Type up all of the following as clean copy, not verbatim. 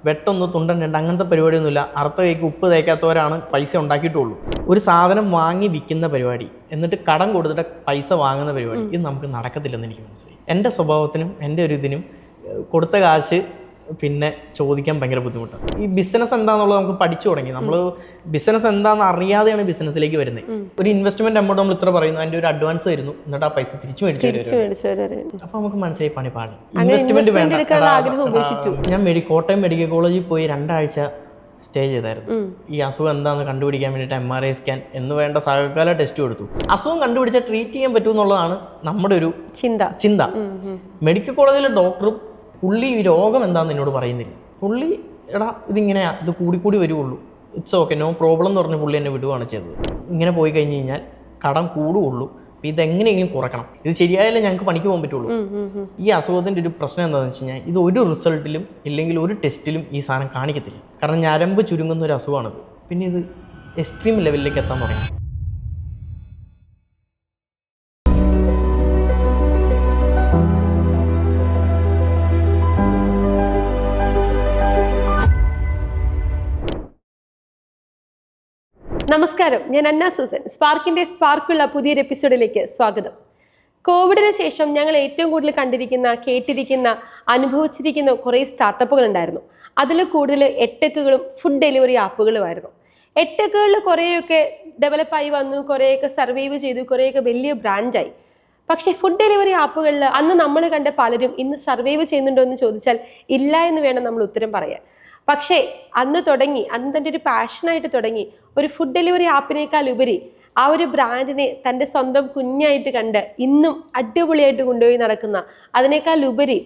വെട്ടൊന്ന് തുണ്ടൻ രണ്ട് അങ്ങനത്തെ പരിപാടിയൊന്നുമില്ല. അറുത്ത കൈക്ക് ഉപ്പ് തേക്കാത്തവരാണ് പൈസ ഉണ്ടാക്കിയിട്ടുള്ളൂ. ഒരു സാധനം വാങ്ങി വിൽക്കുന്ന പരിപാടി, എന്നിട്ട് കടം കൊടുത്തിട്ട് പൈസ വാങ്ങുന്ന പരിപാടി, ഇത് നമുക്ക് നടക്കത്തില്ലെന്ന് എനിക്ക് മനസ്സിലായി. എൻ്റെ സ്വഭാവത്തിനും എൻ്റെ ഒരു ഇതിനും കൊടുത്ത കാശ് പിന്നെ ചോദിക്കാൻ ഭയങ്കര ബുദ്ധിമുട്ടാണ്. ഈ ബിസിനസ് എന്താണെന്നുള്ളത് നമുക്ക് പഠിച്ചു തുടങ്ങി. നമ്മൾ ബിസിനസ് എന്താണെന്ന് അറിയാതെയാണ് ബിസിനസ്സിലേക്ക് വരുന്നത്. ഒരു ഇൻവെസ്റ്റ്മെന്റ് എമൗണ്ട് നമ്മൾ ഇത്ര പറയുന്നു, അതിൻ്റെ ഒരു അഡ്വാൻസ് തരുന്നു, എന്നിട്ട് ആ പൈസ തിരിച്ചു മേടിച്ചു. അപ്പൊ നമുക്ക് മനസ്സിലായി പണി പാടി, ഇൻവെസ്റ്റ്മെന്റ് വേണ്ട. ഞാൻ കോട്ടയം മെഡിക്കൽ കോളേജിൽ പോയി 2 ആഴ്ച സ്റ്റേ ചെയ്തായിരുന്നു. ഈ അസുഖം എന്താണെന്ന് കണ്ടുപിടിക്കാൻ വേണ്ടിയിട്ട് MRI സ്കാൻ എന്ന് വേണ്ട സകല ടെസ്റ്റ് കൊടുത്തു. അസുഖം കണ്ടുപിടിച്ചാൽ ട്രീറ്റ് ചെയ്യാൻ പറ്റുമെന്നുള്ളതാണ് നമ്മുടെ ഒരു ചിന്ത. മെഡിക്കൽ കോളേജിലെ ഡോക്ടറും പുള്ളി ഈ രോഗം എന്താണെന്ന് എന്നോട് പറയുന്നില്ല. പുള്ളി എടാ ഇതിങ്ങനെയാ, ഇത് കൂടിക്കൂടി വരുള്ളൂ, ഇറ്റ്സ് ഓക്കെ, നോ പ്രോബ്ലം എന്ന് പറഞ്ഞ് പുള്ളി എന്നെ വിടുകയാണ് ചെയ്തത്. ഇങ്ങനെ പോയി കഴിഞ്ഞ് കഴിഞ്ഞാൽ കടം കൂടുകയുള്ളൂ, ഇതെങ്ങനെയെങ്കിലും കുറക്കണം, ഇത് ശരിയായാലേ ഞങ്ങൾക്ക് പണിക്ക് പോകാൻ പറ്റുള്ളൂ. ഈ അസുഖത്തിൻ്റെ ഒരു പ്രശ്നം എന്താണെന്ന് വെച്ച് കഴിഞ്ഞാൽ ഇത് ഒരു റിസൾട്ടിലും ഇല്ലെങ്കിൽ ഒരു ടെസ്റ്റിലും ഈ സാധനം കാണിക്കത്തില്ല. കാരണം ഞരമ്പ് ചുരുങ്ങുന്ന ഒരു അസുഖമാണത്. പിന്നെ ഇത് എക്സ്ട്രീം ലെവലിലേക്ക് എത്താൻ തുടങ്ങി. നമസ്കാരം, ഞാൻ അന്ന സൂസൻ. സ്പാർക്കിൻ്റെ സ്പാർക്കുള്ള പുതിയൊരു എപ്പിസോഡിലേക്ക് സ്വാഗതം. കോവിഡിന് ശേഷം ഞങ്ങൾ ഏറ്റവും കൂടുതൽ കണ്ടിരിക്കുന്ന, കേട്ടിരിക്കുന്ന, അനുഭവിച്ചിരിക്കുന്ന കുറേ സ്റ്റാർട്ടപ്പുകൾ ഉണ്ടായിരുന്നു. അതിൽ കൂടുതൽ എട്ടെക്കുകളും ഫുഡ് ഡെലിവറി ആപ്പുകളുമായിരുന്നു. എട്ടെക്കുകളിൽ കുറേയൊക്കെ ഡെവലപ്പായി വന്നു, കുറേയൊക്കെ സർവൈവ് ചെയ്തു, കുറേയൊക്കെ വലിയ ബ്രാൻഡായി. പക്ഷേ ഫുഡ് ഡെലിവറി ആപ്പുകളിൽ അന്ന് നമ്മൾ കണ്ട പലരും ഇന്ന് സർവൈവ് ചെയ്യുന്നുണ്ടോ എന്ന് ചോദിച്ചാൽ ഇല്ല എന്ന് വേണം നമ്മൾ ഉത്തരം പറയാൻ. പക്ഷേ അന്ന് തൻ്റെ ഒരു പാഷനായിട്ട് തുടങ്ങി ഒരു ഫുഡ് ഡെലിവറി ആപ്പിനേക്കാൾ ഉപരി ആ ഒരു ബ്രാൻഡിനെ തൻ്റെ സ്വന്തം കുഞ്ഞായിട്ട് കണ്ട് ഇന്നും അടിപൊളിയായിട്ട് കൊണ്ടുപോയി നടക്കുന്ന, അതിനേക്കാൾ ഉപരി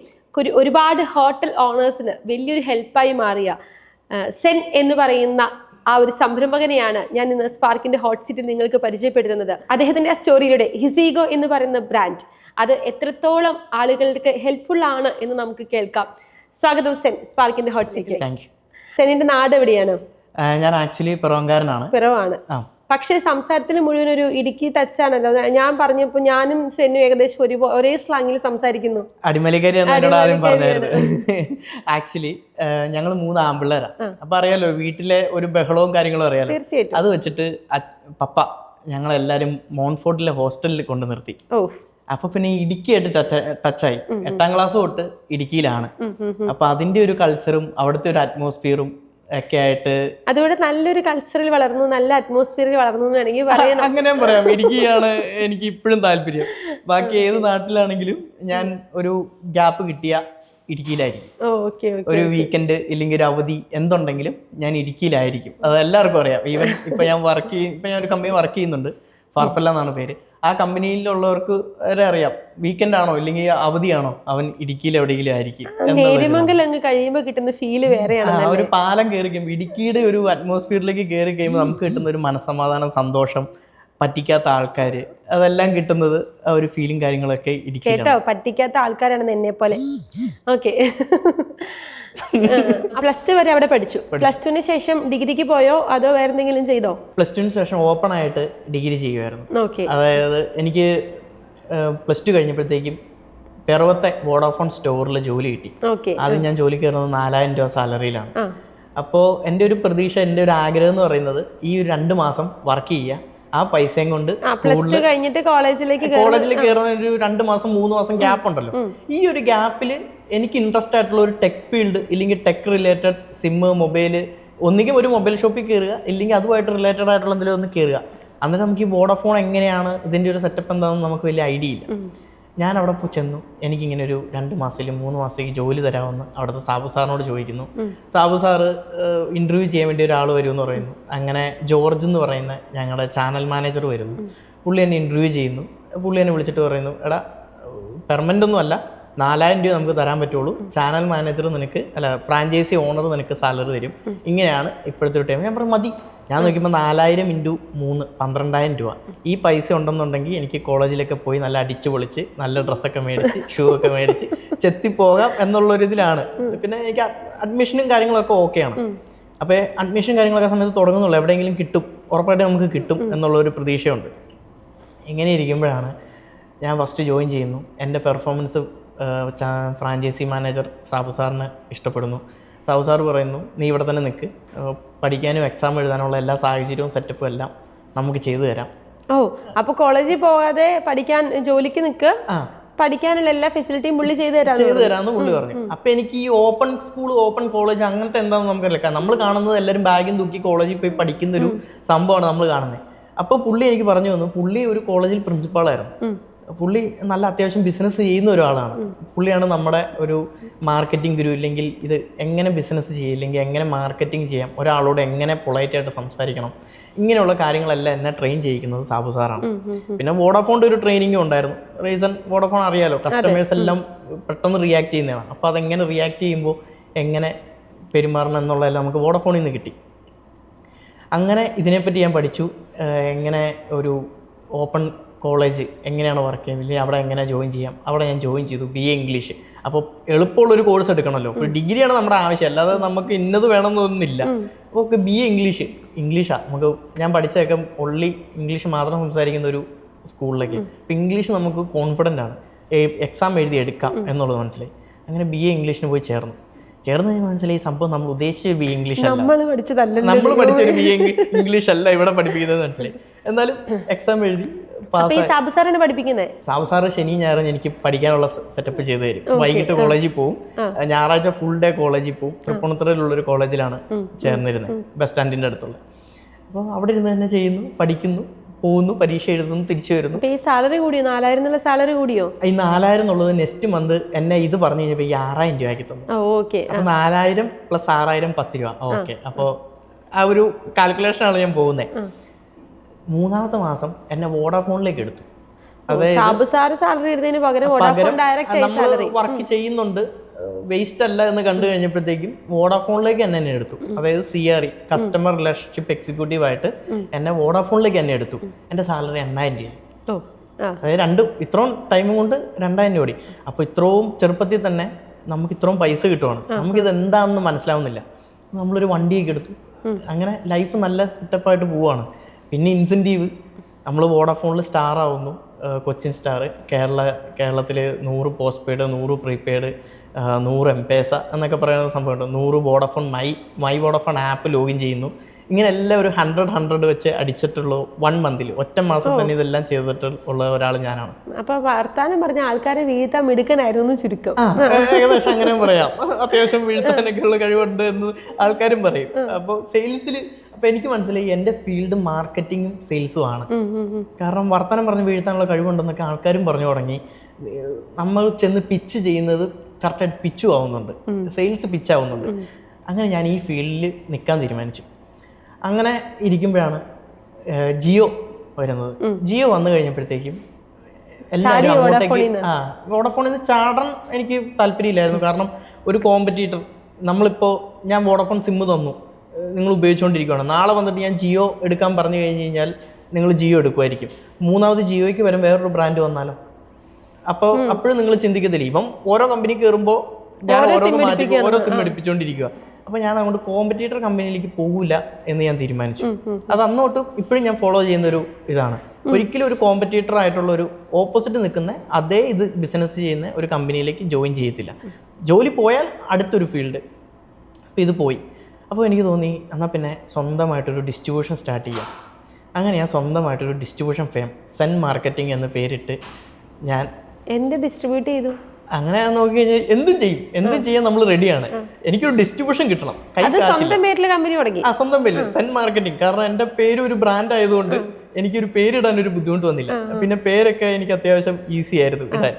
ഒരുപാട് ഹോട്ടൽ ഓണേഴ്സിന് വലിയൊരു ഹെൽപ്പായി മാറിയ സെൻ എന്ന് പറയുന്ന ആ ഒരു സംരംഭകനെയാണ് ഞാൻ ഇന്ന് സ്പാർക്കിൻ്റെ ഹോട്ട് സീറ്റിൽ നിങ്ങൾക്ക് പരിചയപ്പെടുത്തുന്നത്. അദ്ദേഹത്തിൻ്റെ ആ സ്റ്റോറിയിലൂടെ ഹിസീഗോ എന്ന് പറയുന്ന ബ്രാൻഡ് അത് എത്രത്തോളം ആളുകൾക്ക് ഹെൽപ്ഫുൾ ആണ് എന്ന് നമുക്ക് കേൾക്കാം. സ്വാഗതം സെൻ, സ്പാർക്കിന്റെ ഹോട്ട് സീറ്റ്. സെന്നിന്റെ നാട് എവിടെയാണ്? ഞാൻ ആക്ച്വലി പിറവങ്കാരനാണ്. പിറവാണ്, പക്ഷേ സംസാരത്തിന് മുഴുവൻ ഒരു ഇടുക്കി ടച്ചാണല്ലോ. ഞാൻ പറഞ്ഞപ്പോ ഞാനും സെന്നും ഏകദേശം ഒരേ സ്ലാങ്ങിൽ സംസാരിക്കുന്നു. അടിമലിക്കാരി ആദ്യം പറഞ്ഞായിരുന്നു. ആക്ച്വലി ഞങ്ങൾ 3 ആമ്പിള്ളേരാണ്. അപ്പൊ അറിയാലോ, വീട്ടിലെ ഒരു ബഹളവും കാര്യങ്ങളും അറിയാലോ. തീർച്ചയായിട്ടും. അത് വെച്ചിട്ട് പപ്പ ഞങ്ങളെല്ലാരും മോൺഫോർട്ടിലെ ഹോസ്റ്റലിൽ കൊണ്ടു നിർത്തി. അപ്പൊ പിന്നെ ഇടുക്കിയായിട്ട് ടച്ചായി. 8ാം ക്ലാസ് തൊട്ട് ഇടുക്കിയിലാണ്. അപ്പൊ അതിന്റെ ഒരു കൾച്ചറും അവിടുത്തെ ഒരു അറ്റ്മോസ്ഫിയറും ഒക്കെ ആയിട്ട് അതുകൊണ്ട് നല്ലൊരു കൾച്ചറിൽ വളർന്നു, നല്ല അറ്റ്മോസ്ഫിയറിൽ വളർന്നു എന്ന് വേണമെങ്കിൽ പറയാം. അങ്ങനെ പറയാം. ഇടുക്കിയാണ് എനിക്ക് ഇപ്പോഴും താല്പര്യം. ബാക്കി ഏത് നാട്ടിലാണെങ്കിലും ഞാൻ ഒരു ഗ്യാപ്പ് കിട്ടിയ ഇടുക്കിയിലായിരിക്കും. ഒരു വീക്കെൻഡ് ഇല്ലെങ്കിൽ ഒരു അവധി എന്തുണ്ടെങ്കിലും ഞാൻ ഇടുക്കിയിലായിരിക്കും. അത് എല്ലാവർക്കും അറിയാം. ഈവൻ ഇപ്പൊ ഞാൻ ഒരു കമ്പനി വർക്ക് ചെയ്യുന്നുണ്ട്, ഫാർഫല്ല എന്നാണ് പേര്. ആ കമ്പനിയിലുള്ളവർക്ക് വരെ അറിയാം, വീക്കെൻഡ് ആണോ ഇല്ലെങ്കിൽ അവധിയാണോ അവൻ ഇടുക്കിയിൽ എവിടെയെങ്കിലും ആയിരിക്കും. കഴിയുമ്പോൾ കിട്ടുന്ന ഫീല് വേറെയാണ്. ഒരു പാലം കയറി കഴിയുമ്പോൾ, ഇടുക്കിയുടെ ഒരു അറ്റ്മോസ്ഫിയറിലേക്ക് കയറി കഴിയുമ്പോൾ നമുക്ക് കിട്ടുന്ന ഒരു മനസ്സമാധാനം, സന്തോഷം, പറ്റിക്കാത്ത ആൾക്കാർ, അതെല്ലാം കിട്ടുന്നത് ആ ഒരു ഫീലും കാര്യങ്ങളൊക്കെ ഇടുക്കി. കേട്ടോ, പറ്റിക്കാത്ത ആൾക്കാരാണ് എന്നെ പോലെ. ഓക്കെ. +2 വരെ അവിടെ പഠിച്ചു. +2ന് ശേഷം ഡിഗ്രിക്ക് പോയോ അതോ വേറെ എന്തെങ്കിലും ചെയ്തോ? +2ന് ശേഷം ഓപ്പൺ ആയിട്ട് ഡിഗ്രി ചെയ്യുമായിരുന്നു. അതായത് എനിക്ക് +2 കഴിഞ്ഞപ്പോഴത്തേക്കും പിറവത്തെ വോഡാഫോൺ സ്റ്റോറിൽ ജോലി കിട്ടി. അത് ഞാൻ ജോലി കയറുന്നത് 4000 രൂപ സാലറിയിലാണ്. അപ്പോൾ എൻ്റെ ഒരു പ്രതീക്ഷ, എൻ്റെ ഒരു ആഗ്രഹം എന്ന് പറയുന്നത് ഈ 2 മാസം വർക്ക് ചെയ്യുക, ആ പൈസയും കൊണ്ട് കോളേജിലേക്ക് കയറുന്ന ഒരു 2 മാസം 3 മാസം ഗ്യാപ്പ് ഉണ്ടല്ലോ. ഈ ഒരു ഗ്യാപ്പിൽ എനിക്ക് ഇൻട്രസ്റ്റ് ആയിട്ടുള്ള ഒരു ടെക് ഫീൽഡ് ഇല്ലെങ്കിൽ ടെക് റിലേറ്റഡ് സിമ്മ്, മൊബൈൽ, ഒന്നുകിൽ ഒരു മൊബൈൽ ഷോപ്പിൽ കയറുക ഇല്ലെങ്കിൽ അതുമായിട്ട് റിലേറ്റഡ് ആയിട്ടുള്ള എന്തെങ്കിലും ഒന്ന് കയറുക. അന്നേരം നമുക്ക് ഈ വോഡാഫോൺ എങ്ങനെയാണ്, ഇതിൻ്റെ ഒരു സെറ്റപ്പ് എന്താണെന്ന് നമുക്ക് വലിയ ഐഡിയ ഇല്ല. ഞാൻ അവിടെ ചെന്നു, എനിക്കിങ്ങനെ ഒരു 2 മാസത്തേക്ക് 3 മാസത്തേക്ക് ജോലി തരാമെന്ന് അവിടുത്തെ സാബു സാറിനോട് ചോദിക്കുന്നു. സാബു സാറ് ഇൻ്റർവ്യൂ ചെയ്യാൻ വേണ്ടി ഒരാൾ വരുമെന്ന് പറയുന്നു. അങ്ങനെ ജോർജ് എന്ന് പറയുന്ന ഞങ്ങളുടെ ചാനൽ മാനേജർ വരുന്നു. പുള്ളി എന്നെ ഇൻ്റർവ്യൂ ചെയ്യുന്നു. പുള്ളി എന്നെ വിളിച്ചിട്ട് പറയുന്നു, എടാ പെർമനൻ്റ് ഒന്നും അല്ല, 4000 രൂപ നമുക്ക് തരാൻ പറ്റുള്ളൂ, ചാനൽ മാനേജർ ഫ്രാഞ്ചൈസി ഓണർ നിനക്ക് സാലറി തരും, ഇങ്ങനെയാണ് ഇപ്പോഴത്തെ ഒരു ടൈം. ഞാൻ പറഞ്ഞു മതി. ഞാൻ നോക്കിയപ്പോൾ 4000 × 3 12,000 രൂപ. ഈ പൈസ ഉണ്ടെന്നുണ്ടെങ്കിൽ എനിക്ക് കോളേജിലൊക്കെ പോയി നല്ല അടിച്ചു പൊളിച്ച് നല്ല ഡ്രസ്സൊക്കെ മേടിച്ച് ഷൂ ഒക്കെ മേടിച്ച് ചെത്തിപ്പോകാം എന്നുള്ളൊരിതിലാണ്. പിന്നെ എനിക്ക് അഡ്മിഷനും കാര്യങ്ങളൊക്കെ ഓക്കെയാണ്. അപ്പോൾ അഡ്മിഷൻ കാര്യങ്ങളൊക്കെ സമയത്ത് തുടങ്ങുന്നുള്ളൂ, എവിടെയെങ്കിലും കിട്ടും, ഉറപ്പായിട്ട് നമുക്ക് കിട്ടും എന്നുള്ളൊരു പ്രതീക്ഷയുണ്ട്. ഇങ്ങനെ ഇരിക്കുമ്പോഴാണ് ഞാൻ ഫസ്റ്റ് ജോയിൻ ചെയ്യുന്നു. എൻ്റെ പെർഫോമൻസ് ഫ്രാഞ്ചൈസി മാനേജർ സാബു സാറിന് ഇഷ്ടപ്പെടുന്നു. സാബു സാർ പറയുന്നു നീ ഇവിടെ തന്നെ നിൽക്ക്, പഠിക്കാനും എക്സാം എഴുതാനുള്ള എല്ലാ സാഹചര്യവും സെറ്റപ്പും എല്ലാം നമുക്ക് ചെയ്തു തരാം. ഓ, അപ്പൊ കോളേജിൽ പോകാതെ പഠിക്കാൻ ജോലിക്ക് നിൽക്കുക, പഠിക്കാനുള്ള എല്ലാ ഫെസിലിറ്റിയും പുള്ളി ചെയ്തു തരാമെന്ന് പുള്ളി പറഞ്ഞു. അപ്പൊ എനിക്ക് ഈ ഓപ്പൺ സ്കൂൾ, ഓപ്പൺ കോളേജ് അങ്ങനത്തെ എന്താണെന്ന് നമുക്കറിയില്ല. നമ്മൾ കാണുന്നത് എല്ലാവരും ബാഗും തൂക്കി കോളേജിൽ പോയി പഠിക്കുന്ന ഒരു സംഭവമാണ് നമ്മൾ കാണുന്നത്. അപ്പോൾ പുള്ളി എനിക്ക് പറഞ്ഞു തന്നു, പുള്ളി ഒരു കോളേജിൽ പ്രിൻസിപ്പാളായിരുന്നു. പുള്ളി നല്ല അത്യാവശ്യം ബിസിനസ് ചെയ്യുന്ന ഒരാളാണ്. പുള്ളിയാണ് നമ്മുടെ ഒരു മാർക്കറ്റിംഗ് ഗുരു. ഇല്ലെങ്കിൽ ഇത് എങ്ങനെ ബിസിനസ് ചെയ്യും, ഇല്ലെങ്കിൽ എങ്ങനെ മാർക്കറ്റിംഗ് ചെയ്യാം, ഒരാളോട് എങ്ങനെ പൊളൈറ്റായിട്ട് സംസാരിക്കണം, ഇങ്ങനെയുള്ള കാര്യങ്ങളെല്ലാം എന്നെ ട്രെയിൻ ചെയ്യിക്കുന്നത് സാബു സാറാണ്. പിന്നെ വോഡാഫോണിൻ്റെ ഒരു ട്രെയിനിങ്ങും ഉണ്ടായിരുന്നു. റീസൺ വോഡാഫോൺ അറിയാലോ, കസ്റ്റമേഴ്സ് എല്ലാം പെട്ടെന്ന് റിയാക്ട് ചെയ്യുന്നതാണ്. അപ്പോൾ അതെങ്ങനെ റിയാക്ട് ചെയ്യുമ്പോൾ എങ്ങനെ പെരുമാറണം എന്നുള്ളതെല്ലാം നമുക്ക് വോഡാഫോണിൽ നിന്ന് കിട്ടി. അങ്ങനെ ഇതിനെപ്പറ്റി ഞാൻ പഠിച്ചു. എങ്ങനെ ഒരു ഓപ്പൺ കോളേജ് എങ്ങനെയാണ് വർക്ക് ചെയ്യുന്നത്, ഇല്ലെങ്കിൽ അവിടെ എങ്ങനെ ജോയിൻ ചെയ്യാം. അവിടെ ഞാൻ ജോയിൻ ചെയ്തു BA ഇംഗ്ലീഷ്. അപ്പോൾ എളുപ്പമുള്ളൊരു കോഴ്സ് എടുക്കണമല്ലോ. ഇപ്പോൾ ഡിഗ്രിയാണ് നമ്മുടെ ആവശ്യം, അല്ലാതെ നമുക്ക് ഇന്നത് വേണമെന്നൊന്നുമില്ല. അപ്പോൾ BA ഇംഗ്ലീഷാണ് നമുക്ക്. ഞാൻ പഠിച്ചതൊക്കെ ഒൺലി ഇംഗ്ലീഷ് മാത്രം സംസാരിക്കുന്ന ഒരു സ്കൂളിലേക്ക്. അപ്പോൾ ഇംഗ്ലീഷ് നമുക്ക് കോൺഫിഡൻ്റ് ആണ്, എക്സാം എഴുതി എടുക്കാം എന്നുള്ളത് മനസ്സിലായി. അങ്ങനെ BA ഇംഗ്ലീഷിന് പോയി ചേർന്ന് കഴിഞ്ഞാൽ മനസ്സിലായി സംഭവം നമ്മൾ ഉദ്ദേശിച്ച BA ഇംഗ്ലീഷ് അല്ല, നമ്മൾ പഠിച്ചൊരു BA ഇംഗ്ലീഷ് അല്ല ഇവിടെ പഠിപ്പിക്കുന്നത് മനസ്സിലായി. എന്നാലും എക്സാം എഴുതി സാബു സാറ് ശനി ഞായറും എനിക്ക് പഠിക്കാനുള്ള സെറ്റപ്പ് ചെയ്തു തരും. വൈകിട്ട് കോളേജിൽ പോകും, ഞായറാഴ്ച ഫുൾ ഡേ കോളേജിൽ പോകും. തൃപ്പൂണിത്തുറയിലുള്ളൊരു കോളേജിലാണ് ചേർന്നിരുന്നത്, ബസ് സ്റ്റാൻഡിൻ്റെ അടുത്തുള്ള. അപ്പോൾ അവിടെ ഇരുന്ന് തന്നെ ചെയ്യുന്നു, പഠിക്കുന്നു, പോകുന്നു, പരീക്ഷ എഴുതുന്നു, തിരിച്ചു വരുന്നു. സാലറി കൂടിയോ? 4000 സാലറി കൂടിയോ? ഈ 4000 എന്നുള്ളത് നെക്സ്റ്റ് മന്ത് എന്നെ ഇത് പറഞ്ഞു കഴിഞ്ഞപ്പോൾ ഈ 6000 രൂപയാക്കി തന്നു. അപ്പോൾ 4000 + 6000 10 രൂപ. ഓക്കെ, അപ്പോൾ ആ ഒരു കാൽക്കുലേഷനാണ് ഞാൻ പോകുന്നത്. 3ാമത്തെ മാസം എന്നെ വോഡാഫോണിലേക്ക് എടുത്തു. നമ്മൾ വർക്ക് ചെയ്യുന്നുണ്ട്, വേസ്റ്റ് അല്ല എന്ന് കണ്ടു കഴിഞ്ഞപ്പോഴത്തേക്കും വോഡാഫോണിലേക്ക് എന്നെ എടുത്തു. അതായത് CRE, കസ്റ്റമർ റിലേഷൻഷിപ്പ് എക്സിക്യൂട്ടീവ് ആയിട്ട് എന്നെ വോഡാഫോണിലേക്ക് എന്നെ എടുത്തു. എൻ്റെ സാലറി 8000 രൂപ. അതായത് ഇത്രയും ടൈം കൊണ്ട് 2000 രൂപ. അപ്പോൾ ഇത്രയും ചെറുപ്പത്തിൽ തന്നെ നമുക്ക് ഇത്രയും പൈസ കിട്ടുവാണ്. നമുക്കിത് എന്താണെന്ന് മനസ്സിലാവുന്നില്ല. നമ്മളൊരു വണ്ടിയൊക്കെ എടുത്തു. അങ്ങനെ ലൈഫ് നല്ല സെറ്റപ്പായിട്ട് പോവുകയാണ്. പിന്നെ ഇൻസെൻറ്റീവ്, നമ്മൾ വോഡാഫോണിൽ സ്റ്റാർ ആവുന്നു, കൊച്ചിൻ സ്റ്റാർ, കേരളത്തിൽ 100 പോസ്റ്റ് പെയ്ഡ്, 100 പ്രീപെയ്ഡ്, 100 M-Pesa എന്നൊക്കെ പറയുന്ന സംഭവമുണ്ട്. 100 Vodafone my Vodafone app login ചെയ്യുന്നു. ഇങ്ങനെ എല്ലാം ഒരു 100 വെച്ച് അടിച്ചിട്ടുള്ളൂ 1 മന്തിൽ. ഒറ്റ മാസം തന്നെ ഇതെല്ലാം ചെയ്തിട്ടുള്ള ഒരാൾ ഞാനാണ്. അപ്പൊ വർത്താനം പറഞ്ഞ ആൾക്കാരെ വീഴ്ത്താൻ മിടുക്കനായിരുന്നു ചുരുക്കം. ഏകദേശം അങ്ങനെ പറയാം. അത്യാവശ്യം വീഴ്ത്താനൊക്കെ ഉള്ള കഴിവുണ്ട് എന്ന് ആൾക്കാരും പറയും. അപ്പോൾ സെയിൽസിൽ അപ്പോൾ എനിക്ക് മനസ്സിലായി എൻ്റെ ഫീൽഡ് മാർക്കറ്റിങ്ങും സെയിൽസും ആണ്. കാരണം വർത്തമാനം പറഞ്ഞ് വീഴ്ത്താനുള്ള കഴിവുണ്ടെന്നൊക്കെ ആൾക്കാരും പറഞ്ഞു തുടങ്ങി. നമ്മൾ ചെന്ന് പിച്ച് ചെയ്യുന്നത് കറക്റ്റായിട്ട് പിച്ചും ആവുന്നുണ്ട്, സെയിൽസ് പിച്ചാവുന്നുണ്ട്. അങ്ങനെ ഞാൻ ഈ ഫീൽഡിൽ നിൽക്കാൻ തീരുമാനിച്ചു. അങ്ങനെ ഇരിക്കുമ്പോഴാണ് ജിയോ വരുന്നത്. ജിയോ വന്നു കഴിഞ്ഞപ്പോഴത്തേക്കും എല്ലാവരും അങ്ങോട്ടേക്ക് വോഡാഫോണിൽ നിന്ന് ചാടാൻ എനിക്ക് താല്പര്യമില്ലായിരുന്നു. കാരണം ഒരു കോമ്പറ്റീറ്റർ, നമ്മളിപ്പോൾ ഞാൻ വോഡാഫോൺ സിമ്മ് തന്നു, നിങ്ങൾ ഉപയോഗിച്ചുകൊണ്ടിരിക്കുകയാണ്. നാളെ വന്നിട്ട് ഞാൻ ജിയോ എടുക്കാൻ പറഞ്ഞു കഴിഞ്ഞ് കഴിഞ്ഞാൽ നിങ്ങൾ ജിയോ എടുക്കുമായിരിക്കും. 3ാമത് ജിയോയ്ക്ക് വരും വേറൊരു ബ്രാൻഡ് വന്നാലോ? അപ്പോൾ അപ്പോഴും നിങ്ങൾ ചിന്തിക്കത്തില്ല. ഇപ്പം ഓരോ കമ്പനി കയറുമ്പോൾ ഞാൻ ഓരോ സിം എടുപ്പിച്ചുകൊണ്ടിരിക്കുക. അപ്പോൾ ഞാൻ അങ്ങോട്ട് കോമ്പറ്റീറ്റർ കമ്പനിയിലേക്ക് പോകില്ല എന്ന് ഞാൻ തീരുമാനിച്ചു. അത് അന്നോട്ട് ഇപ്പോഴും ഞാൻ ഫോളോ ചെയ്യുന്നൊരു ഇതാണ്. ഒരിക്കലും ഒരു കോമ്പറ്റീറ്റർ ആയിട്ടുള്ള ഒരു ഓപ്പോസിറ്റ് നിൽക്കുന്ന അതേ ഇത് ബിസിനസ് ചെയ്യുന്ന ഒരു കമ്പനിയിലേക്ക് ജോയിൻ ചെയ്യത്തില്ല. ജോലി പോയാൽ അടുത്തൊരു ഫീൽഡ്. അപ്പോൾ ഇത് പോയി. അപ്പോൾ എനിക്ക് തോന്നി എന്നാൽ പിന്നെ സ്വന്തമായിട്ടൊരു ഡിസ്ട്രിബ്യൂഷൻ സ്റ്റാർട്ട് ചെയ്യാം. അങ്ങനെ ഞാൻ സ്വന്തമായിട്ടൊരു ഡിസ്ട്രിബ്യൂഷൻ ഫേം സെൻ മാർക്കറ്റിംഗ് എന്ന് പേരിട്ട് ഞാൻ ഡിസ്ട്രിബ്യൂട്ട് ചെയ്തു. അങ്ങനെ നോക്കി കഴിഞ്ഞാൽ എന്തും ചെയ്യാൻ നമ്മൾ റെഡിയാണ്. എനിക്കൊരു ഡിസ്ട്രിബ്യൂഷൻ കിട്ടണം. സ്വന്തം പേരിൽ സെൻ മാർക്കറ്റിംഗ്. കാരണം എൻ്റെ പേര് ഒരു ബ്രാൻഡ് ആയതുകൊണ്ട് എനിക്കൊരു പേരിടാൻ ഒരു ബുദ്ധിമുട്ട് വന്നില്ല. പിന്നെ പേരൊക്കെ എനിക്ക് അത്യാവശ്യം ഈസി ആയിരുന്നു ഇടാൻ.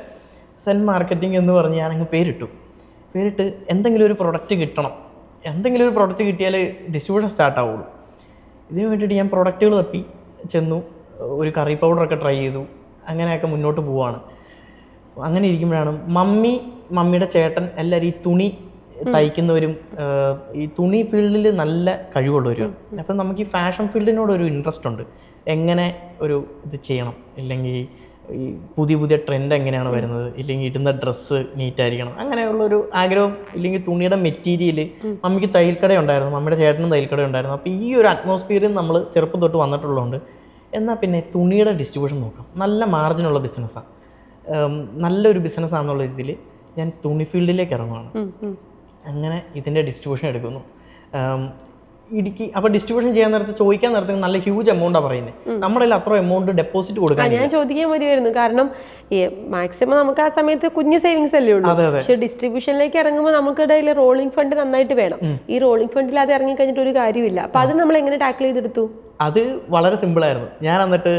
സെൻ മാർക്കറ്റിംഗ് എന്ന് പറഞ്ഞ് ഞാനങ്ങ് പേരിട്ട് എന്തെങ്കിലും ഒരു പ്രൊഡക്റ്റ് കിട്ടണം. എന്തെങ്കിലും ഒരു പ്രൊഡക്റ്റ് കിട്ടിയാൽ ഡിസ്ട്രിബ്യൂഷൻ സ്റ്റാർട്ട് ആവുള്ളൂ. ഇതിന് വേണ്ടിയിട്ട് ഞാൻ പ്രൊഡക്റ്റുകൾ തപ്പി ചെന്നു. ഒരു കറി പൗഡറൊക്കെ ട്രൈ ചെയ്തു. അങ്ങനെയൊക്കെ മുന്നോട്ട് പോവുകയാണ്. അങ്ങനെ ഇരിക്കുമ്പോഴാണ് മമ്മിയുടെ ചേട്ടൻ എല്ലാവരും ഈ തുണി തയ്ക്കുന്നവരും ഈ തുണി ഫീൽഡിൽ നല്ല കഴിവുള്ളവരും. അപ്പം നമുക്ക് ഈ ഫാഷൻ ഫീൽഡിനോടൊരു ഇൻട്രസ്റ്റ് ഉണ്ട്. എങ്ങനെ ഒരു ഇത് ചെയ്യണം, ഇല്ലെങ്കിൽ ഈ പുതിയ ട്രെൻഡ് എങ്ങനെയാണ് വരുന്നത്, ഇല്ലെങ്കിൽ ഇടുന്ന ഡ്രസ്സ് നീറ്റായിരിക്കണം, അങ്ങനെയുള്ളൊരു ആഗ്രഹം. ഇല്ലെങ്കിൽ തുണിയുടെ മെറ്റീരിയൽ, മമ്മിക്ക് തയ്യൽക്കട ഉണ്ടായിരുന്നു, മമ്മിയുടെ ചേട്ടനും തയ്യൽക്കട ഉണ്ടായിരുന്നു. അപ്പോൾ ഈ ഒരു അറ്റ്മോസ്ഫിയറിൽ നമ്മൾ ചെറുപ്പം തൊട്ട് വന്നിട്ടുള്ളതുകൊണ്ട് എന്നാൽ പിന്നെ തുണിയുടെ ഡിസ്ട്രിബ്യൂഷൻ നോക്കാം. നല്ല മാർജിനുള്ള ബിസിനസ്സാണ്, നല്ലൊരു ബിസിനസ്സാണെന്നുള്ള രീതിയിൽ ഞാൻ തുണി ഫീൽഡിലേക്ക് ഇറങ്ങുകയാണ്. അങ്ങനെ ഇതിൻ്റെ ഡിസ്ട്രിബ്യൂഷൻ എടുക്കുന്നു. ഇടുക്കി അപ്പോൾ ഡിസ്ട്രിബ്യൂഷൻ ചെയ്യാൻ നേരത്ത് ചോദിക്കാൻ നേരത്തെ നല്ല ഹ്യൂജ് എമൗണ്ടാണ് പറയുന്നത്. നമ്മുടെ കയ്യിൽ അത്ര എമൗണ്ട് ഡെപ്പോസിറ്റ് കൊടുക്കാൻ ഞാൻ ചോദിക്കാൻ വരുമായിരുന്നു. കാരണം മാക്സിമം നമുക്ക് ആ സമയത്ത് കുഞ്ഞ് സേവിങ്സ് അല്ലേ ഉള്ളൂ. പക്ഷെ ഡിസ്ട്രിബ്യൂഷനിലേക്ക് ഇറങ്ങുമ്പോൾ നമുക്ക് ഇടയിൽ റോളിംഗ് ഫണ്ട് നന്നായിട്ട് വേണം. ഈ റോളിംഗ് ഫണ്ടിൽ അത് ഇറങ്ങി കഴിഞ്ഞിട്ട് ഒരു കാര്യമില്ല. അപ്പൊ അത് നമ്മൾ എങ്ങനെ ടാക്കിൾ ചെയ്തെടുത്തു? അത് വളരെ സിമ്പിളായിരുന്നു. ഞാൻ എന്നിട്ട്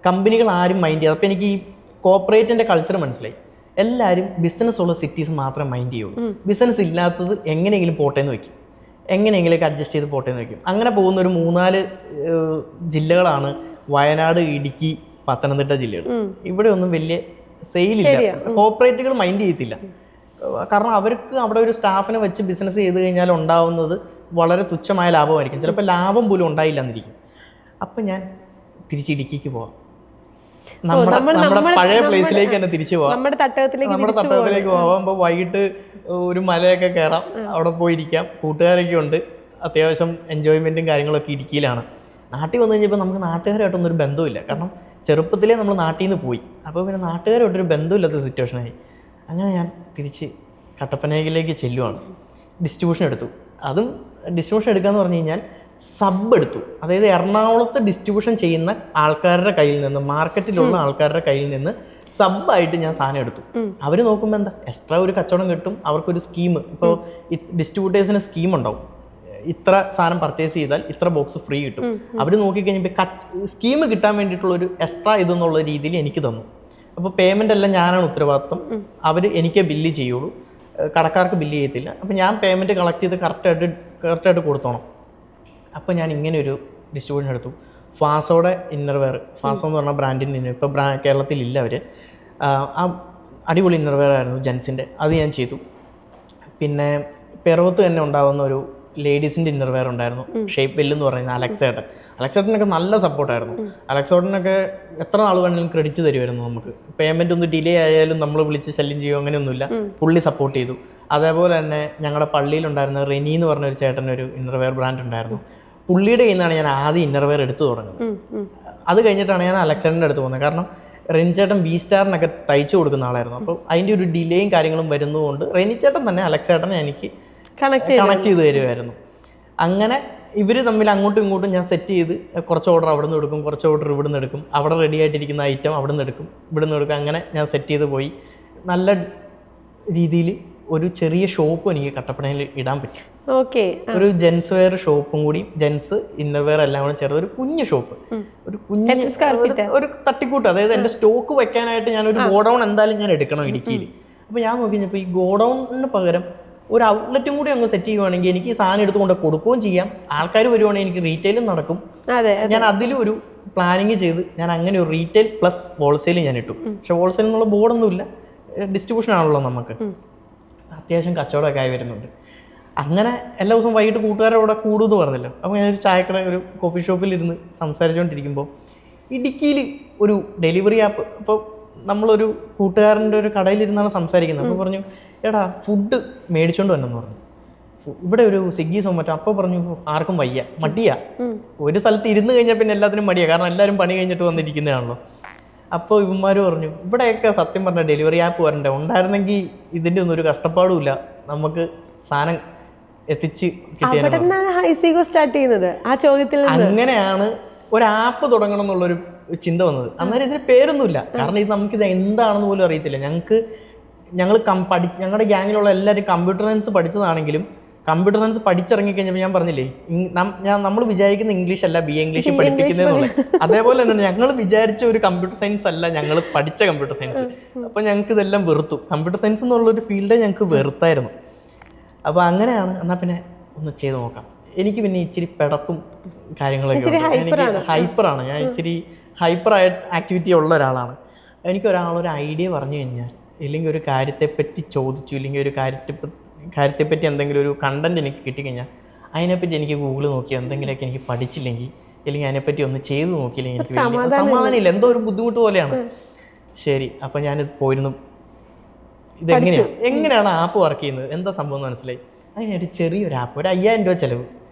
കമ്പനികൾ ആരും മൈൻഡ് ചെയ്യാതെ, അപ്പോൾ എനിക്ക് ഈ കോർപ്പറേറ്റിൻ്റെ കൾച്ചർ മനസ്സിലായി. എല്ലാവരും ബിസിനസ് ഉള്ള സിറ്റീസ് മാത്രമേ മൈൻഡ് ചെയ്യുള്ളൂ. ബിസിനസ് ഇല്ലാത്തത് എങ്ങനെയെങ്കിലും പോട്ടേന്ന് വയ്ക്കും, എങ്ങനെയെങ്കിലൊക്കെ അഡ്ജസ്റ്റ് ചെയ്ത് പോട്ടേന്ന് വയ്ക്കും. അങ്ങനെ പോകുന്ന ഒരു 3-4 ജില്ലകളാണ് വയനാട്, ഇടുക്കി, പത്തനംതിട്ട ജില്ലകൾ. ഇവിടെ ഒന്നും വലിയ സെയിലില്ല, കോർപ്പറേറ്റുകൾ മൈൻഡ് ചെയ്യത്തില്ല. കാരണം അവർക്ക് അവിടെ ഒരു സ്റ്റാഫിനെ വെച്ച് ബിസിനസ് ചെയ്ത് കഴിഞ്ഞാൽ ഉണ്ടാവുന്നത് വളരെ തുച്ഛമായ ലാഭമായിരിക്കും. ചിലപ്പോൾ ലാഭം പോലും ഉണ്ടായില്ല എന്നിരിക്കും. അപ്പം ഞാൻ തിരിച്ച് ഇടുക്കിക്ക് പോവാം, നമ്മുടെ പഴയ പ്ലേസിലേക്ക് തന്നെ തിരിച്ചു പോവാം, നമ്മുടെ തട്ടകത്തിലേക്ക് പോകാമ്പോൾ വൈകിട്ട് ഒരു മലയൊക്കെ കയറാം, അവിടെ പോയിരിക്കാം, കൂട്ടുകാരൊക്കെ ഉണ്ട്, അത്യാവശ്യം എൻജോയ്മെൻറ്റും കാര്യങ്ങളൊക്കെ ഇടുക്കിയിലാണ്. നാട്ടിൽ വന്നു കഴിഞ്ഞപ്പോൾ നമുക്ക് നാട്ടുകാരായിട്ടൊന്നും ഒരു ബന്ധമില്ല. കാരണം ചെറുപ്പത്തിലേ നമ്മൾ നാട്ടിൽ നിന്ന് പോയി, അപ്പോൾ പിന്നെ നാട്ടുകാരായിട്ടൊരു ബന്ധമില്ലാത്ത സിറ്റുവേഷനായി. അങ്ങനെ ഞാൻ തിരിച്ച് കട്ടപ്പനയിലേക്ക് ചെല്ലുവാണ്. ഡിസ്ട്രിബ്യൂഷൻ എടുത്തു. അതും ഡിസ്ട്രിബ്യൂഷൻ എടുക്കാന്ന് പറഞ്ഞു കഴിഞ്ഞാൽ സബ് എടുത്തു. അതായത് എറണാകുളത്ത് ഡിസ്ട്രിബ്യൂഷൻ ചെയ്യുന്ന ആൾക്കാരുടെ കയ്യിൽ നിന്ന്, മാർക്കറ്റിലുള്ള ആൾക്കാരുടെ കയ്യിൽ നിന്ന് സബ്ബായിട്ട് ഞാൻ സാധനം എടുത്തു. അവർ നോക്കുമ്പോൾ എന്താ എക്സ്ട്രാ ഒരു കച്ചവടം കിട്ടും, അവർക്കൊരു സ്കീം. ഇപ്പോൾ ഡിസ്ട്രിബ്യൂട്ടേഴ്സിന് സ്കീം ഉണ്ടാവും, ഇത്ര സാധനം പർച്ചേസ് ചെയ്താൽ ഇത്ര ബോക്സ് ഫ്രീ കിട്ടും. അവർ നോക്കിക്കഴിഞ്ഞപ്പോൾ സ്കീം കിട്ടാൻ വേണ്ടിയിട്ടുള്ളൊരു എക്സ്ട്രാ ഇതെന്നുള്ള രീതിയിൽ എനിക്ക് തന്നു. അപ്പോൾ പേയ്മെൻ്റ് എല്ലാം ഞാനാണ് ഉത്തരവാദിത്വം. അവർ എനിക്ക് ബില്ല് ചെയ്യുള്ളൂ, കടക്കാർക്ക് ബില്ല് ചെയ്യത്തില്ല. അപ്പോൾ ഞാൻ പേയ്മെൻറ്റ് കളക്ട് ചെയ്ത് കറക്റ്റായിട്ട് കൊടുത്തോണം. അപ്പോൾ ഞാൻ ഇങ്ങനെ ഒരു ഡിസ്ട്രിബ്യൂഷൻ എടുത്തു. ഫാസോയുടെ ഇന്നർവെയർ, ഫാസോ എന്ന് പറഞ്ഞ ബ്രാൻഡിൻ്റെ ഇപ്പോൾ കേരളത്തിലില്ല അവർ. ആ അടിപൊളി ഇന്നർവെയർ ആയിരുന്നു ജെൻസിൻ്റെ, അത് ഞാൻ ചെയ്തു. പിന്നെ പിറവത്ത് തന്നെ ഉണ്ടാകുന്ന ഒരു ലേഡീസിൻ്റെ ഇന്നർവെയർ ഉണ്ടായിരുന്നു, ഷേപ്പ് വെല്ല് എന്ന് പറയുന്ന അലക്സേട്ടനൊക്കെ നല്ല സപ്പോർട്ടായിരുന്നു. അലക്സേട്ടനൊക്കെ എത്ര നാൾ വേണമെങ്കിലും ക്രെഡിറ്റ് തരുമായിരുന്നു നമുക്ക്. പേയ്മെൻ്റ് ഒന്ന് ഡിലേ ആയാലും നമ്മൾ വിളിച്ച് ശല്യം ചെയ്യുമോ അങ്ങനെയൊന്നുമില്ല, പുള്ളി സപ്പോർട്ട് ചെയ്തു. അതേപോലെ തന്നെ ഞങ്ങളുടെ പള്ളിയിലുണ്ടായിരുന്ന റെനി എന്ന് പറഞ്ഞ ഒരു ചേട്ടനൊരു ഇന്നർവെയർ ബ്രാൻഡ് ഉണ്ടായിരുന്നു. പുള്ളിയുടെ കയ്യിൽ നിന്നാണ് ഞാൻ ആദ്യം ഇന്നർവെയർ എടുത്തു തുടങ്ങുന്നത്. അത് കഴിഞ്ഞിട്ടാണ് ഞാൻ അലക്സേട്ടൻ്റെ അടുത്ത് പോകുന്നത്. കാരണം റെനി ചേട്ടൻ വി സ്റ്റാറിനൊക്കെ തയ്ച്ചു കൊടുക്കുന്ന ആളായിരുന്നു. അപ്പോൾ അതിൻ്റെ ഒരു ഡിലേയും കാര്യങ്ങളും വരുന്നതുകൊണ്ട് റെനി ചേട്ടൻ തന്നെ അലക്സേട്ടനെ എനിക്ക് കണക്ട് ചെയ്ത് തരുമായിരുന്നു. അങ്ങനെ ഇവർ തമ്മിൽ അങ്ങോട്ടും ഇങ്ങോട്ടും ഞാൻ സെറ്റ് ചെയ്ത് കുറച്ച് ഓർഡർ അവിടെ നിന്ന് എടുക്കും, കുറച്ച് ഓർഡർ ഇവിടെ നിന്ന് എടുക്കും, അവിടെ റെഡി ആയിട്ടിരിക്കുന്ന ഐറ്റം അവിടെ നിന്ന് എടുക്കും, ഇവിടെ നിന്ന് എടുക്കും. അങ്ങനെ ഞാൻ സെറ്റ് ചെയ്ത് പോയി. നല്ല രീതിയിൽ ഒരു ചെറിയ ഷോപ്പും എനിക്ക് കട്ടപ്പനയിൽ ഇടാൻ പറ്റി. ഒരു ജെൻസ് വെയർ ഷോപ്പും കൂടി, ജെൻസ് ഇന്നർവെയർ എല്ലാം കൂടെ ചേർത്ത് ഒരു കുഞ്ഞു ഷോപ്പ്, ഒരു കുഞ്ഞ് ഒരു തട്ടിക്കൂട്ട്. അതായത് എൻ്റെ സ്റ്റോക്ക് വെക്കാനായിട്ട് ഞാനൊരു ഗോഡൗൺ എന്തായാലും ഞാൻ എടുക്കണം ഇടുക്കിയിൽ. അപ്പോൾ ഞാൻ നോക്കി കഴിഞ്ഞപ്പോൾ ഈ ഗോഡൗണിന് പകരം ഒരു ഔട്ട്ലെറ്റും കൂടി അങ്ങ് സെറ്റ് ചെയ്യുവാണെങ്കിൽ എനിക്ക് ഈ സാധനം എടുത്തുകൊണ്ട് കൊടുക്കുകയും ചെയ്യാം, ആൾക്കാർ വരുവാണെങ്കിൽ എനിക്ക് റീറ്റെയിലും നടക്കും. ഞാൻ അതിലും ഒരു പ്ലാനിങ് ചെയ്ത് ഞാൻ അങ്ങനെ ഒരു റീറ്റെയിൽ പ്ലസ് ഹോൾസെയിൽ ഞാൻ ഇട്ടു. പക്ഷെ ഹോൾസെയിൽ എന്നുള്ള ബോർഡൊന്നുമില്ല, ഡിസ്ട്രിബ്യൂഷൻ ആണല്ലോ നമുക്ക്. അത്യാവശ്യം കച്ചവടമൊക്കെ ആയി വരുന്നുണ്ട്. അങ്ങനെ എല്ലാ ദിവസവും വൈകിട്ട് കൂട്ടുകാരുടെ കൂടെ കൂടുമെന്ന് പറഞ്ഞല്ലോ. അപ്പോൾ ഞാനൊരു ചായക്കട, ഒരു കോഫി ഷോപ്പിലിരുന്ന് സംസാരിച്ചുകൊണ്ടിരിക്കുമ്പോൾ ഇടുക്കിയിൽ ഒരു ഡെലിവറി ആപ്പ്, അപ്പോൾ നമ്മളൊരു കൂട്ടുകാരൻ്റെ ഒരു കടയിലിരുന്നാണ് സംസാരിക്കുന്നത്. അപ്പോൾ പറഞ്ഞു, എടാ ഫുഡ് മേടിച്ചോണ്ട് വന്നെന്ന് പറഞ്ഞു. ഇവിടെ ഒരു സ്വിഗ്ഗി സൊമാറ്റോ. അപ്പോൾ പറഞ്ഞു, ആർക്കും വയ്യ, മടിയാ. ഒരു സ്ഥലത്ത് ഇരുന്ന് കഴിഞ്ഞാൽ പിന്നെ എല്ലാത്തിനും മടിയാണ്, കാരണം എല്ലാവരും പണി കഴിഞ്ഞിട്ട് വന്നിരിക്കുന്നതാണല്ലോ. അപ്പോൾ ഇവന്മാർ പറഞ്ഞു, ഇവിടെയൊക്കെ സത്യം പറഞ്ഞാൽ ഡെലിവറി ആപ്പ് വരണ്ടേ, ഉണ്ടായിരുന്നെങ്കിൽ ഇതിൻ്റെ ഒന്നും ഒരു കഷ്ടപ്പാടും ഇല്ല, നമുക്ക് സാധനം എത്തിച്ച് കിട്ടിയത്. അങ്ങനെയാണ് ഒരു ആപ്പ് തുടങ്ങണം എന്നുള്ളൊരു ചിന്ത വന്നത്. അന്നേരം ഇതിന് പേരൊന്നുമില്ല, കാരണം ഇത് നമുക്കിത് എന്താണെന്ന് പോലും അറിയത്തില്ല. ഞങ്ങളുടെ ഗ്യാങ്ങിലുള്ള എല്ലാവരും കമ്പ്യൂട്ടർ സയൻസ് പഠിച്ചതാണെങ്കിലും കമ്പ്യൂട്ടർ സയൻസ് പഠിച്ചിറങ്ങിക്കഴിഞ്ഞപ്പോൾ ഞാൻ പറഞ്ഞില്ലേ, നമ്മൾ വിചാരിക്കുന്ന ഇംഗ്ലീഷ് അല്ല BA ഇംഗ്ലീഷിൽ പഠിപ്പിക്കുന്നതെന്നുള്ളത്. അതേപോലെ തന്നെ ഞങ്ങൾ വിചാരിച്ച ഒരു കമ്പ്യൂട്ടർ സയൻസ് അല്ല ഞങ്ങൾ പഠിച്ച കമ്പ്യൂട്ടർ സയൻസ്. അപ്പോൾ ഞങ്ങൾക്ക് ഇതെല്ലാം വെറുത്തു. കമ്പ്യൂട്ടർ സയൻസ് എന്നുള്ളൊരു ഫീൽഡേ ഞങ്ങൾക്ക് വെറുത്തായിരുന്നു. അപ്പോൾ അങ്ങനെയാണ്, എന്നാൽ പിന്നെ ഒന്ന് ചെയ്ത് നോക്കാം. എനിക്ക് പിന്നെ ഇച്ചിരി പിടപ്പും കാര്യങ്ങളൊക്കെ ഉണ്ട്. എനിക്ക് ഹൈപ്പറാണ്, ഞാൻ ഇച്ചിരി ഹൈപ്പർ ആക്ടിവിറ്റി ഉള്ള ഒരാളാണ്. എനിക്കൊരാളൊരു ഐഡിയ പറഞ്ഞു കഴിഞ്ഞാൽ, ഇല്ലെങ്കിൽ ഒരു കാര്യത്തെപ്പറ്റി ചോദിച്ചു, ഇല്ലെങ്കിൽ ഒരു കാര്യത്തെപ്പറ്റി എന്തെങ്കിലും ഒരു കണ്ടന്റ് എനിക്ക് കിട്ടിക്കഴിഞ്ഞാൽ അതിനെപ്പറ്റി എനിക്ക് ഗൂഗിൾ നോക്കി എന്തെങ്കിലുമൊക്കെ എനിക്ക് പഠിച്ചില്ലെങ്കിൽ, അല്ലെങ്കിൽ അതിനെപ്പറ്റി ഒന്ന് ചെയ്ത് നോക്കിയില്ലെങ്കിൽ എനിക്ക് വലിയ സമാധാനമില്ല, എന്തോ ഒരു ബുദ്ധിമുട്ട് പോലെയാണ്. ശരി, അപ്പം ഞാനിത് പോയിരുന്നു, എങ്ങനെയാണ് ആപ്പ് വർക്ക് ചെയ്യുന്നത്, എന്താ സംഭവം എന്ന് മനസ്സിലായി. അതിനൊരു ചെറിയൊരു ആപ്പ്, ഒരു 5000 രൂപ ചിലവ്.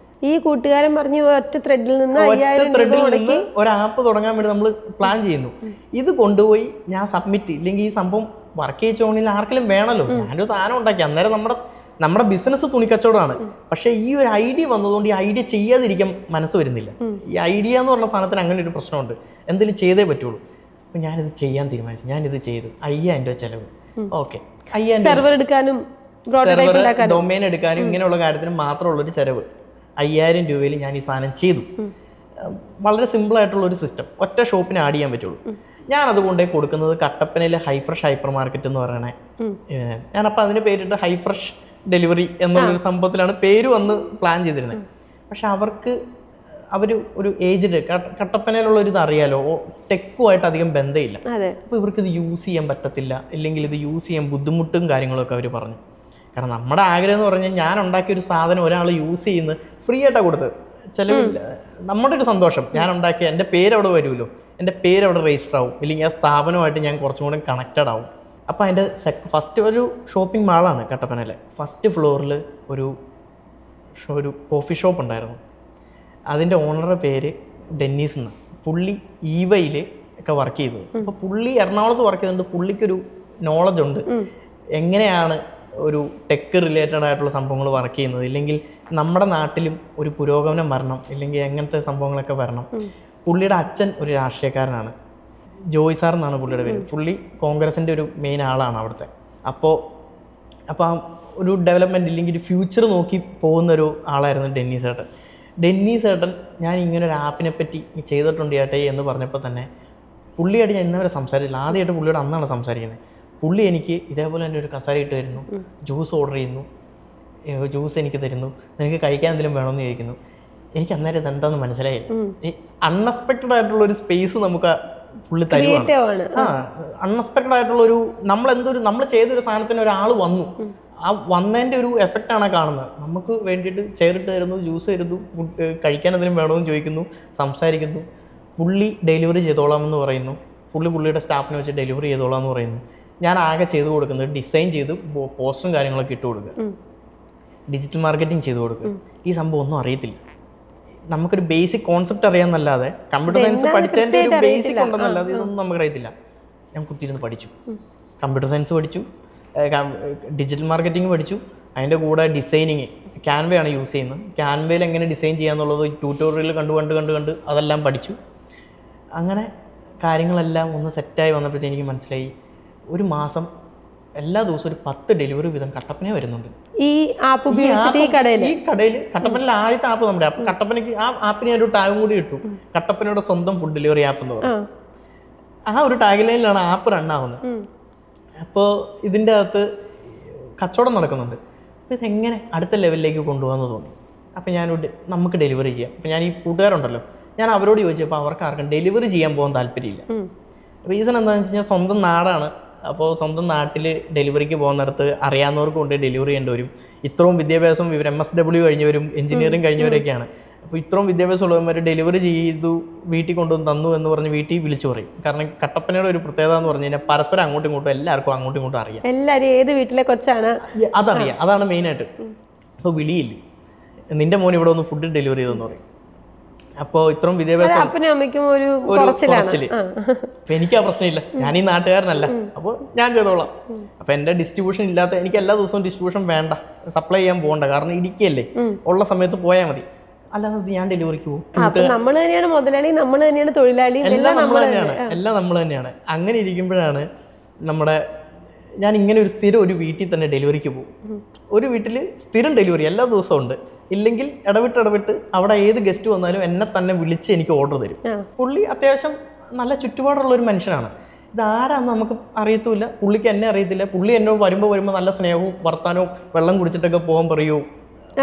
ഈ കൂട്ടുകാരൻ പറഞ്ഞു ഒറ്റ ത്രെഡിൽ നിന്ന് ഒരു ആപ്പ് തുടങ്ങാൻ വേണ്ടി നമ്മൾ പ്ലാൻ ചെയ്യുന്നു. ഇത് കൊണ്ടുപോയി ഞാൻ സബ്മിറ്റ്, ഇല്ലെങ്കിൽ ഈ സംഭവം വർക്ക് ചെയ്തോണിൽ ആർക്കെങ്കിലും വേണമല്ലോ. ഞാനൊരു സാധനം ഉണ്ടാക്കി, അന്നേരം നമ്മുടെ നമ്മുടെ ബിസിനസ് തുണിക്കച്ചവടമാണ്. പക്ഷേ ഈ ഒരു ഐഡിയ വന്നതുകൊണ്ട് ഈ ഐഡിയ ചെയ്യാതിരിക്കാൻ മനസ്സ് വരുന്നില്ല. ഈ ഐഡിയ എന്ന് പറഞ്ഞ സാധനത്തിന് അങ്ങനെ ഒരു പ്രശ്നമുണ്ട്, എന്തെങ്കിലും ചെയ്തേ പറ്റുള്ളൂ. അപ്പം ഞാനിത് ചെയ്യാൻ തീരുമാനിച്ചു, ഞാനിത് ചെയ്തു. 5000 രൂപ ചെലവ്. ഓക്കെ, 5000 സെർവർ എടുക്കാനും ഡൊമൈൻ എടുക്കാനും ഇങ്ങനെയുള്ള കാര്യത്തിന് മാത്രമുള്ളൊരു ചിലവ് 5000 രൂപയിൽ ഞാൻ ഈ സാധനം ചെയ്തു. വളരെ സിമ്പിൾ ആയിട്ടുള്ള ഒരു സിസ്റ്റം, ഒറ്റ ഷോപ്പിന് ആഡ് ചെയ്യാൻ പറ്റുള്ളൂ. ഞാൻ അതുകൊണ്ടേ കൊടുക്കുന്നത് കട്ടപ്പനയിലെ ഹൈഫ്രഷ് ഹൈപ്പർ മാർക്കറ്റ് എന്ന് പറയണേ. ഞാനപ്പോൾ അതിന് പേരിട്ട് ഹൈഫ്രഷ് ഡെലിവറി എന്നുള്ളൊരു സംഭവത്തിലാണ് പേര് വന്ന് പ്ലാൻ ചെയ്തിരുന്നത്. പക്ഷെ അവർ ഒരു ഏജ്ഡ് കട്ടപ്പനയിലുള്ള ഒരു ഇത് അറിയാലോ, ടെക്കുമായിട്ട് അധികം ബന്ധമില്ല. അപ്പോൾ ഇവർക്ക് ഇത് യൂസ് ചെയ്യാൻ പറ്റത്തില്ല, ഇല്ലെങ്കിൽ ഇത് യൂസ് ചെയ്യാൻ ബുദ്ധിമുട്ടും കാര്യങ്ങളൊക്കെ അവർ പറഞ്ഞു. കാരണം നമ്മുടെ ആഗ്രഹം എന്ന് പറഞ്ഞാൽ ഞാൻ ഉണ്ടാക്കിയ ഒരു സാധനം ഒരാൾ യൂസ് ചെയ്യുന്നത് ഫ്രീ ആയിട്ടാണ് കൊടുത്തത്. ചിലവില്ല, നമ്മുടെ ഒരു സന്തോഷം. ഞാൻ ഉണ്ടാക്കിയ എൻ്റെ പേര് അവിടെ വരുമല്ലോ, എൻ്റെ പേര് അവിടെ രജിസ്റ്റർ ആവും, ഇല്ലെങ്കിൽ ആ സ്ഥാപനമായിട്ട് ഞാൻ കുറച്ചും കൂടെ കണക്റ്റഡ് ആവും. അപ്പോൾ അതിൻ്റെ ഫസ്റ്റ് ഒരു ഷോപ്പിംഗ് മാളാണ് കട്ടപ്പനയിലെ. ഫസ്റ്റ് ഫ്ലോറിൽ ഒരു കോഫി ഷോപ്പ് ഉണ്ടായിരുന്നു. അതിൻ്റെ ഓണറുടെ പേര് ഡെന്നീസ് എന്ന്. പുള്ളി ഈവയിൽ ഒക്കെ വർക്ക് ചെയ്തത്. അപ്പോൾ പുള്ളി എറണാകുളത്ത് വർക്ക് ചെയ്തുകൊണ്ട് പുള്ളിക്കൊരു നോളജ് ഉണ്ട് എങ്ങനെയാണ് ഒരു ടെക്ക് റിലേറ്റഡ് ആയിട്ടുള്ള സംഭവങ്ങൾ വർക്ക് ചെയ്യുന്നത്, ഇല്ലെങ്കിൽ നമ്മുടെ നാട്ടിലും ഒരു പുരോഗമനം വരണം, ഇല്ലെങ്കിൽ എങ്ങനത്തെ സംഭവങ്ങളൊക്കെ വരണം. പുള്ളിയുടെ അച്ഛൻ ഒരു രാഷ്ട്രീയക്കാരനാണ്, ജോയ് സാർ എന്നാണ് പുള്ളിയുടെ പേര്. പുള്ളി കോൺഗ്രസിൻ്റെ ഒരു മെയിൻ ആളാണ് അവിടുത്തെ. അപ്പോൾ ആ ഒരു ഡെവലപ്മെൻറ്റ് ഇല്ലെങ്കിൽ ഒരു ഫ്യൂച്ചർ നോക്കി പോകുന്നൊരു ആളായിരുന്നു ഡെന്നീസ് ഏട്ടൻ. ഞാൻ ഇങ്ങനെ ഒരു ആപ്പിനെ പറ്റി ചെയ്തിട്ടുണ്ട് ചേട്ടേ എന്ന് പറഞ്ഞപ്പോൾ തന്നെ പുള്ളിയായിട്ട് ഞാൻ ഇന്നവരെ സംസാരിച്ചില്ല. ആദ്യമായിട്ട് പുള്ളിയോട് അന്നാണ് സംസാരിക്കുന്നത്. പുള്ളി എനിക്ക് ഇതേപോലെ തന്നെ ഒരു കസേര ഇട്ട് തരുന്നു, ജ്യൂസ് ഓർഡർ ചെയ്യുന്നു, ജ്യൂസ് എനിക്ക് തരുന്നു, നിനക്ക് കഴിക്കാൻ എന്തെങ്കിലും വേണമെന്ന് ചോദിക്കുന്നു. എനിക്ക് അന്നേരം ഇത് എന്താണെന്ന് മനസ്സിലായില്ല. അൺഎക്സ്പെക്റ്റഡ് ആയിട്ടുള്ള ഒരു സ്പേസ് നമുക്ക് പുള്ളി തരുവാണ്. അൺഎക്സ്പെക്റ്റഡ് ആയിട്ടുള്ള ഒരു നമ്മൾ ചെയ്തൊരു സാധനത്തിന് ഒരാൾ വന്നു, ആ വന്നതിൻ്റെ ഒരു എഫക്റ്റാണ് കാണുന്നത്. നമുക്ക് വേണ്ടിയിട്ട് ചെയറിട്ട് തരുന്നു, ജ്യൂസ് തരുന്നു, കഴിക്കാൻ എന്തെങ്കിലും വേണമെന്ന് ചോദിക്കുന്നു, സംസാരിക്കുന്നു. പുള്ളി ഡെലിവറി ചെയ്തോളാമെന്ന് പറയുന്നു. പുള്ളിയുടെ സ്റ്റാഫിനെ വെച്ച് ഡെലിവറി ചെയ്തോളാമെന്ന് പറയുന്നു. ഞാൻ ആകെ ചെയ്ത് കൊടുക്കുന്നത് ഡിസൈൻ ചെയ്ത് പോസ്റ്ററും കാര്യങ്ങളൊക്കെ ഇട്ട് കൊടുക്കുക, ഡിജിറ്റൽ മാർക്കറ്റിംഗ് ചെയ്ത് കൊടുക്കുക. ഈ സംഭവം ഒന്നും അറിയത്തില്ല. നമുക്കൊരു ബേസിക് കോൺസെപ്റ്റ് അറിയാമെന്നല്ലാതെ കമ്പ്യൂട്ടർ സയൻസ് പഠിച്ചതിൻ്റെ ഒരു ബേസിക് ഉണ്ടെന്നല്ലാതെ ഇതൊന്നും നമുക്കറിയത്തില്ല. ഞാൻ കുത്തിയിരുന്ന് പഠിച്ചു, കമ്പ്യൂട്ടർ സയൻസ് പഠിച്ചു, ഡിജിറ്റൽ മാർക്കറ്റിംഗ് പഠിച്ചു. അതിൻ്റെ കൂടെ ഡിസൈനിങ് ക്യാൻവയാണ് യൂസ് ചെയ്യുന്നത്. ക്യാൻവയിൽ എങ്ങനെ ഡിസൈൻ ചെയ്യാന്നുള്ളത് ട്യൂട്ടോറിയൽ കണ്ട് അതെല്ലാം പഠിച്ചു. അങ്ങനെ കാര്യങ്ങളെല്ലാം ഒന്ന് സെറ്റായി വന്നപ്പോഴത്തേക്ക് എനിക്ക് മനസ്സിലായി, ഒരു മാസം എല്ലാ ദിവസവും ഒരു 10 ഡെലിവറി വീതം കട്ടപ്പന വരുന്നുണ്ട്. ഈ ആപ്പ് ഉപയോഗിച്ചിട്ട് ഈ കടയിൽ കട്ടപ്പനയിൽ ആദ്യത്തെ ആപ്പ് നമ്മുടെ ആപ്പ്. കട്ടപ്പനയ്ക്ക് ആ ആപ്പിന് ഒരു ടാഗും കൂടി ഇട്ടു, കട്ടപ്പനയുടെ സ്വന്തം ഫുഡ് ഡെലിവറി ആപ്പ് എന്ന് പറയും. ആ ഒരു ടാഗ് ലൈനിലാണ് ആപ്പ് റണ്ണാവുന്നത്. അപ്പോൾ ഇതിൻ്റെ അകത്ത് കച്ചവടം നടക്കുന്നുണ്ട്. അപ്പോൾ ഇതെങ്ങനെ അടുത്ത ലെവലിലേക്ക് കൊണ്ടുപോകാമെന്ന് തോന്നി. അപ്പോൾ നമുക്ക് ഡെലിവറി ചെയ്യാം. അപ്പോൾ ഞാൻ ഈ കൂട്ടുകാരുണ്ടല്ലോ, ഞാൻ അവരോട് ചോദിച്ചപ്പോൾ അവർക്ക് ആർക്കും ഡെലിവറി ചെയ്യാൻ പോകാൻ താല്പര്യമില്ല. റീസൺ എന്താണെന്ന് വെച്ച് കഴിഞ്ഞാൽ സ്വന്തം നാടാണ്. അപ്പോൾ സ്വന്തം നാട്ടിൽ ഡെലിവറിക്ക് പോകുന്നിടത്ത് അറിയാവുന്നവർക്ക് കൊണ്ട് ഡെലിവറി ചെയ്യേണ്ടി വരും. ഇത്രയും വിദ്യാഭ്യാസം ഇവർ MSW കഴിഞ്ഞവരും എഞ്ചിനീയറിംഗ് കഴിഞ്ഞവരൊക്കെയാണ്. അപ്പോൾ ഇത്രയും വിദ്യാഭ്യാസം ഉള്ളവന്മാർ ഡെലിവറി ചെയ്തു വീട്ടിൽ കൊണ്ടുവന്ന് തന്നു എന്ന് പറഞ്ഞ് വീട്ടിൽ വിളിച്ചു പറയും. കാരണം കട്ടപ്പനയുടെ ഒരു പ്രത്യേകത എന്ന് പറഞ്ഞു കഴിഞ്ഞാൽ പരസ്പരം അങ്ങോട്ടും ഇങ്ങോട്ടും എല്ലാവർക്കും അങ്ങോട്ടും ഇങ്ങോട്ടും അറിയാം. എല്ലാവരും ഏത് വീട്ടിലെ കൊച്ചാണ് അതറിയാം, അതാണ് മെയിനായിട്ട്. അപ്പോൾ വിളിയില്ല, നിന്റെ മോൻ ഇവിടെ ഒന്ന് ഫുഡ് ഡെലിവറി ചെയ്തെന്ന് പറയും. അപ്പോൾ ഇത്രയും വിദ്യാഭ്യാസം ഒരു കുറച്ചില്. അപ്പം എനിക്ക് ആ പ്രശ്നമില്ല, ഞാൻ ഈ നാട്ടുകാരനല്ല, അപ്പോൾ ഞാൻ ചെയ്തോളാം. അപ്പം എൻ്റെ ഡിസ്ട്രിബ്യൂഷൻ ഇല്ലാത്ത, എനിക്ക് എല്ലാ ദിവസവും ഡിസ്ട്രിബ്യൂഷൻ വേണ്ട, സപ്ലൈ ചെയ്യാൻ പോകണ്ട. കാരണം ഇടുക്കിയല്ലേ, ഉള്ള സമയത്ത് പോയാൽ മതി. അല്ലാതെ ഞാൻ ഡെലിവറിക്ക് പോകും. നമ്മൾ തന്നെയാണ് മുതലാളി, നമ്മൾ തന്നെയാണ് തൊഴിലാളി, എല്ലാം നമ്മൾ തന്നെയാണ്. അങ്ങനെ ഇരിക്കുമ്പോഴാണ് ഞാൻ ഇങ്ങനെ ഒരു വീട്ടിൽ തന്നെ ഡെലിവറിക്ക് പോകും. ഒരു വീട്ടിൽ സ്ഥിരം ഡെലിവറി എല്ലാ ദിവസവും ഉണ്ട്. ഇല്ലെങ്കിൽ ഇടവിട്ട് അവിടെ ഏത് ഗസ്റ്റ് വന്നാലും എന്നെ തന്നെ വിളിച്ച് എനിക്ക് ഓർഡർ തരും. പുള്ളി അത്യാവശ്യം നല്ല ചുറ്റുപാടുള്ള ഒരു മനുഷ്യനാണ്. ഇതാരാന്ന് നമുക്ക് അറിയത്തുമില്ല, പുള്ളിക്ക് എന്നെ അറിയത്തില്ല. പുള്ളി എന്നോട് വരുമ്പോൾ നല്ല സ്നേഹവും വർത്താനവും, വെള്ളം കുടിച്ചിട്ടൊക്കെ പോകാൻ പറയൂ,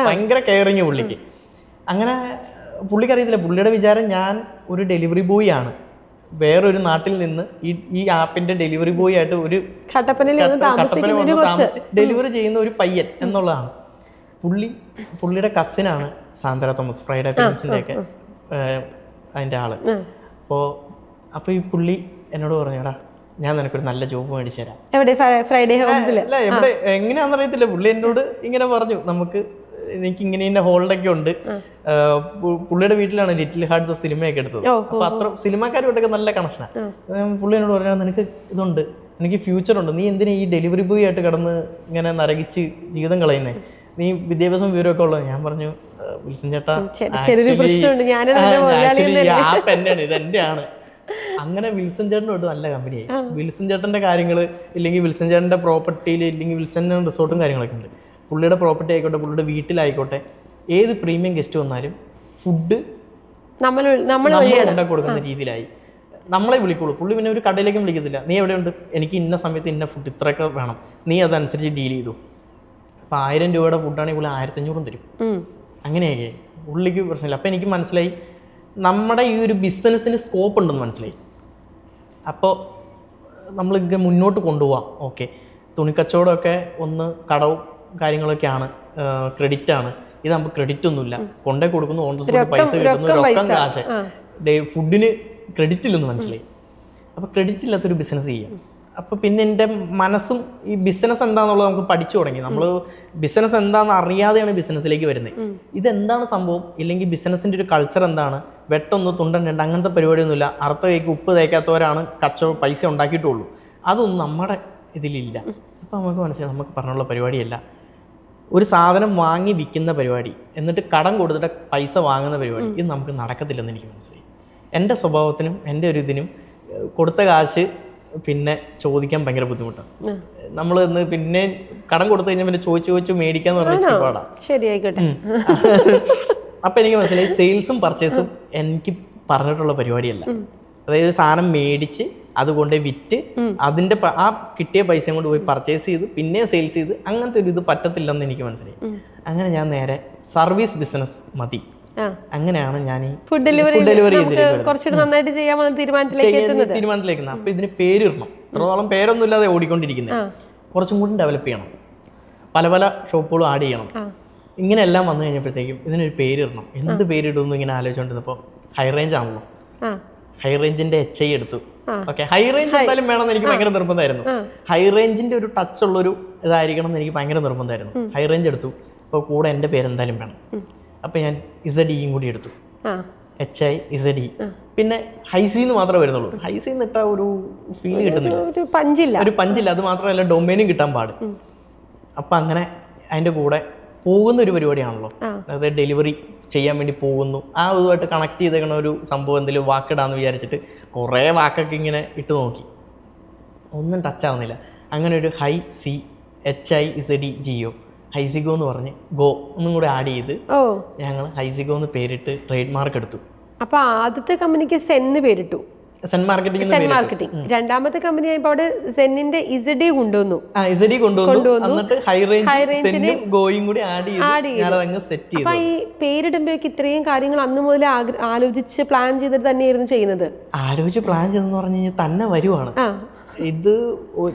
ഭയങ്കര കെയറിങ് പുള്ളിക്ക്. അങ്ങനെ പുള്ളിക്ക് അറിയത്തില്ല, പുള്ളിയുടെ വിചാരം ഞാൻ ഒരു ഡെലിവറി ബോയ് ആണ്, വേറൊരു നാട്ടിൽ നിന്ന് ഈ ആപ്പിന്റെ ഡെലിവറി ബോയ് ആയിട്ട് ഒരു കട്ടപ്പനയിൽ വന്ന് താമസിച്ച് ഡെലിവറി ചെയ്യുന്ന ഒരു പയ്യൻ എന്നുള്ളതാണ്. പുള്ളിയുടെ കസിനാണ് സാന്ദ്ര തോമസ്, ഫ്രൈഡേ ഫിലിംസിൻ്റെ ഒക്കെ അതിൻ്റെ ആള്. അപ്പോൾ ഈ പുള്ളി എന്നോട് പറഞ്ഞടാ, ഞാൻ നിനക്കൊരു നല്ല ജോബ് മേടിച്ചു തരാം. അല്ല എവിടെ എങ്ങനെയാണെന്ന് അറിയത്തില്ല. പുള്ളി എന്നോട് ഇങ്ങനെ പറഞ്ഞു, എനിക്ക് ഇങ്ങനെ ഇന്ന ഹോൾഡൊക്കെ ഉണ്ട്. പുള്ളിയുടെ വീട്ടിലാണ് ലിറ്റിൽ ഹാർട്സ് സിനിമയൊക്കെ എടുത്തത്. അപ്പൊ അത്ര സിനിമാക്കാരുമായിട്ടൊക്കെ നല്ല കണക്ഷനാണ്. പുള്ളി എന്നോട് പറഞ്ഞാൽ നിനക്ക് ഇതുണ്ട്, എനിക്ക് ഫ്യൂച്ചർ ഉണ്ട്, നീ എന്തിനാ ഈ ഡെലിവറി ബോയ് ആയിട്ട് കിടന്ന് ഇങ്ങനെ നരകിച്ച് ജീവിതം കളയുന്നേ, നീ വിദ്യാഭ്യാസം വിവരമൊക്കെ ഉള്ളത്. ഞാൻ പറഞ്ഞു വിൽസൺ ചേട്ടാ ആപ്പ് തന്നെയാണ്, ഇത് എൻ്റെ ആണ്. അങ്ങനെ വിൽസൺ ചേട്ടനോട്ട് നല്ല കമ്പനിയായി. വിൽസൺ ചേട്ടൻ്റെ കാര്യങ്ങൾ ഇല്ലെങ്കിൽ വിൽസൺ ചേട്ടൻ്റെ പ്രോപ്പർട്ടിയിൽ ഇല്ലെങ്കിൽ വിൽസൺ റിസോർട്ടും കാര്യങ്ങളൊക്കെ ഉണ്ട്. പുള്ളിയുടെ പ്രോപ്പർട്ടി ആയിക്കോട്ടെ, പുള്ളിയുടെ വീട്ടിലായിക്കോട്ടെ, ഏത് പ്രീമിയം ഗസ്റ്റ് വന്നാലും ഫുഡ് നമ്മൾ ഉണ്ടാക്കി കൊടുക്കുന്ന രീതിയിലായി. നമ്മളെ വിളിക്കുള്ളൂ. പുള്ളി പിന്നെ ഒരു കടയിലേക്കും വിളിക്കത്തില്ല. നീ എവിടെയുണ്ട്, എനിക്ക് ഇന്ന സമയത്ത് ഇന്ന ഫുഡ് ഇത്രയൊക്കെ വേണം, നീ അതനുസരിച്ച് ഡീൽ ചെയ്തു. അപ്പം 1000 രൂപയുടെ ഫുഡാണെങ്കിൽ പുള്ളി 1500 തരും. അങ്ങനെയൊക്കെ പുള്ളിക്ക് പ്രശ്നമില്ല. അപ്പം എനിക്ക് മനസ്സിലായി നമ്മുടെ ഈ ഒരു ബിസിനസ്സിന് സ്കോപ്പ് ഉണ്ടെന്ന് മനസ്സിലായി. അപ്പോൾ നമ്മളിങ്ങനെ മുന്നോട്ട് കൊണ്ടുപോവാം. ഓക്കെ, തുണിക്കച്ചവടമൊക്കെ ഒന്ന് കടവും കാര്യങ്ങളൊക്കെയാണ്, ക്രെഡിറ്റാണ്. ഇത് നമുക്ക് ക്രെഡിറ്റ് ഒന്നുമില്ല, കൊണ്ടേ കൊടുക്കുന്നു, ഓൺ ദ സ്പോട്ട് പൈസ കിട്ടുന്നു, രൊക്കം കാശ്. ഫുഡിന് ക്രെഡിറ്റ് ഇല്ലെന്ന് മനസ്സിലായി. അപ്പോൾ ക്രെഡിറ്റ് ഇല്ലാത്തൊരു ബിസിനസ് ചെയ്യാം. അപ്പോൾ പിന്നെ എൻ്റെ മനസ്സും ഈ ബിസിനസ് എന്താണെന്നുള്ളത് നമുക്ക് പഠിച്ചു തുടങ്ങി. നമ്മൾ ബിസിനസ് എന്താണെന്ന് അറിയാതെയാണ് ബിസിനസ്സിലേക്ക് വരുന്നത്. ഇതെന്താണ് സംഭവം, ഇല്ലെങ്കിൽ ബിസിനസ്സിൻ്റെ ഒരു കൾച്ചർ എന്താണ്, വെട്ടൊന്ന് തുണ്ടൻ രണ്ട് അങ്ങനത്തെ പരിപാടിയൊന്നുമില്ല. അറുത്ത കൈക്ക് ഉപ്പ് തേക്കാത്തവരാണ് പൈസ ഉണ്ടാക്കിയിട്ടുള്ളൂ. അതൊന്നും നമ്മുടെ ഇതിലില്ല. അപ്പോൾ നമുക്ക് മനസ്സിലായി നമുക്ക് പറഞ്ഞുള്ള പരിപാടിയല്ല. ഒരു സാധനം വാങ്ങി വിൽക്കുന്ന പരിപാടി, എന്നിട്ട് കടം കൊടുത്തിട്ട് പൈസ വാങ്ങുന്ന പരിപാടി, ഇത് നമുക്ക് നടക്കത്തില്ലെന്ന് എനിക്ക് മനസ്സിലായി. എൻ്റെ സ്വഭാവത്തിനും എൻ്റെ ഒരു ഇതിനും കൊടുത്ത കാശ് പിന്നെ ചോദിക്കാൻ ഭയങ്കര ബുദ്ധിമുട്ടാണ്. നമ്മൾ ഇന്ന് പിന്നെ കടം കൊടുത്തു കഴിഞ്ഞാൽ പിന്നെ ചോദിച്ചു മേടിക്കാന്ന് പറഞ്ഞാൽ പാടാ. ശരിയായിക്കോട്ടെ. അപ്പം എനിക്ക് മനസ്സിലായി സെയിൽസും പർച്ചേസും എനിക്ക് പറഞ്ഞിട്ടുള്ള പരിപാടിയല്ല. അതായത് സാധനം മേടിച്ച് അതുകൊണ്ട് വിറ്റ് അതിൻ്റെ ആ കിട്ടിയ പൈസയും കൊണ്ട് പോയി പർച്ചേസ് ചെയ്ത് പിന്നെ സെയിൽസ് ചെയ്ത് അങ്ങനത്തെ ഒരു ഇത് പറ്റത്തില്ലെന്ന് എനിക്ക് മനസ്സിലായി. അങ്ങനെ ഞാൻ നേരെ സർവീസ് ബിസിനസ് മതി, അങ്ങനെയാണ് ഞാൻ ഈ ഫുഡ് ഡെലിവറി തീരുമാനത്തിലേക്ക്. അപ്പൊ ഇതിന് പേരിടണം. ഇത്രത്തോളം പേരൊന്നും ഇല്ലാതെ ഓടിക്കൊണ്ടിരിക്കുന്നത്, കുറച്ചും കൂടി ഡെവലപ്പ് ചെയ്യണം, പല പല ഷോപ്പുകളും ആഡ് ചെയ്യണം. ഇങ്ങനെയെല്ലാം വന്നു കഴിഞ്ഞപ്പോഴത്തേക്കും ഇതിനൊരു പേരിടണം. എന്ത് പേരിടുന്നു ഇങ്ങനെ ആലോചിച്ചുകൊണ്ടിരുന്നപ്പോൾ ഹൈ റേഞ്ച് ആണല്ലോ, ഹൈ റേഞ്ചിന്റെ HI എടുത്തു. ഓക്കെ, ഹൈ റേഞ്ച് എന്തായാലും വേണമെന്ന് എനിക്ക് ഭയങ്കര നിർബന്ധമായിരുന്നു. ഹൈ റേഞ്ചിന്റെ ഒരു ടച്ച് ഉള്ളൊരു ഇതായിരിക്കണം എന്ന് എനിക്ക് ഭയങ്കര നിർബന്ധമായിരുന്നു. ഹൈ റേഞ്ച് എടുത്തു. അപ്പോൾ കൂടെ എൻ്റെ പേരെന്തായാലും വേണം. അപ്പം ഞാൻ ZEയും കൂടി എടുത്തു, HI ZE. പിന്നെ ഹൈസിന്ന് മാത്രമേ വരുന്നുള്ളൂ. ഹൈസിന്ന് ഇട്ടാൽ ഒരു ഫീൽ കിട്ടുന്നില്ല, ഒരു പഞ്ചില്ല. അത് മാത്രമല്ല ഡൊമൈനും കിട്ടാൻ പാട്. അപ്പം അങ്ങനെ അതിൻ്റെ കൂടെ പോകുന്ന ഒരു പരിപാടിയാണല്ലോ, അതായത് ഡെലിവറി ചെയ്യാൻ വേണ്ടി പോകുന്നു. ആ ഇതുമായിട്ട് കണക്ട് ചെയ്തേക്കണ ഒരു സംഭവം എന്തെങ്കിലും വാക്കിടാന്ന് വിചാരിച്ചിട്ട് കുറേ വാക്കൊക്കെ ഇങ്ങനെ ഇട്ട് നോക്കി, ഒന്നും ടച്ച് ആവുന്നില്ല. അങ്ങനെ ഒരു HICZEGO ഹൈസിഗോ എന്ന് പറഞ്ഞ് ഗോ ഒന്നും കൂടെ ആഡ് ചെയ്ത് ഞങ്ങൾ ഹൈസിഗോ എന്ന് പേരിട്ട് ട്രേഡ് മാർക്ക് എടുത്തു. അപ്പൊ ആദ്യത്തെ കമ്പനിക്ക് സെന്ന് പേരിട്ടു, സെൻ മാർക്കറ്റിംഗ്. രണ്ടാമത്തെ കമ്പനി ആയപ്പോൾ അവിടെ സെന്നിന്റെ ZE കൊണ്ടുവന്നു. എന്നിട്ട് ഹൈ റേഞ്ച് ഗോയും കൂടി ആഡ് ചെയ്ത് സെറ്റ് ചെയ്തു. അപ്പൊ ഈ പേരിടുമ്പോഴേക്ക് ഇത്രയും കാര്യങ്ങൾ അന്ന് മുതൽ ആലോചിച്ച് പ്ലാൻ ചെയ്തിട്ട് തന്നെയായിരുന്നു ചെയ്യുന്നത്. ആലോചിച്ച് പ്ലാൻ ചെയ്തെന്ന് പറഞ്ഞു കഴിഞ്ഞാൽ തന്നെ വരുവാണ്. ഇത്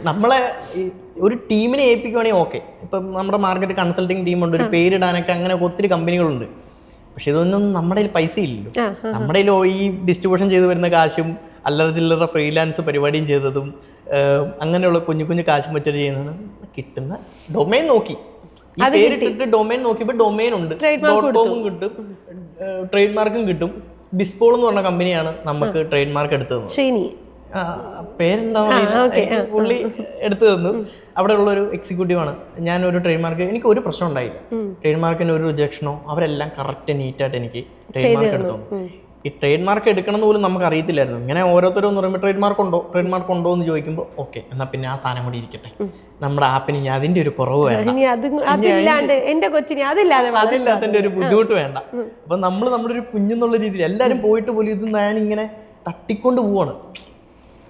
നമ്മളെ ഒരു ടീമിനെ ഏൽപ്പിക്കുവാണെങ്കിൽ ഓക്കെ. ഇപ്പം നമ്മുടെ മാർക്കറ്റ് കൺസൾട്ടിങ് ടീമുണ്ട്, ഒരു പേരിടാനൊക്കെ അങ്ങനെ ഒത്തിരി കമ്പനികളുണ്ട്. പക്ഷെ ഇതൊന്നും നമ്മുടെ കയ്യിൽ പൈസ ഇല്ലല്ലോ. നമ്മുടെ കയ്യിൽ ഈ ഡിസ്ട്രിബ്യൂഷൻ ചെയ്ത് വരുന്ന കാശും അല്ലറ ചില്ലറ ഫ്രീലാൻസ് പരിപാടിയും ചെയ്തതും അങ്ങനെയുള്ള കുഞ്ഞു കുഞ്ഞു കാശും വെച്ചിട്ട് ചെയ്യുന്നതാണ്. കിട്ടുന്ന ഡൊമൈൻ നോക്കി, ഈ പേരിട്ടിട്ട് ഡൊമൈൻ നോക്കിയപ്പോൾ ഡൊമൈൻ ഉണ്ട്, .com കിട്ടും, ട്രേഡ് മാർക്കും കിട്ടും. ബിസ്പോൾ എന്ന് പറഞ്ഞ കമ്പനിയാണ് നമുക്ക് ട്രേഡ് മാർക്ക് എടുത്തത്. പേരെന്താ പുള്ളി എടുത്തു തന്നു. അവിടെ ഉള്ളൊരു എക്സിക്യൂട്ടീവാണ്. ഞാനൊരു ട്രേഡ് മാർക്ക്, എനിക്ക് ഒരു പ്രശ്നം ഉണ്ടായില്ല. ട്രേഡ് മാർക്കിന് ഒരു റിജക്ഷനോ, അവരെല്ലാം കറക്റ്റ് നീറ്റായിട്ട് എനിക്ക് ട്രേഡ് മാർക്ക് എടുത്തു. ഈ ട്രേഡ് മാർക്ക് എടുക്കണം എന്ന് പോലും നമുക്ക് അറിയത്തില്ലായിരുന്നു. ഇങ്ങനെ ഓരോരുത്തരും എന്ന് പറയുമ്പോൾ ട്രേഡ് മാർക്ക് ഉണ്ടോ എന്ന് ചോദിക്കുമ്പോൾ ഓക്കെ, എന്നാൽ പിന്നെ ആ സാധനം കൂടി ഇരിക്കട്ടെ, നമ്മുടെ ആപ്പിന് ഇനി അതിന്റെ ഒരു കുറവ് വേണ്ട, അതില്ലാത്തതിന്റെ ഒരു ബുദ്ധിമുട്ട് വേണ്ട. അപ്പൊ നമ്മുടെ ഒരു കുഞ്ഞെന്നുള്ള രീതിയിൽ എല്ലാവരും പോയിട്ട് പോലും ഇത് ഞാനിങ്ങനെ തട്ടിക്കൊണ്ട് പോവാണ്,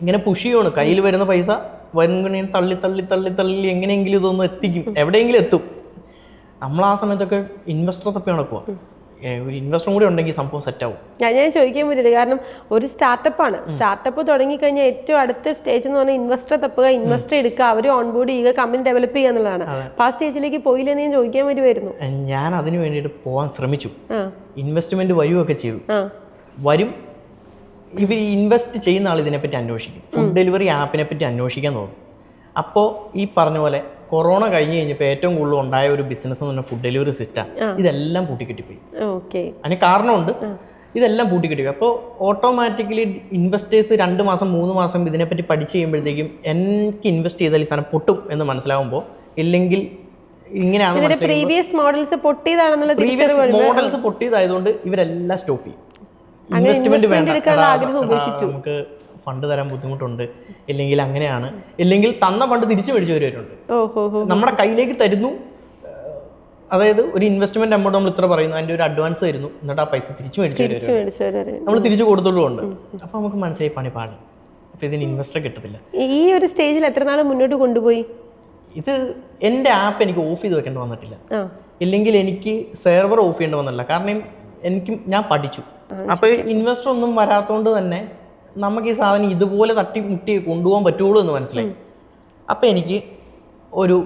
ഇങ്ങനെ പുഷ് ചെയ്യാണ്. കയ്യിൽ വരുന്ന പൈസ വരുന്ന തള്ളി തള്ളി തള്ളി തള്ളി എങ്ങനെയെങ്കിലും ഇതൊന്നും എത്തിക്കും, എവിടെയെങ്കിലും എത്തും. നമ്മൾ ആ സമയത്തൊക്കെ ഇൻവെസ്റ്റർ തപ്പി നടക്കുക. ഒരു ഇൻവെസ്റ്ററും കൂടി ഉണ്ടെങ്കിൽ സംഭവം സെറ്റാവും. ഞാൻ ചോദിക്കാൻ പറ്റില്ല, കാരണം ഒരു സ്റ്റാർട്ടപ്പാണ്. സ്റ്റാർട്ടപ്പ് തുടങ്ങിക്കഴിഞ്ഞാൽ ഏറ്റവും അടുത്ത സ്റ്റേജ് എന്ന് പറഞ്ഞാൽ ഇൻവെസ്റ്റർ തപ്പുക, ഇൻവെസ്റ്റർ എടുക്കുക, അവർ ഓൺബോർഡ് ചെയ്യുക, കമ്പനി ഡെവലപ്പ് ചെയ്യുക എന്നുള്ളതാണ്. അപ്പോൾ ആ സ്റ്റേജിലേക്ക് പോയില്ലെന്ന് ഞാൻ ചോദിക്കാൻ പറ്റുമായിരുന്നു. ഞാൻ അതിന് വേണ്ടിയിട്ട് പോകാൻ ശ്രമിച്ചു, ഇൻവെസ്റ്റ്മെന്റ് വരുകയൊക്കെ ചെയ്തു. വരും, ഇവർ ഇൻവെസ്റ്റ് ചെയ്യുന്ന ആൾ ഇതിനെപ്പറ്റി അന്വേഷിക്കും, ഫുഡ് ഡെലിവറി ആപ്പിനെ പറ്റി അന്വേഷിക്കാൻ തോന്നും. അപ്പോൾ ഈ പറഞ്ഞ പോലെ കൊറോണ കഴിഞ്ഞ് കഴിഞ്ഞപ്പോൾ ഏറ്റവും കൂടുതൽ ഉണ്ടായ ഒരു ബിസിനസ് എന്ന് പറഞ്ഞാൽ ഫുഡ് ഡെലിവറി സിസ്റ്റം. ഇതെല്ലാം പൂട്ടിക്കെട്ടിപ്പോയി. അതിന് കാരണമുണ്ട്. ഇതെല്ലാം പൂട്ടിക്കിട്ടുക. അപ്പോൾ ഓട്ടോമാറ്റിക്കലി ഇൻവെസ്റ്റേഴ്സ് 2 മാസം 3 മാസം ഇതിനെപ്പറ്റി പഠിച്ച് കഴിയുമ്പോഴത്തേക്കും എനിക്ക് ഇൻവെസ്റ്റ് ചെയ്താൽ ഈ സാധനം പൊട്ടും എന്ന് മനസ്സിലാവുമ്പോൾ, ഇല്ലെങ്കിൽ ഇങ്ങനെയാണ് പ്രീവിയസ് മോഡൽസ് പൊട്ടിയതാണെന്നുള്ള മോഡൽസ് പൊട്ടിയതായതുകൊണ്ട് ഇവരെല്ലാം സ്റ്റോപ്പ് ചെയ്യും. ഇൻവെസ്റ്റ്മെന്റ് വേണ്ട, നമുക്ക് ഫണ്ട് തരാൻ ബുദ്ധിമുട്ടുണ്ട്, ഇല്ലെങ്കിൽ അങ്ങനെയാണ്, ഇല്ലെങ്കിൽ തന്ന ഫണ്ട് തിരിച്ചു മേടിച്ചു വരുന്നുണ്ട്. നമ്മുടെ കയ്യിലേക്ക് തരുന്നു, അതായത് ഒരു ഇൻവെസ്റ്റ്മെന്റ് എമൗണ്ട് നമ്മൾ ഇത്ര പറയുന്നു, അതിന്റെ ഒരു അഡ്വാൻസ് തരുന്നു, എന്നിട്ട് ആ പൈസ തിരിച്ചു മേടിച്ചു നമ്മൾ തിരിച്ചു കൊടുത്തോളുണ്ട്. അപ്പൊ നമുക്ക് മനസ്സിലായി പണി പാടി. അപ്പൊ ഇതിന് ഇൻവെസ്റ്റർ കിട്ടത്തില്ല. ഈ ഒരു സ്റ്റേജിൽ എത്ര നാൾ മുന്നോട്ട് കൊണ്ടുപോയി? ഇത് എൻ്റെ ആപ്പ് എനിക്ക് ഓഫ് ചെയ്ത് വെക്കേണ്ടി വന്നിട്ടില്ല, ഇല്ലെങ്കിൽ എനിക്ക് സെർവർ ഓഫ് ചെയ്യേണ്ടി വന്നില്ല. കാരണം ഞാൻ പഠിച്ചു. അപ്പൊ ഇൻവെസ്റ്റർ ഒന്നും വരാത്തോണ്ട് തന്നെ നമുക്ക് ഈ സാധനം ഇതുപോലെ തട്ടിമുട്ടി കൊണ്ടുപോകാൻ പറ്റുള്ളൂ എന്ന് മനസ്സിലായി. അപ്പൊ എനിക്ക് ഒരു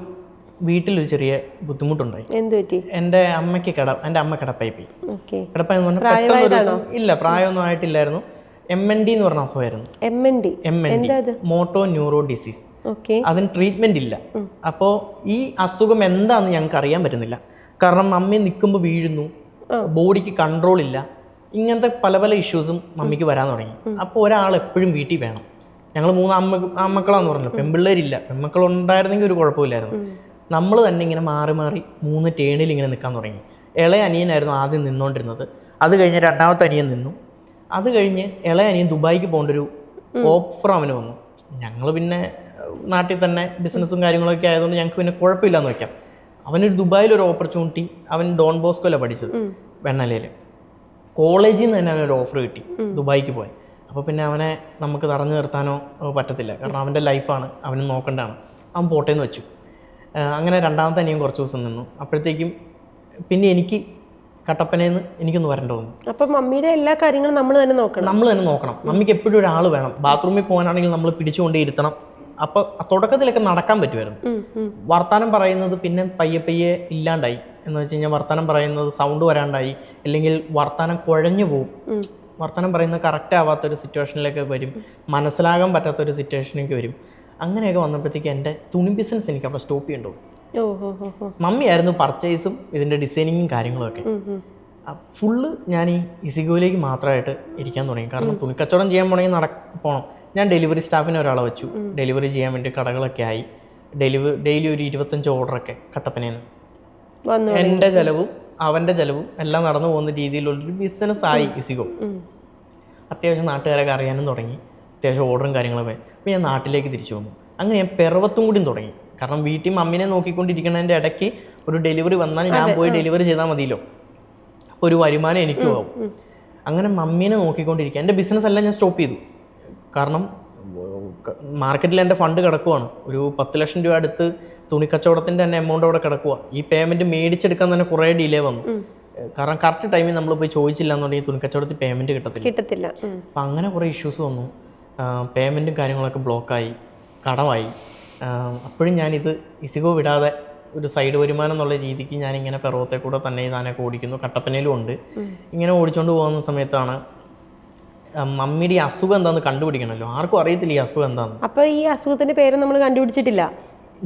വീട്ടിലൊരു ചെറിയ ബുദ്ധിമുട്ടുണ്ടായി. എൻ്റെ അമ്മയ്ക്ക് എൻ്റെ അമ്മ കിടപ്പായി പോയി. കിടപ്പായി എന്ന് പറഞ്ഞാൽ ഇല്ല, പ്രായമൊന്നും ആയിട്ടില്ലായിരുന്നു. MND എന്ന് പറഞ്ഞ അസുഖമായിരുന്നു. MND motor neuro disease. അതിന് ട്രീറ്റ്മെന്റ് ഇല്ല. അപ്പോൾ ഈ അസുഖം എന്താണെന്ന് ഞങ്ങൾക്ക് അറിയാൻ പറ്റുന്നില്ല. കാരണം മമ്മി നിൽക്കുമ്പോൾ വീഴുന്നു, ബോഡിക്ക് കൺട്രോൾ ഇല്ല, ഇങ്ങനത്തെ പല പല ഇഷ്യൂസും മമ്മിക്ക് വരാൻ തുടങ്ങി. അപ്പോൾ ഒരാൾ എപ്പോഴും വീട്ടിൽ വേണം. ഞങ്ങൾ 3 ആൺമക്കളാന്ന് പറഞ്ഞല്ലോ, പെൺപിള്ളേരില്ല. പെൺമക്കൾ ഉണ്ടായിരുന്നെങ്കിൽ ഒരു കുഴപ്പമില്ലായിരുന്നു. നമ്മൾ തന്നെ ഇങ്ങനെ മാറി മാറി 3 ടേണിൽ ഇങ്ങനെ നിൽക്കാൻ തുടങ്ങി. ഇളയ അനിയനായിരുന്നു ആദ്യം നിന്നുകൊണ്ടിരുന്നത്. അത് കഴിഞ്ഞ് രണ്ടാമത്തെ അനിയൻ നിന്നു. അത് കഴിഞ്ഞ് ഇളയ അനിയൻ ദുബായിക്ക് പോകേണ്ട ഒരു ഓഫർ അവന് വന്നു. ഞങ്ങൾ പിന്നെ നാട്ടിൽ തന്നെ ബിസിനസ്സും കാര്യങ്ങളൊക്കെ ആയതുകൊണ്ട് ഞങ്ങൾക്ക് പിന്നെ കുഴപ്പമില്ലാന്ന് വെക്കാം. അവനൊരു ദുബായിലൊരു ഓപ്പർച്യൂണിറ്റി, അവൻ ഡോൺ ബോസ്കോയിലാണ് പഠിച്ചത്, വെണ്ണലയിൽ. കോളേജിൽ നിന്ന് തന്നെ അവനൊരു ഓഫർ കിട്ടി ദുബായിക്ക് പോകാൻ. അപ്പോൾ പിന്നെ അവനെ നമുക്ക് തടഞ്ഞു നിർത്താനോ പറ്റത്തില്ല, കാരണം അവൻ്റെ ലൈഫാണ്, അവന് നോക്കേണ്ടതാണ്. അവൻ പോട്ടേന്ന് വെച്ചു. അങ്ങനെ രണ്ടാമത്തെ അനിയൻ കുറച്ച് ദിവസം നിന്നു. അപ്പോഴത്തേക്കും പിന്നെ എനിക്ക് കട്ടപ്പനയിൽ എനിക്കൊന്ന് വരേണ്ട വന്നു. അപ്പം മമ്മിയുടെ എല്ലാ കാര്യങ്ങളും നമ്മൾ തന്നെ നോക്കണം. മമ്മിക്ക് എപ്പോഴും ഒരാൾ വേണം. ബാത്റൂമിൽ പോകാനാണെങ്കിൽ നമ്മൾ പിടിച്ചുകൊണ്ടേ ഇരുത്തണം. അപ്പോൾ തുടക്കത്തിലൊക്കെ നടക്കാൻ പറ്റുമായിരുന്നു. വർത്താനം പറയുന്നത് പിന്നെ പയ്യെ ഇല്ലാണ്ടായി. എന്ന് വെച്ച് കഴിഞ്ഞാൽ വർത്താനം പറയുന്നത് സൗണ്ട് വരാണ്ടായി, അല്ലെങ്കിൽ വർത്താനം കുഴഞ്ഞു പോകും. വർത്താനം പറയുന്നത് കറക്റ്റ് ആവാത്തൊരു സിറ്റുവേഷനിലേക്ക് വരും, മനസ്സിലാകാൻ പറ്റാത്തൊരു സിറ്റുവേഷനിലേക്ക് വരും. അങ്ങനെയൊക്കെ വന്നപ്പോഴത്തേക്ക് എൻ്റെ തുണി ബിസിനസ് എനിക്ക് അവിടെ സ്റ്റോപ്പ് ചെയ്യേണ്ടി വന്നു. മമ്മിയായിരുന്നു പർച്ചേസും ഇതിൻ്റെ ഡിസൈനിങ്ങും കാര്യങ്ങളൊക്കെ. ഫുള്ള് ഞാൻ ഈ ഇസിഗോയിലേക്ക് മാത്രമായിട്ട് ഇരിക്കാൻ തുടങ്ങി. കാരണം തുണിക്കച്ചവടം ചെയ്യാൻ പോകണമെങ്കിൽ പോകണം. ഞാൻ ഡെലിവറി സ്റ്റാഫിനെ ഒരാളെ വെച്ചു. ഡെലിവറി ചെയ്യാൻ വേണ്ടി കടകളൊക്കെ ആയി. ഡെയിലി ഒരു 25 ഓർഡറൊക്കെ കട്ടപ്പനയിൽ നിന്ന്. എൻ്റെ ചിലവും അവൻ്റെ ചിലവും എല്ലാം നടന്നു പോകുന്ന രീതിയിലുള്ളൊരു ബിസിനസ് ആയി ഇസിഗോ. അത്യാവശ്യം നാട്ടുകാരൊക്കെ അറിയാനും തുടങ്ങി. അത്യാവശ്യം ഓർഡറും കാര്യങ്ങളൊക്കെ. അപ്പോൾ ഞാൻ നാട്ടിലേക്ക് തിരിച്ചു വന്നു. അങ്ങനെ ഞാൻ പിറവത്തും കൂടി തുടങ്ങി. കാരണം വീട്ടിൽ മമ്മിനെ നോക്കിക്കൊണ്ടിരിക്കുന്നതിൻ്റെ ഇടയ്ക്ക് ഒരു ഡെലിവറി വന്നാൽ ഞാൻ പോയി ഡെലിവറി ചെയ്താൽ മതിയല്ലോ. അപ്പോൾ ഒരു വരുമാനം എനിക്കും ആവും. അങ്ങനെ മമ്മീനെ നോക്കിക്കൊണ്ടിരിക്കുക. എൻ്റെ ബിസിനസ് എല്ലാം ഞാൻ സ്റ്റോപ്പ് ചെയ്തു. കാരണം മാർക്കറ്റിൽ എൻ്റെ ഫണ്ട് കിടക്കുവാണ്. ഒരു 10 ലക്ഷം രൂപ അടുത്ത് തുണിക്കച്ചവടത്തിൻ്റെ തന്നെ എമൗണ്ട് അവിടെ കിടക്കുക. ഈ പേയ്മെൻറ്റ് മേടിച്ചെടുക്കാൻ തന്നെ കുറേ ഡിലേ വന്നു. കാരണം കറക്റ്റ് ടൈമിൽ നമ്മൾ പോയി ചോദിച്ചില്ല എന്നുണ്ടെങ്കിൽ തുണിക്കച്ചവടത്തിൽ പേയ്മെൻറ്റ് കിട്ടത്തില്ല. അപ്പം അങ്ങനെ കുറേ ഇഷ്യൂസ് വന്നു. പേയ്മെൻറ്റും കാര്യങ്ങളൊക്കെ ബ്ലോക്കായി, കടമായി. അപ്പോഴും ഞാനിത് ഇസിഗോ വിടാതെ ഒരു സൈഡ് വരുമാനം എന്നുള്ള രീതിക്ക് ഞാനിങ്ങനെ പിറവത്തെ കൂടെ തന്നെ ഇതാനൊക്കെ ഓടിക്കുന്നു. കട്ടപ്പനയിലും ഉണ്ട്. ഇങ്ങനെ ഓടിച്ചുകൊണ്ട് പോകുന്ന സമയത്താണ് മമ്മിയുടെ ഈ അസുഖം എന്താണെന്ന് കണ്ടുപിടിക്കണമല്ലോ. ആർക്കും അറിയത്തില്ല ഈ അസുഖം എന്താണെന്ന്. അപ്പോൾ ഈ അസുഖത്തിൻ്റെ പേര് നമ്മൾ കണ്ടുപിടിച്ചിട്ടില്ല.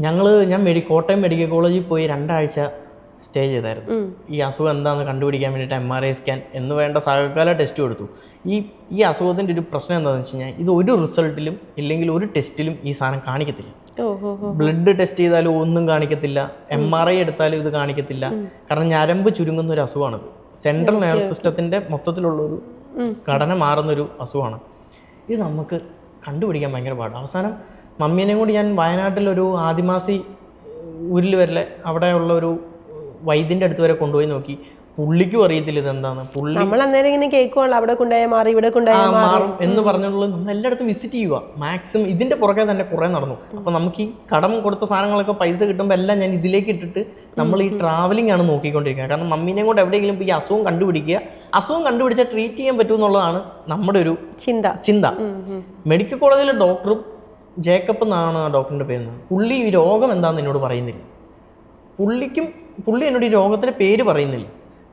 ഞാൻ കോട്ടയം മെഡിക്കൽ കോളേജിൽ പോയി 2 ആഴ്ച സ്റ്റേ ചെയ്തായിരുന്നു. ഈ അസുഖം എന്താണെന്ന് കണ്ടുപിടിക്കാൻ വേണ്ടിയിട്ട് MRI സ്കാൻ എന്ന് വേണ്ട സകല ടെസ്റ്റ് കൊടുത്തു. ഈ അസുഖത്തിൻ്റെ ഒരു പ്രശ്നം എന്താണെന്ന് വെച്ച് കഴിഞ്ഞാൽ ഇത് ഒരു റിസൾട്ടിലും ഇല്ലെങ്കിൽ ഒരു ടെസ്റ്റിലും ഈ സാധനം കാണിക്കത്തില്ല. ബ്ലഡ് ടെസ്റ്റ് ചെയ്താലും ഒന്നും കാണിക്കത്തില്ല, MRI എടുത്താലും ഇത് കാണിക്കത്തില്ല. കാരണം ഞരമ്പ് ചുരുങ്ങുന്ന ഒരു അസുഖമാണിത്. സെൻട്രൽ നെർവസ് സിസ്റ്റത്തിൻ്റെ മൊത്തത്തിലുള്ളൊരു ഘടന മാറുന്നൊരു അസുഖമാണ്. ഇത് നമുക്ക് കണ്ടുപിടിക്കാൻ ഭയങ്കര പാടാണ്. അവസാനം മമ്മീനെയും കൂടി ഞാൻ വയനാട്ടിലൊരു ആദിവാസി ഊരിൽ വരെ അവിടെ ഉള്ള ഒരു വൈദ്യൻ്റെ അടുത്ത് വരെ കൊണ്ടുപോയി നോക്കി. പുള്ളിക്കും അറിയത്തില്ല ഇതെന്താണ്. പുള്ളി അവിടെ മാറും എന്ന് പറഞ്ഞുള്ളത് നമ്മൾ എല്ലായിടത്തും വിസിറ്റ് ചെയ്യുക. മാക്സിമം ഇതിന്റെ പുറകെ തന്നെ കുറെ നടന്നു. അപ്പൊ നമുക്ക് ഈ കടം കൊടുത്ത സാധനങ്ങളൊക്കെ പൈസ കിട്ടുമ്പോൾ എല്ലാം ഞാൻ ഇതിലേക്ക് ഇട്ടിട്ട് നമ്മൾ ഈ ട്രാവലിംഗ് ആണ് നോക്കിക്കൊണ്ടിരിക്കുക. കാരണം മമ്മീനെ കൊണ്ട് എവിടെയെങ്കിലും ഈ അസുഖം കണ്ടുപിടിക്കുക, അസുഖം കണ്ടുപിടിച്ചാൽ ട്രീറ്റ് ചെയ്യാൻ പറ്റുമെന്നുള്ളതാണ് നമ്മുടെ ഒരു ചിന്ത. മെഡിക്കൽ കോളേജിലെ ഡോക്ടറും ജേക്കബ് എന്നാണ് ആ ഡോക്ടറിന്റെ പേര്. പുള്ളി ഈ രോഗം എന്താണെന്ന് എന്നോട് പറയുന്നില്ല. പുള്ളി എന്നോട് ഈ രോഗത്തിന്റെ പേര് പറയുന്നില്ല.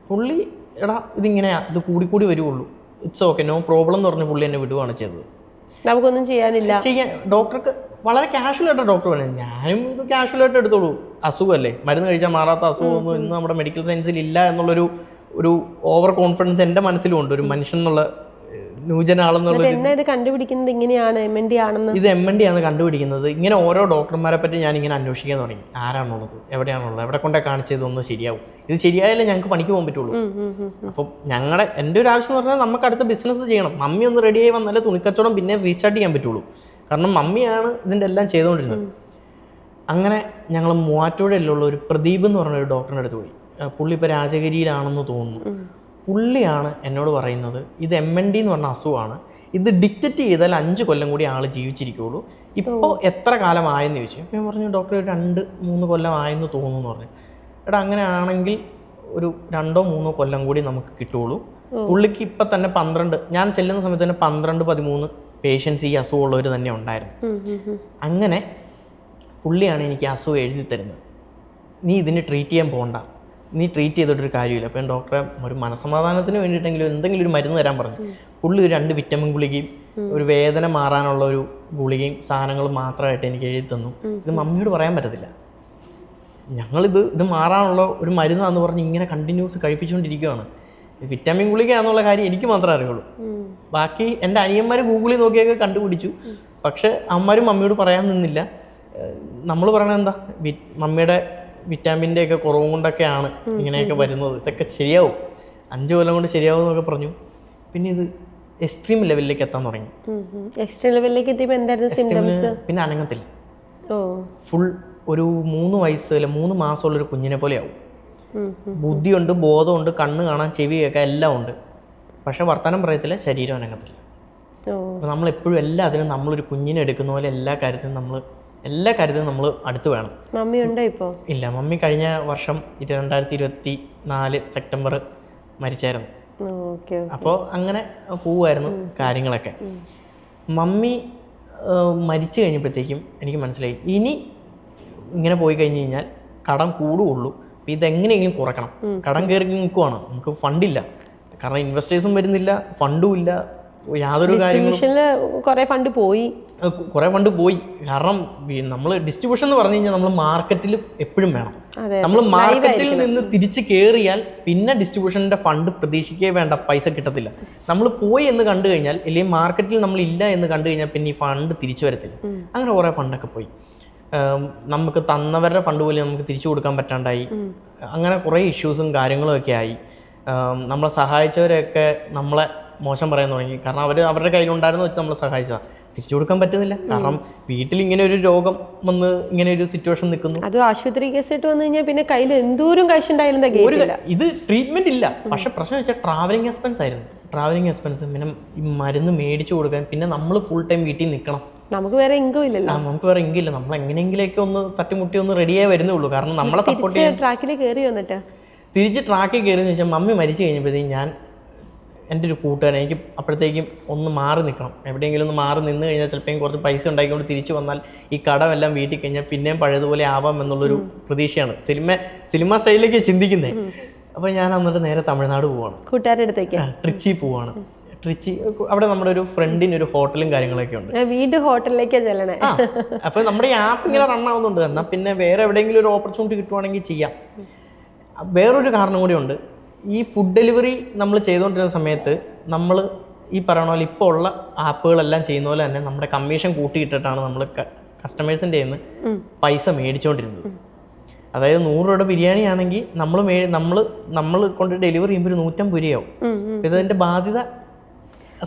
പുള്ളി എടാ ഇതിങ്ങനെയാ, ഇത് കൂടിക്കൂടി വരുള്ളൂ, ഇറ്റ്സ് ഓക്കെ, നോ പ്രോബ്ലം എന്ന് പറഞ്ഞ് പുള്ളി എന്നെ വിടുകയാണ് ചെയ്തത്. നമുക്കൊന്നും ചെയ്യാനില്ല. ഡോക്ടർക്ക് വളരെ കാഷ്വലായിട്ട് ഡോക്ടർ പറയുന്നത്. ഞാനും ഇത് കാഷ്വലായിട്ട് എടുത്തോളൂ, അസുഖമല്ലേ, മരുന്ന് കഴിച്ചാൽ മാറാത്ത അസുഖമൊന്നും ഇന്ന് നമ്മുടെ മെഡിക്കൽ സയൻസിൽ ഇല്ല എന്നുള്ളൊരു ഒരു ഓവർ കോൺഫിഡൻസ് എൻ്റെ മനസ്സിലും ഉണ്ട്, ഒരു മനുഷ്യൻ എന്നുള്ള ന്യൂജനാളെന്നുള്ള. ഇത് കണ്ടുപിടിക്കുന്നത് ഇങ്ങനെയാണ് MND ആണെന്ന്? ഇത് MND ആണ് കണ്ടുപിടിക്കുന്നത്. ഇങ്ങനെ ഓരോ ഡോക്ടർമാരെ പറ്റി ഞാൻ ഇങ്ങനെ അന്വേഷിക്കാൻ തുടങ്ങി, ആരാണുള്ളത്, എവിടെയാണുള്ളത്, എവിടെ കൊണ്ടേ കാണിച്ചതൊന്നും ശരിയാവും, ഇത് ശരിയായാലേ ഞങ്ങൾക്ക് പണിക്ക് പോകാൻ പറ്റുള്ളൂ. അപ്പം എൻ്റെ ഒരു ആവശ്യം എന്ന് പറഞ്ഞാൽ നമുക്ക് അടുത്ത ബിസിനസ് ചെയ്യണം. മമ്മി ഒന്ന് റെഡിയായി വന്നാലേ തുണിക്കച്ചവടം പിന്നെ റീസ്റ്റാർട്ട് ചെയ്യാൻ പറ്റുള്ളൂ. കാരണം മമ്മിയാണ് ഇതിൻ്റെ എല്ലാം ചെയ്തുകൊണ്ടിരുന്നത്. അങ്ങനെ ഞങ്ങൾ മൂവാറ്റുപുഴയിലുള്ള ഒരു പ്രദീപ് എന്ന് പറഞ്ഞ ഒരു ഡോക്ടറിൻ്റെ അടുത്ത് പോയി. പുള്ളി ഇപ്പോൾ രാജഗിരിയിലാണെന്ന് തോന്നുന്നു. പുള്ളിയാണ് എന്നോട് പറയുന്നത് ഇത് MND എന്ന് പറഞ്ഞ അസുഖമാണ്, ഇത് ഡിറ്റക്റ്റ് ചെയ്താൽ 5 കൊല്ലം കൂടി ആൾ ജീവിച്ചിരിക്കുകയുള്ളൂ. ഇപ്പോൾ എത്ര കാലമായെന്ന് ചോദിച്ചു. അപ്പോൾ ഞാൻ പറഞ്ഞു ഡോക്ടർ 2-3 കൊല്ലം ആയെന്ന് തോന്നുന്നു പറഞ്ഞു. എടാ അങ്ങനെ ആണെങ്കിൽ ഒരു 2-3 കൊല്ലം കൂടി നമുക്ക് കിട്ടുള്ളൂ. പുള്ളിക്ക് ഇപ്പം തന്നെ 12, ഞാൻ ചെല്ലുന്ന സമയത്ത് തന്നെ 12-13 പേഷ്യൻസ് ഈ അസുഖമുള്ളവർ തന്നെ ഉണ്ടായിരുന്നു. അങ്ങനെ പുള്ളിയാണ് എനിക്ക് അസുഖം എഴുതി തരുന്നത്. നീ ഇതിന് ട്രീറ്റ് ചെയ്യാൻ പോകണ്ട, നീ ട്രീറ്റ് ചെയ്തിട്ടൊരു കാര്യമില്ല. അപ്പം ഡോക്ടറെ ഒരു മനസമാധാനത്തിന് വേണ്ടിയിട്ടെങ്കിലും എന്തെങ്കിലും ഒരു മരുന്ന് തരാൻ പറഞ്ഞു. പുള്ളി ഒരു 2 വിറ്റമിൻ ഗുളികയും ഒരു വേദന മാറാനുള്ള ഒരു ഗുളികയും സാധനങ്ങളും മാത്രമായിട്ട് എനിക്ക് എഴുതി തന്നു. ഇത് മമ്മിയോട് പറയാൻ പറ്റത്തില്ല. ഇത് മാറാനുള്ള ഒരു മരുന്നാന്ന് പറഞ്ഞ് ഇങ്ങനെ കണ്ടിന്യൂസ് കഴിപ്പിച്ചുകൊണ്ടിരിക്കുകയാണ്. വിറ്റാമിൻ ഗുളികയാണെന്നുള്ള കാര്യം എനിക്ക് മാത്രമേ അറിയുള്ളൂ. ബാക്കി എൻ്റെ അനിയന്മാർ ഗൂഗിളിൽ നോക്കിയൊക്കെ കണ്ടുപിടിച്ചു. പക്ഷെ അമ്മമാരും മമ്മിയോട് പറയാൻ നിന്നില്ല. നമ്മൾ പറയണത് എന്താ, മമ്മിയുടെ വിറ്റാമിൻ്റെ ഒക്കെ കുറവും കൊണ്ടൊക്കെയാണ് ഇങ്ങനെയൊക്കെ വരുന്നത്, ഇതൊക്കെ ശരിയാവും, 5 കൊല്ലം കൊണ്ട് ശരിയാവും എന്നൊക്കെ പറഞ്ഞു. പിന്നെ ഇത് എക്സ്ട്രീം ലെവലിലേക്ക് എത്താൻ തുടങ്ങി. എക്സ്ട്രീം ലെവലിലേക്ക് എത്തിയപ്പോൾ എന്തായിരുന്നു സിംപ്റ്റംസ്? പിന്നെ അനങ്ങത്തില്ല. ഫുൾ ഒരു 3 വയസ്സ് അല്ല 3 മാസമുള്ളൊരു കുഞ്ഞിനെ പോലെ ആവും. ബുദ്ധിയുണ്ട്, ബോധമുണ്ട്, കണ്ണ് കാണാൻ, ചെവി കേൾക്കാൻ എല്ലാം ഉണ്ട്. പക്ഷെ വർത്തമാനം പറയത്തില്ല, ശരീരം അനങ്ങത്തില്ല. അപ്പോൾ നമ്മളെപ്പോഴും എല്ലാത്തിനും നമ്മളൊരു കുഞ്ഞിനെ എടുക്കുന്ന പോലെ എല്ലാ കാര്യത്തിനും നമ്മൾ അടുത്ത് വേണം. മമ്മി ഉണ്ടോ ഇപ്പോൾ? ഇല്ല, മമ്മി കഴിഞ്ഞ വർഷം 2024 സെപ്റ്റംബർ മരിച്ചായിരുന്നു. അപ്പോൾ അങ്ങനെ പോവുമായിരുന്നു കാര്യങ്ങളൊക്കെ. മമ്മി മരിച്ചു കഴിഞ്ഞപ്പോഴത്തേക്കും എനിക്ക് മനസ്സിലായി ഇനി ഇങ്ങനെ പോയി കഴിഞ്ഞ് കഴിഞ്ഞാൽ കടം കൂടുകയുള്ളൂ. അപ്പോൾ ഇതെങ്ങനെയെങ്കിലും കുറക്കണം. കടം കയറി നിൽക്കുവാണ്, നമുക്ക് ഫണ്ടില്ല, കാരണം ഇൻവെസ്റ്റേഴ്സും വരുന്നില്ല, ഫണ്ടും ഇല്ല, യാതൊരു കാര്യങ്ങളും. കുറേ ഫണ്ട് പോയി. കാരണം നമ്മൾ ഡിസ്ട്രിബ്യൂഷൻ എന്ന് പറഞ്ഞു കഴിഞ്ഞാൽ നമ്മൾ മാർക്കറ്റിൽ എപ്പോഴും വേണം. നമ്മൾ മാർക്കറ്റിൽ നിന്ന് തിരിച്ച് കയറിയാൽ പിന്നെ ഡിസ്ട്രിബ്യൂഷൻ്റെ ഫണ്ട് പ്രതീക്ഷിക്കേ വേണ്ട, പൈസ കിട്ടത്തില്ല. നമ്മൾ പോയി എന്ന് കണ്ടു കഴിഞ്ഞാൽ, അല്ലെങ്കിൽ മാർക്കറ്റിൽ നമ്മൾ ഇല്ല എന്ന് കണ്ടു കഴിഞ്ഞാൽ പിന്നെ ഈ ഫണ്ട് തിരിച്ചു വരത്തില്ല. അങ്ങനെ കുറേ ഫണ്ടൊക്കെ പോയി. നമുക്ക് തന്നവരുടെ ഫണ്ട് പോലും നമുക്ക് തിരിച്ചു കൊടുക്കാൻ പറ്റാണ്ടായി. അങ്ങനെ കുറേ ഇഷ്യൂസും കാര്യങ്ങളും ഒക്കെ ആയി. നമ്മളെ സഹായിച്ചവരെയൊക്കെ നമ്മളെ മോശം പറയാൻ തുടങ്ങി. കാരണം അവരുടെ കയ്യിലുണ്ടായിരുന്നു വെച്ച് നമ്മളെ സഹായിച്ചതാണ്. തിരിച്ചു കൊടുക്കാൻ പറ്റുന്നില്ല, കാരണം വീട്ടിൽ ഇങ്ങനെ ഒരു രോഗം വന്ന് ഇങ്ങനെ ഒരു സിറ്റുവേഷൻ നിൽക്കുന്നു. അത് ആശുപത്രി കേസിട്ട് വന്നു കഴിഞ്ഞാൽ പിന്നെ കയ്യിൽ എന്തോരം കാശ് ഉണ്ടായാലും ഇത് ട്രീറ്റ്മെന്റ് ഇല്ല. പക്ഷെ പ്രശ്നം വെച്ചാൽ ട്രാവലിംഗ് എക്സ്പെൻസ് ആയിരുന്നു. ട്രാവലിംഗ് എക്സ്പെൻസ്, പിന്നെ ഈ മരുന്ന് മേടിച്ചു കൊടുക്കാൻ, പിന്നെ നമ്മൾ ഫുൾ ടൈം വീട്ടിൽ നിൽക്കണം. നമുക്ക് വേറെ ഇൻകം ഇല്ലല്ലോ. നമുക്ക് വേറെ ഇൻകം ഇല്ല. നമ്മൾ എങ്ങനെയെങ്കിലൊക്കെ ഒന്ന് തട്ടിമുട്ടി ഒന്ന് റെഡിയായി വരുന്നേ ഉള്ളൂ. കാരണം നമ്മളെ സപ്പോർട്ട് ചെയ്യാൻ ട്രാക്കിൽ കയറി വന്നിട്ട് തിരിച്ച് ട്രാക്കിൽ കയറിയെന്ന് വെച്ചാൽ മമ്മി മരിച്ചു കഴിഞ്ഞപ്പോഴത്തേക്കും എൻ്റെ ഒരു കൂട്ടുകാരൻ, എനിക്ക് അപ്പോഴത്തേക്കും ഒന്ന് മാറി നിൽക്കണം, എവിടെയെങ്കിലും ഒന്ന് മാറി നിന്ന് കഴിഞ്ഞാൽ ചിലപ്പോൾ കുറച്ച് പൈസ ഉണ്ടാക്കിക്കൊണ്ട് തിരിച്ചു വന്നാൽ ഈ കടമെല്ലാം വീട്ടിൽ കഴിഞ്ഞാൽ പിന്നെയും പഴയതുപോലെ ആവാം എന്നുള്ളൊരു പ്രതീക്ഷയാണ്. സിനിമ സ്റ്റൈലിലേക്ക് ചിന്തിക്കുന്നത്. അപ്പോൾ ഞാൻ എന്നിട്ട് നേരെ തമിഴ്നാട് പോവാണ്, കൂട്ടുകാരുടെ അടുത്തേക്ക് ട്രിച്ചി പോവാണ്. ട്രിച്ചി അവിടെ നമ്മുടെ ഒരു ഫ്രണ്ടിന് ഒരു ഹോട്ടലും കാര്യങ്ങളൊക്കെ ഉണ്ട്. വീട് ഹോട്ടലിലേക്ക് ചെല്ലണേ. അപ്പോൾ നമ്മുടെ ഈ ആപ്പ് ഇങ്ങനെ റൺ ആവുന്നുണ്ട്. എന്നാൽ പിന്നെ വേറെ എവിടെയെങ്കിലും ഒരു ഓപ്പർച്യൂണിറ്റി കിട്ടുവാണെങ്കിൽ ചെയ്യാം. വേറൊരു കാരണം കൂടി ഉണ്ട്. ഈ ഫുഡ് ഡെലിവറി നമ്മൾ ചെയ്തുകൊണ്ടിരുന്ന സമയത്ത് നമ്മൾ ഈ പറയണ പോലെ ഇപ്പോൾ ഉള്ള ആപ്പുകളെല്ലാം ചെയ്യുന്ന പോലെ തന്നെ നമ്മുടെ കമ്മീഷൻ കൂട്ടിയിട്ടിട്ടാണ് നമ്മൾ കസ്റ്റമേഴ്സിൻ്റെ കയ്യിൽ നിന്ന് പൈസ മേടിച്ചുകൊണ്ടിരുന്നത്. അതായത് 100 രൂപയുടെ ബിരിയാണി ആണെങ്കിൽ നമ്മൾ കൊണ്ട് ഡെലിവറി ചെയ്യുമ്പോൾ ഒരു 150 രൂപയാവും. ഇതിൻ്റെ ബാധ്യത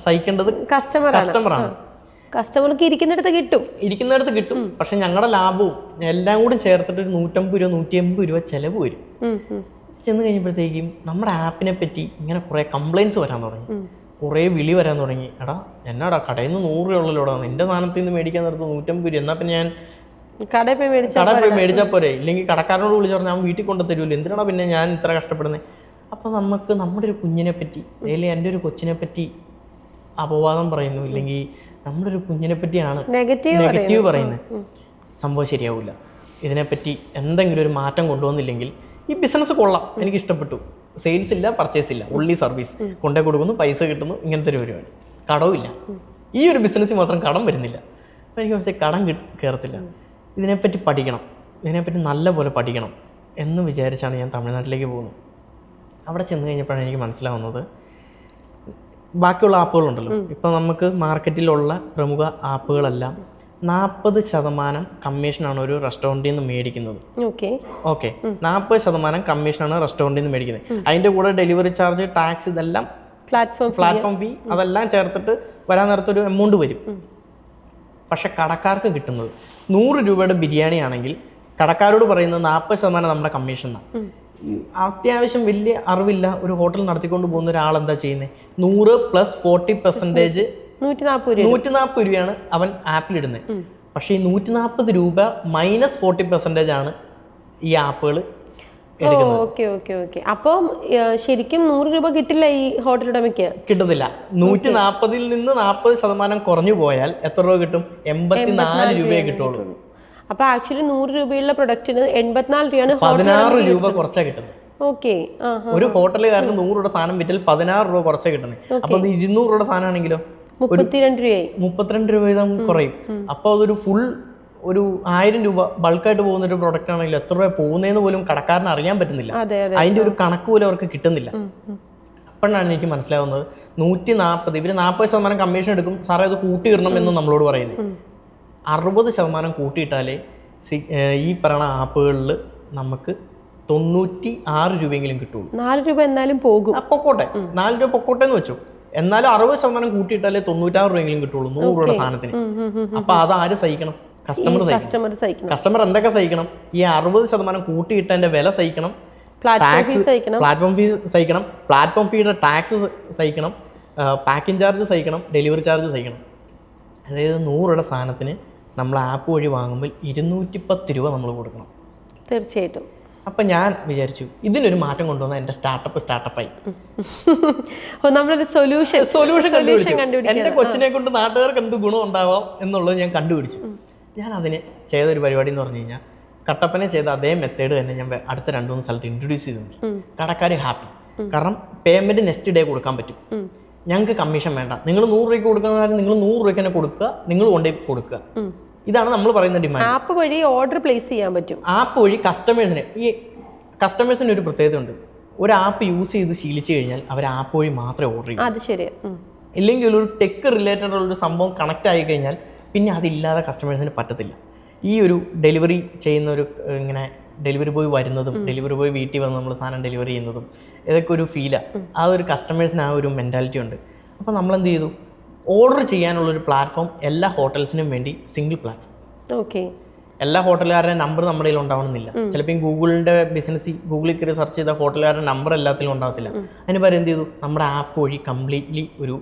സഹിക്കേണ്ടത് കസ്റ്റമറാണ്. കസ്റ്റമർക്ക് ഇരിക്കുന്നിടത്ത് കിട്ടും. പക്ഷെ ഞങ്ങളുടെ ലാഭവും എല്ലാം കൂടി ചേർത്തിട്ട് ഒരു 150 രൂപ 180 രൂപ ചിലവ് വരും. ചെന്ന് കഴിഞ്ഞപ്പോഴത്തേക്കും നമ്മുടെ ആപ്പിനെ പറ്റി ഇങ്ങനെ കുറേ കംപ്ലയിൻറ്റ്സ് വരാൻ തുടങ്ങി, കുറേ വിളി വരാൻ തുടങ്ങി. എടാ എന്നാടാ കടയിൽ നിന്ന് 100 രൂപ ഉള്ളല്ലോടാ, എൻ്റെ സാധനത്തിൽ നിന്ന് മേടിക്കാൻ നേരത്ത് 150 രൂപ, എന്നാൽ പിന്നെ ഞാൻ കടയിൽ പോയി മേടിച്ചാൽ പോരെ, ഇല്ലെങ്കിൽ കടക്കാരനോട് വിളിച്ച് പറഞ്ഞാൽ ഞാൻ വീട്ടിൽ കൊണ്ടു തരുമല്ലോ, എന്തിനാണ് പിന്നെ ഞാൻ ഇത്ര കഷ്ടപ്പെടുന്നത്. അപ്പോൾ നമുക്ക് നമ്മുടെ ഒരു കുഞ്ഞിനെ പറ്റി അല്ലെങ്കിൽ എൻ്റെ ഒരു കൊച്ചിനെ പറ്റി അപവാദം പറയുന്നു, ഇല്ലെങ്കിൽ നമ്മുടെ ഒരു കുഞ്ഞിനെ പറ്റിയാണ് നെഗറ്റീവ് പറയുന്നത്. സംഭവം ശരിയാവില്ല. ഇതിനെപ്പറ്റി എന്തെങ്കിലും ഒരു മാറ്റം കൊണ്ടുവന്നില്ലെങ്കിൽ ഈ ബിസിനസ് കൊള്ളാം, എനിക്ക് ഇഷ്ടപ്പെട്ടു. സെയിൽസ് ഇല്ല, പർച്ചേസ് ഇല്ല, ഉള്ളി സർവീസ്, കൊണ്ടേ കൊടുക്കുന്നു, പൈസ കിട്ടുന്നു, ഇങ്ങനത്തെ ഒരു പരിപാടി. കടവുമില്ല. ഈ ഒരു ബിസിനസ്സിൽ മാത്രം കടം വരുന്നില്ല. അപ്പോൾ എനിക്ക് മനസ്സിലായി കടം കയറത്തില്ല. ഇതിനെപ്പറ്റി പഠിക്കണം, ഇതിനെപ്പറ്റി നല്ല പോലെ പഠിക്കണം എന്ന് വിചാരിച്ചാണ് ഞാൻ തമിഴ്നാട്ടിലേക്ക് പോകുന്നത്. അവിടെ ചെന്ന് കഴിഞ്ഞപ്പോഴാണ് എനിക്ക് മനസ്സിലാവുന്നത് ബാക്കിയുള്ള ആപ്പുകളുണ്ടല്ലോ, ഇപ്പം നമുക്ക് മാർക്കറ്റിലുള്ള പ്രമുഖ ആപ്പുകളെല്ലാം 40% കമ്മീഷനാണ് ഒരു റെസ്റ്റോറൻറ്റിൽ നിന്ന് മേടിക്കുന്നത്. ഓക്കെ 40% കമ്മീഷനാണ് റെസ്റ്റോറൻറ്റിൽ നിന്ന് മേടിക്കുന്നത്. അതിൻ്റെ കൂടെ ഡെലിവറി ചാർജ്, ടാക്സ്, ഇതെല്ലാം പ്ലാറ്റ്ഫോം ഫീ അതെല്ലാം ചേർത്തിട്ട് വരാൻ നേരത്തൊരു എമൗണ്ട് വരും. പക്ഷെ കടക്കാർക്ക് കിട്ടുന്നത് 100 രൂപയുടെ ബിരിയാണി ആണെങ്കിൽ കടക്കാരോട് പറയുന്നത് 40% നമ്മുടെ കമ്മീഷനാണ്. അത്യാവശ്യം വലിയ അറിവില്ല ഒരു ഹോട്ടൽ നടത്തിക്കൊണ്ട് പോകുന്ന ഒരാൾ എന്താ ചെയ്യുന്നത്, 100 + 40% 140 രൂപയാണ് അവൻ ആപ്പിലിടുന്നത്. പക്ഷേ ഈ 140 രൂപ -40% ആണ് ഈ ആപ്പുകൾ എടുക്കുന്നത്. അപ്പം ശരിക്കും 100 രൂപ കിട്ടില്ല ഈ ഹോട്ടൽ ഉടമയ്ക്ക്, കിട്ടത്തില്ല. 140-ൽ നിന്ന് 40% കുറഞ്ഞു പോയാൽ എത്ര രൂപ കിട്ടും? 84 രൂപയെ കിട്ടുള്ളൂ. അപ്പൊ ആക്ച്വലി 100 രൂപയുള്ള പ്രൊഡക്റ്റിന് 84 രൂപയാണ് 16 രൂപ കുറച്ചാ കിട്ടുന്നത്. ഒരു ഹോട്ടലുകാരന് 100 രൂപയുടെ സാധനം വിറ്റാൽ 16 രൂപ കുറച്ചാ കിട്ടുന്നത്. അപ്പൊ അത് 200 രൂപയുടെ സാധനം ആണെങ്കിലോ 32 രൂപ വീതം കുറയും. അപ്പൊ അതൊരു ഫുൾ ഒരു 1000 രൂപ ബൾക്കായിട്ട് പോകുന്ന ഒരു പ്രൊഡക്റ്റ് ആണെങ്കിൽ എത്ര രൂപ പോകുന്നതെന്ന് പോലും കടക്കാരന് അറിയാൻ പറ്റുന്നില്ല. അതിന്റെ ഒരു കണക്ക് പോലും അവർക്ക് കിട്ടുന്നില്ല. അപ്പോഴാണ് എനിക്ക് മനസ്സിലാവുന്നത് 140 ഇവര് 40% കമ്മീഷൻ എടുക്കും, സാറേ അത് കൂട്ടിയിടണം എന്ന് നമ്മളോട് പറയുന്നത്. 60% കൂട്ടിയിട്ടാലേ ഈ പറയുന്ന ആപ്പുകളിൽ നമുക്ക് 96 രൂപയെങ്കിലും കിട്ടുള്ളൂ. 4 രൂപ എന്നാലും പോകും, പൊക്കോട്ടെ, 4 രൂപ പൊക്കോട്ടെ എന്ന് വെച്ചു. എന്നാലും 60% കൂട്ടിയിട്ടാലേ 96 രൂപയെങ്കിലും കിട്ടുള്ളൂ 100 രൂപയുടെ സാധനത്തിന്. അപ്പൊ അത് ആര് സഹിക്കണം? കസ്റ്റമർ സഹിക്കണം. കസ്റ്റമർ എന്തൊക്കെ സഹിക്കണം? ഈ 60% കൂട്ടിയിട്ടതിന്റെ വില സഹിക്കണം, പ്ലാറ്റ്ഫോം ഫീ സഹിക്കണം, പ്ലാറ്റ്ഫോം ഫീയുടെ ടാക്സ് സഹിക്കണം, പാക്കിംഗ് ചാർജ് സഹിക്കണം, ഡെലിവറി ചാർജ് സഹിക്കണം. അതായത് 100 രൂപയുടെ സാധനത്തിന് നമ്മൾ ആപ്പ് വഴി വാങ്ങുമ്പോൾ 210 രൂപ നമ്മൾ കൊടുക്കണം. തീർച്ചയായിട്ടും. അപ്പം ഞാൻ വിചാരിച്ചു ഇതിനൊരു മാറ്റം കൊണ്ടുവന്നാൽ എൻ്റെ സ്റ്റാർട്ടപ്പായി. നമ്മളൊരു സൊല്യൂഷൻ കണ്ടുപിടിച്ചു. എൻ്റെ കൊച്ചിനെ കൊണ്ട് നാട്ടുകാർക്ക് എന്ത് ഗുണം ഉണ്ടാവാം എന്നുള്ളത് ഞാൻ കണ്ടുപിടിച്ചു. ഞാൻ അതിന് ചെയ്തൊരു പരിപാടി എന്ന് പറഞ്ഞു കഴിഞ്ഞാൽ കട്ടപ്പനെ ചെയ്ത അതേ മെത്തേഡ് തന്നെ ഞാൻ അടുത്ത 2-3 സ്ഥലത്ത് ഇൻട്രൊഡ്യൂസ് ചെയ്തു നോക്കി. കടക്കാർ ഹാപ്പി. കാരണം പേയ്മെന്റ് നെക്സ്റ്റ് ഡേ കൊടുക്കാൻ പറ്റും. ഞങ്ങൾക്ക് കമ്മീഷൻ വേണ്ട, നിങ്ങൾ 100 രൂപയ്ക്ക് കൊടുക്കുന്ന നിങ്ങൾ 100 രൂപയ്ക്ക് തന്നെ കൊടുക്കുക, നിങ്ങൾ കൊണ്ടുപോയി കൊടുക്കുക. ഇതാണ് നമ്മൾ പറയുന്ന ഡിമാൻഡ്. ആപ്പ് വഴി ഓർഡർ പ്ലേസ് ചെയ്യാൻ പറ്റും. ആപ്പ് വഴി കസ്റ്റമേഴ്സിന് ഒരു പ്രത്യേകത ഉണ്ട്. ഒരു ആപ്പ് യൂസ് ചെയ്ത് ശീലിച്ചു കഴിഞ്ഞാൽ അവർ ആപ്പ് വഴി മാത്രമേ ഓർഡർ ചെയ്യൂ. അത് ശരി. ഇല്ലെങ്കിൽ ഒരു ടെക് റിലേറ്റഡ് ഉള്ളൊരു സംഭവം കണക്ട് ആയി കഴിഞ്ഞാൽ പിന്നെ അതില്ലാതെ കസ്റ്റമേഴ്സിന് പറ്റത്തില്ല. ഈ ഒരു ഡെലിവറി ചെയ്യുന്ന ഒരു ഇങ്ങനെ ഡെലിവറി ബോയ് വരുന്നതും ഡെലിവറി ബോയ് വീട്ടിൽ വന്ന് നമ്മൾ സാധനം ഡെലിവറി ചെയ്യുന്നതും ഇതൊക്കെ ഒരു ഫീലാണ്. ആ ഒരു കസ്റ്റമേഴ്സിന് ആ ഒരു മെൻറ്റാലിറ്റി ഉണ്ട്. അപ്പോൾ നമ്മൾ എന്ത് ചെയ്തു, ഓർഡർ ചെയ്യാനുള്ളൊരു പ്ലാറ്റ്ഫോം എല്ലാ ഹോട്ടൽസിനും വേണ്ടി സിംഗിൾ പ്ലാറ്റ്ഫോം. എല്ലാ ഹോട്ടലുകാരുടെ നമ്പർ നമ്മുടെ കയ്യിൽ ഉണ്ടാവണമെന്നില്ല. ചിലപ്പോൾ ഗൂഗിളിൻ്റെ ഗൂഗിളിൽ കയറി സെർച്ച് ചെയ്ത ഹോട്ടലുകാരുടെ നമ്പർ എല്ലാത്തിലും ഉണ്ടാകത്തില്ല. അതിന് പകരം എന്ത് ചെയ്തു, നമ്മുടെ ആപ്പ് വഴി കംപ്ലീറ്റ്ലി ഒരു